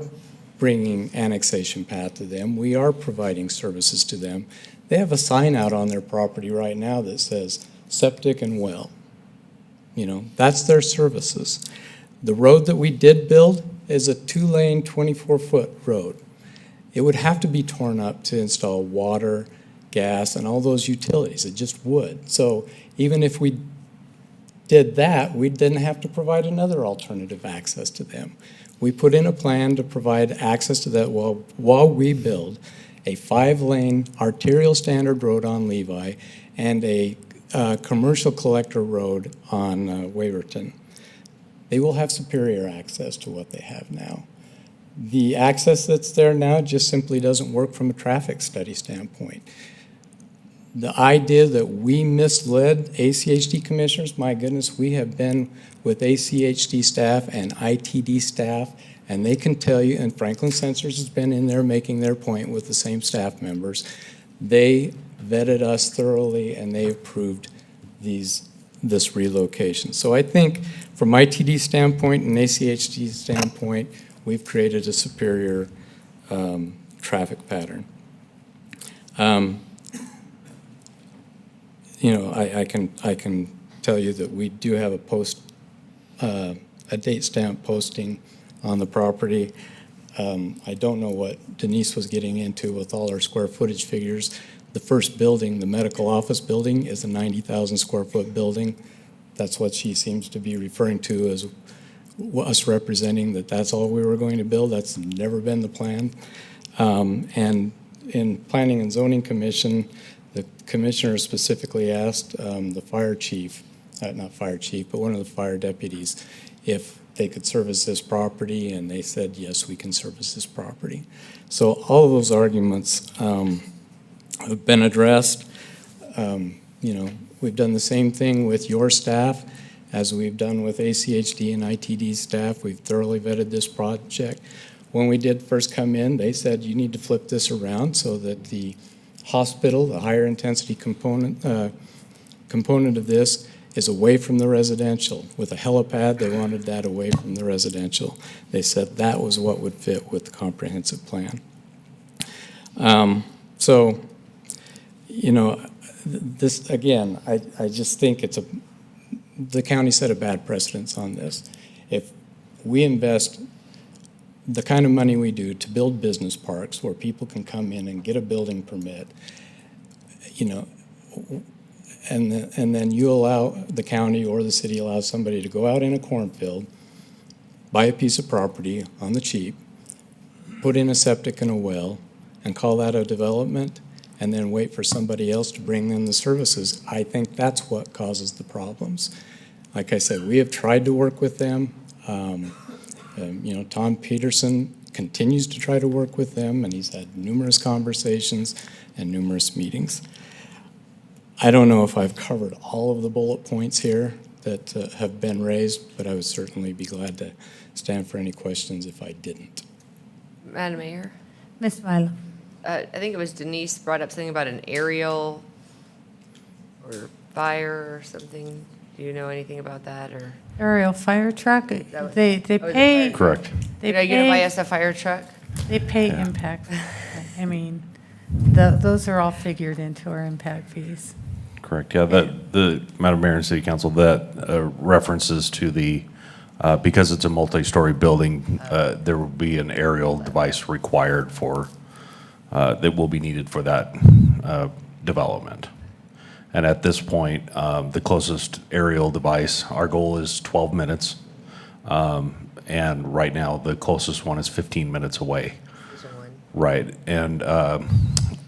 bringing annexation path to them. We are providing services to them. They have a sign out on their property right now that says septic and well. You know, that's their services. The road that we did build is a 2-lane, 24-foot road. It would have to be torn up to install water, gas, and all those utilities. It just would. So even if we did that, we didn't have to provide another alternative access to them. We put in a plan to provide access to that while we build a 5-lane arterial standard road on Levi and a commercial collector road on Waverton. They will have superior access to what they have now. The access that's there now just simply doesn't work from a traffic study standpoint. The idea that we misled ACHD commissioners, my goodness, we have been with ACHD staff and ITD staff, and they can tell you, and Franklin Sensors has been in there making their point with the same staff members. They vetted us thoroughly and they approved this relocation. So I think from ITD standpoint and ACHD standpoint, we've created a superior traffic pattern. You know, I can tell you that we do have a date stamp posting on the property. I don't know what Denise was getting into with all our square footage figures. The first building, the medical office building, is a 90,000 square foot building. That's what she seems to be referring to as us representing that that's all we were going to build. That's never been the plan. And in Planning and Zoning Commission, the commissioner specifically asked the fire chief, not fire chief, but one of the fire deputies, if they could service this property, and they said, yes, we can service this property. So all of those arguments have been addressed. You know, we've done the same thing with your staff as we've done with ACHD and ITD staff. We've thoroughly vetted this project. When we did first come in, they said you need to flip this around so that the hospital, the higher intensity component of this, is away from the residential. With a helipad, they wanted that away from the residential. They said that was what would fit with the comprehensive plan. So, you know, this, again, I just think the county set a bad precedence on this. If we invest the kind of money we do to build business parks where people can come in and get a building permit, you know, and then you allow, the county or the city allows somebody to go out in a cornfield, buy a piece of property on the cheap, put in a septic and a well, and call that a development, and then wait for somebody else to bring them the services. I think that's what causes the problems. Like I said, we have tried to work with them. You know, Tom Peterson continues to try to work with them, and he's had numerous conversations and numerous meetings. I don't know if I've covered all of the bullet points here that have been raised, but I would certainly be glad to stand for any questions if I didn't. Madam Mayor, Ms. Milo. I think it was Denise brought up something about an aerial or fire or something. Do you know anything about that, or? Aerial fire truck, they Oh, it's a pay. fire Correct. They Are you gonna buy pay, us a fire truck? they pay impact. I mean, those are all figured into our impact fees. Correct, yeah, the Madam Mayor and City Council, that references to the, because it's a multi-story building, there will be an aerial device required for, that will be needed for that development. And at this point, the closest aerial device, our goal is 12 minutes. And right now, the closest one is 15 minutes away. Right, and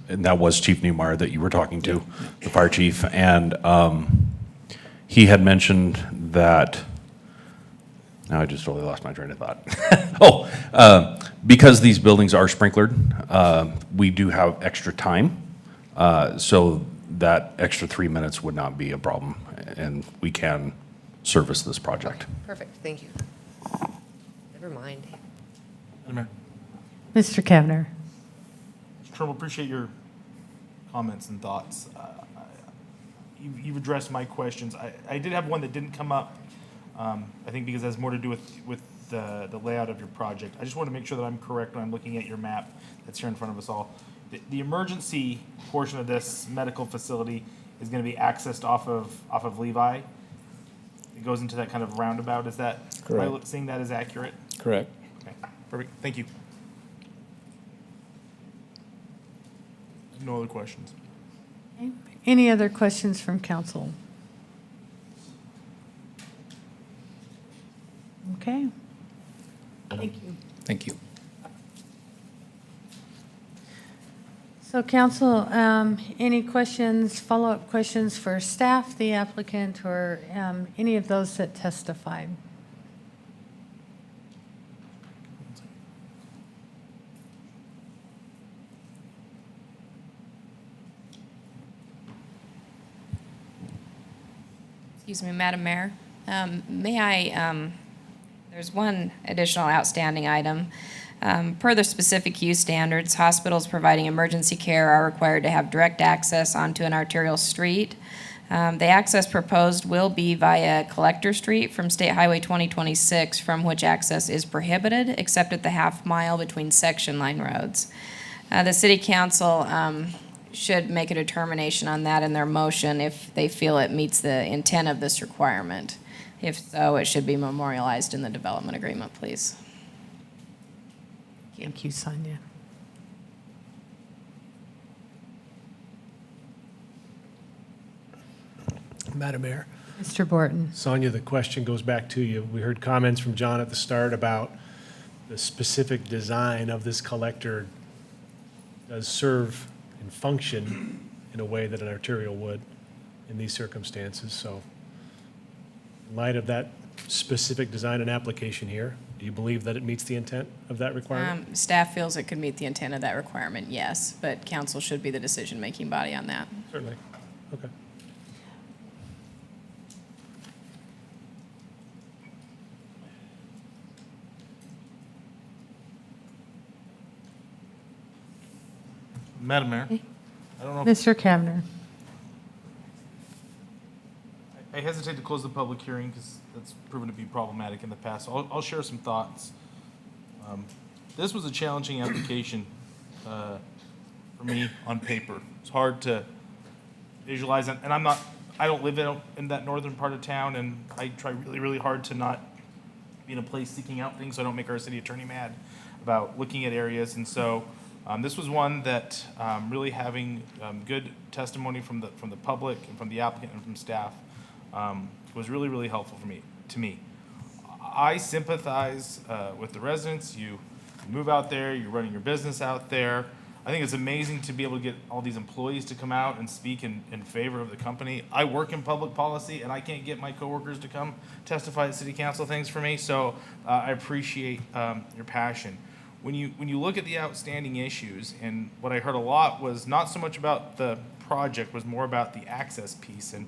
that was Chief Newmeyer that you were talking to, the fire chief. And he had mentioned that, now I just totally lost my train of thought. Because these buildings are sprinklered, we do have extra time. So that extra 3 minutes would not be a problem, and we can service this project. Perfect, thank you. Never mind. Madam Mayor. Mr. Kavner. Mr. Turnbull, appreciate your comments and thoughts. You've addressed my questions. I did have one that didn't come up, I think because it has more to do with the layout of your project. I just want to make sure that I'm correct when I'm looking at your map that's here in front of us all. The emergency portion of this medical facility is going to be accessed off of Levi. It goes into that kind of roundabout. Is that, am I Correct. seeing that as accurate? Correct. Okay, perfect. Thank you. No other questions. Any other questions from council? Okay. Thank you. Thank you. So council, any questions, follow-up questions for staff, the applicant, or any of those that testified? Excuse me, Madam Mayor. May I, there's one additional outstanding item. Per the specific use standards, hospitals providing emergency care are required to have direct access onto an arterial street. The access proposed will be via Collector Street from State Highway 2026, from which access is prohibited, except at the half mile between section line roads. The City Council should make a determination on that in their motion if they feel it meets the intent of this requirement. If so, it should be memorialized in the development agreement, please. Thank you, Sonia. Madam Mayor. Mr. Borton. Sonia, the question goes back to you. We heard comments from John at the start about the specific design of this collector does serve and function in a way that an arterial would in these circumstances. So in light of that specific design and application here, do you believe that it meets the intent of that requirement? Staff feels it could meet the intent of that requirement, yes, but council should be the decision-making body on that. Certainly. Okay. Madam Mayor, I don't know. Mr. Kavner. I hesitate to close the public hearing because that's proven to be problematic in the past. I'll share some thoughts. This was a challenging application for me on paper. It's hard to visualize, and I don't live in that northern part of town, and I try really, really hard to not be in a place seeking out things so I don't make our city attorney mad about looking at areas. And so This was one that really having good testimony from the public and from the applicant and from staff was really, really helpful to me. I sympathize with the residents. You move out there, you're running your business out there. I think it's amazing to be able to get all these employees to come out and speak in favor of the company. I work in public policy, and I can't get my coworkers to come testify at city council things for me, so I appreciate your passion. When you look at the outstanding issues, and what I heard a lot was not so much about the project, was more about the access piece. And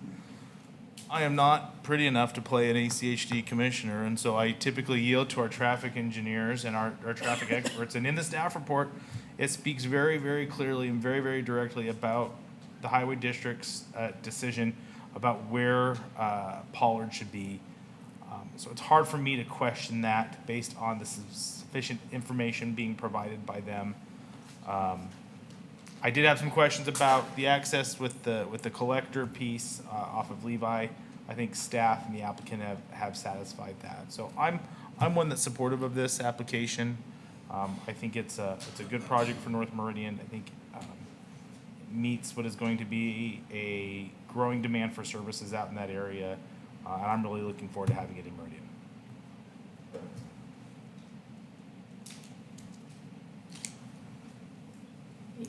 I am not pretty enough to play an ACHD commissioner, and so I typically yield to our traffic engineers and our traffic experts. And in the staff report, it speaks very, very clearly and very, very directly about the highway district's decision about where Pollard should be. So it's hard for me to question that based on the sufficient information being provided by them. I did have some questions about the access with the collector piece off of Levi. I think staff and the applicant have satisfied that. So I'm one that's supportive of this application. I think it's a good project for North Meridian. I think it meets what is going to be a growing demand for services out in that area. And I'm really looking forward to having it in Meridian.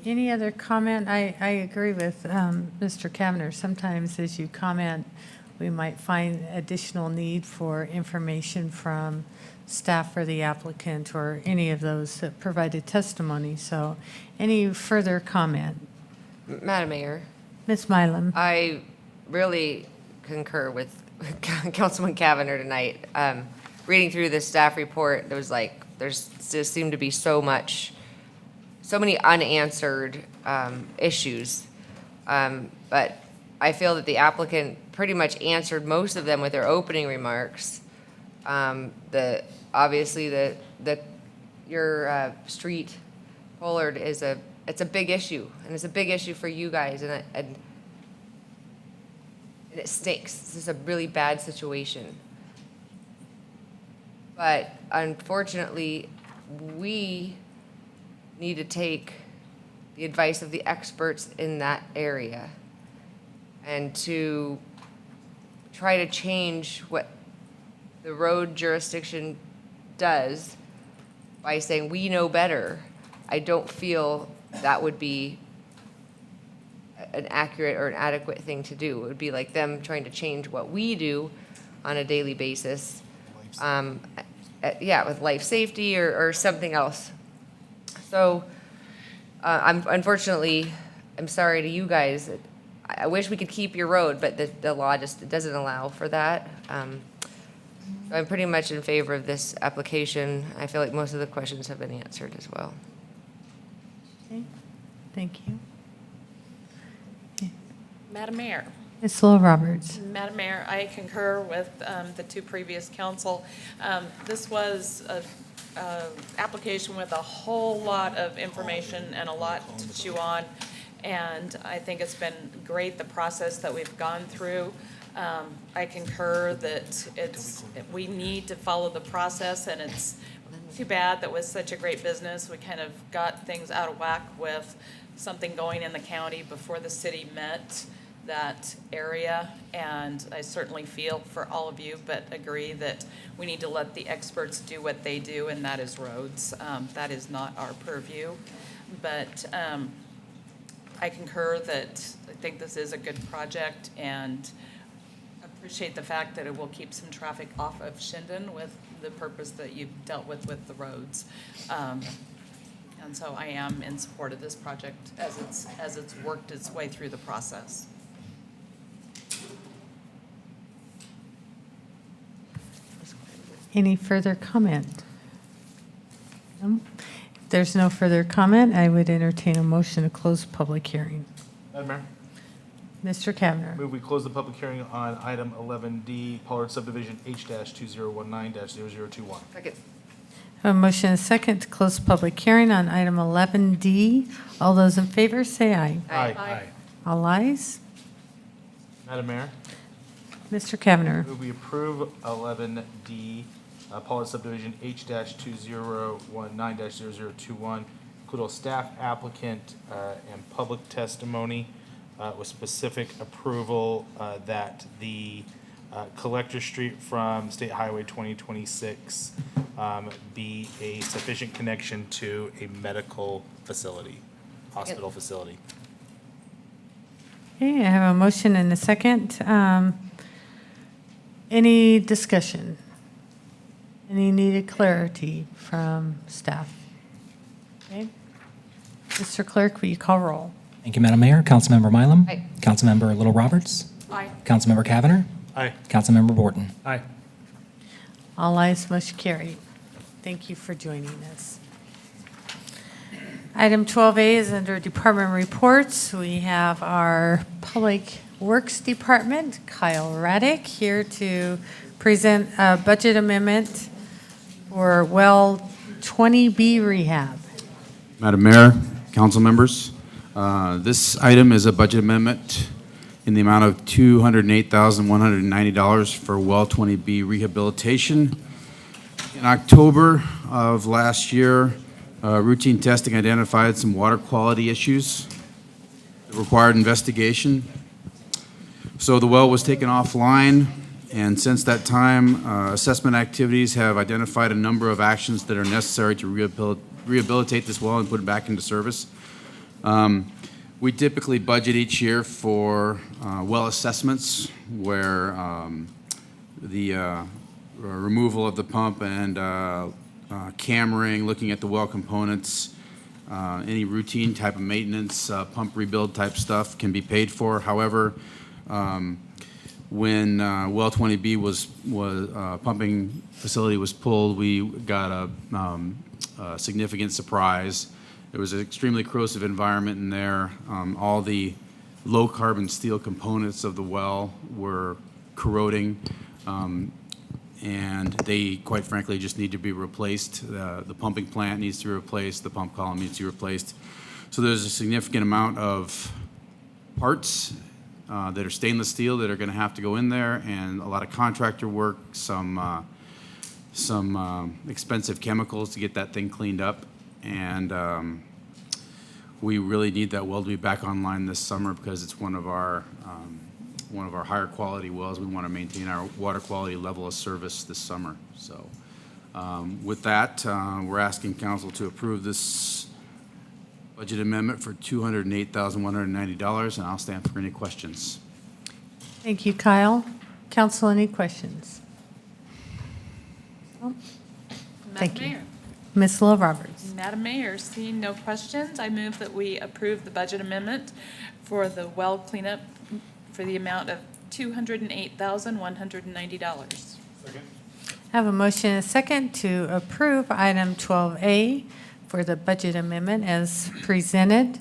Any other comment? I agree with Mr. Kavanagh. Sometimes as you comment, we might find additional need for information from staff or the applicant or any of those that provided testimony. So any further comment? Madam Mayor, Ms. Mylum? I really concur with Councilman Kavanagh tonight. Reading through this staff report, there just seemed to be so many unanswered issues. But I feel that the applicant pretty much answered most of them with their opening remarks. Obviously your street, Pollard, it's a big issue, and it's a big issue for you guys, and it stinks. This is a really bad situation. But unfortunately, we need to take the advice of the experts in that area and to try to change what the road jurisdiction does by saying we know better. I don't feel that would be an accurate or an adequate thing to do. It would be like them trying to change what we do on a daily basis. With life safety or something else. So unfortunately, I'm sorry to you guys. I wish we could keep your road, but the law just doesn't allow for that. I'm pretty much in favor of this application. I feel like most of the questions have been answered as well. Okay. Thank you. Madam Mayor. Ms. Lowell Roberts. Madam Mayor, I concur with the two previous council. This was a application with a whole lot of information and a lot to chew on, and I think it's been great, the process that we've gone through. I concur that we need to follow the process, and it's too bad that with such a great business, we kind of got things out of whack with something going in the county before the city met that area, and I certainly feel for all of you, but agree that we need to let the experts do what they do, and that is roads. That is not our purview, but I concur that I think this is a good project, and appreciate the fact that it will keep some traffic off of Shinden with the purpose that you've dealt with the roads. And so I am in support of this project as it's worked its way through the process. Any further comment? No? If there's no further comment, I would entertain a motion to close the public hearing. Madam Mayor? Mr. Kavanagh. Move we close the public hearing on item 11D, Pollard subdivision H-2019-0021. Second. A motion and a second to close the public hearing on item 11D. All those in favor say aye. Aye. All ayes. Madam Mayor? Mr. Kavanagh. Move we approve 11D, Pollard subdivision H-2019-0021, include a staff applicant and public testimony with specific approval that the Collector Street from State Highway 2026 be a sufficient connection to a medical facility, hospital facility. Okay, I have a motion and a second. Any discussion? Any needed clarity from staff? Okay. Mr. Clerk, will you call roll? Thank you, Madam Mayor. Councilmember Mylum? Aye. Councilmember Little Roberts? Aye. Councilmember Cavanagh? Aye. Councilmember Borton? Aye. All ayes, motion carried. Thank you for joining us. Item 12A is under Department Reports. We have our Public Works Department, Kyle Raddick, here to present a budget amendment for well 20B rehab. Madam Mayor, council members, this item is a budget amendment in the amount of $208,190 for well 20B rehabilitation. In October of last year, routine testing identified some water quality issues that required investigation. So the well was taken offline, and since that time, assessment activities have identified a number of actions that are necessary to rehabilitate this well and put it back into service. We typically budget each year for well assessments where the removal of the pump and cammering, looking at the well components, any routine type of maintenance, pump rebuild type stuff can be paid for. However, when well 20B was pumping facility was pulled, we got a significant surprise. There was an extremely corrosive environment in there. All the low carbon steel components of the well were corroding, and they, quite frankly, just need to be replaced. The pumping plant needs to be replaced. The pump column needs to be replaced. So there's a significant amount of parts that are stainless steel that are going to have to go in there, and a lot of contractor work, some expensive chemicals to get that thing cleaned up. And we really need that well to be back online this summer because it's one of our higher quality wells. We want to maintain our water quality level of service this summer. So with that, we're asking council to approve this budget amendment for $208,190, and I'll stand for any questions. Thank you, Kyle. Council, any questions? Oh, thank Madam you. Mayor. Ms. Little Roberts. Madam Mayor, seeing no questions, I move that we approve the budget amendment for the well cleanup for the amount of $208,190. I have a motion and a second to approve item 12A for the budget amendment as presented.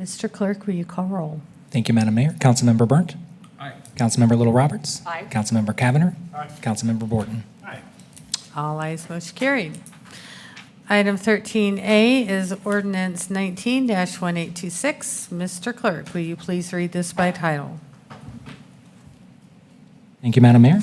Mr. Clerk, will you call roll? Thank you, Madam Mayor. Councilmember Burnt? Aye. Councilmember Little Roberts? Aye. Councilmember Cavanagh? Aye. Councilmember Borton? Aye. All ayes, motion carried. Item 13A is ordinance 19-1826. Mr. Clerk, will you please read this by title? Thank you, Madam Mayor.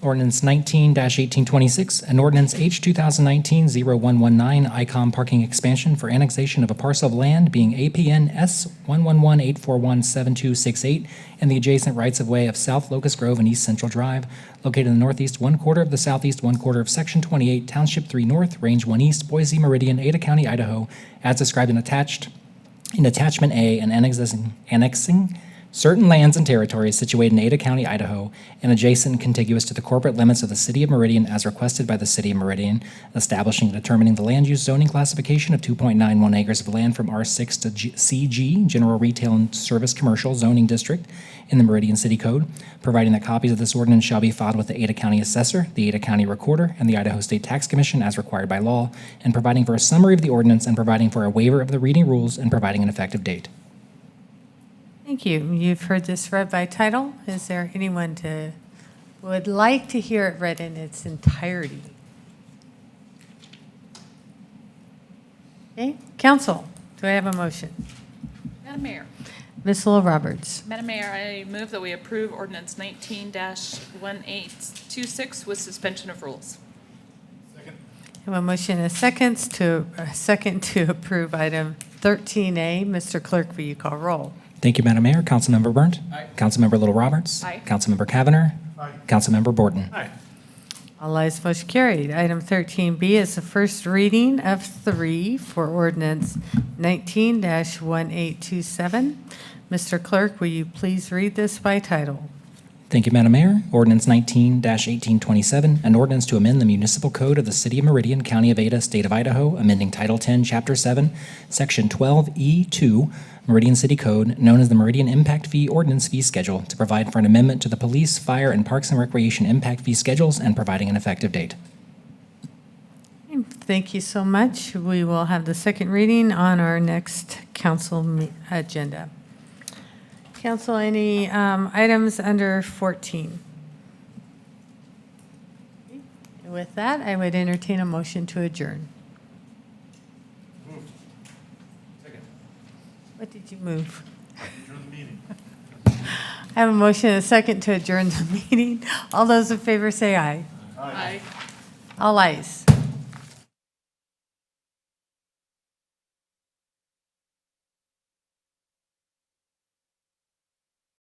Ordinance 19-1826, an ordinance H 2019-0119, ICOM parking expansion for annexation of a parcel of land being APN S111-841-7268 and the adjacent rights-of-way of South Locust Grove and East Central Drive, located in the northeast 1/4 of the southeast 1/4 of Section 28, Township 3 North, Range 1 East, Boise Meridian, Ada County, Idaho, as described in Attachment A, and annexing certain lands and territories situated in Ada County, Idaho, and adjacent and contiguous to the corporate limits of the City of Meridian as requested by the City of Meridian, establishing and determining the land use zoning classification of 2.91 acres of land from R6 to CG, General Retail and Service Commercial Zoning District in the Meridian City Code, providing that copies of this ordinance shall be filed with the Ada County Assessor, the Ada County Recorder, and the Idaho State Tax Commission as required by law, and providing for a summary of the ordinance and providing for a waiver of the reading rules and providing an effective date. Thank you. You've heard this read by title. Is there anyone who would like to hear it read in its entirety? Okay, council, do I have a motion? Madam Mayor. Ms. Little Roberts. Madam Mayor, I move that we approve ordinance 19-1826 with suspension of rules. I Have a motion and a second to approve item 13A. Mr. Clerk, will you call roll? Thank you, Madam Mayor. Councilmember Burnt. Aye. Councilmember Little Roberts. Aye. Councilmember Cavanagh. Aye. Councilmember Borton. Aye. All ayes, motion carried. Item 13B is the first reading of 3 for ordinance 19-1827. Mr. Clerk, will you please read this by title? Thank you, Madam Mayor. Ordinance 19-1827, an ordinance to amend the municipal code of the City of Meridian, County of Ada, State of Idaho, amending Title 10, Chapter 7, Section 12E2, Meridian City Code, known as the Meridian Impact Fee Ordinance Fee Schedule, to provide for an amendment to the Police, Fire, and Parks and Recreation Impact Fee Schedules and providing an effective date. Thank you so much. We will have the second reading on our next council agenda. Council, any items under 14? With that, I would entertain a motion to adjourn. Moved. Second. What did you move? Adjourn the meeting. I have a motion and a second to adjourn the meeting. All those in favor say aye. Aye. All ayes.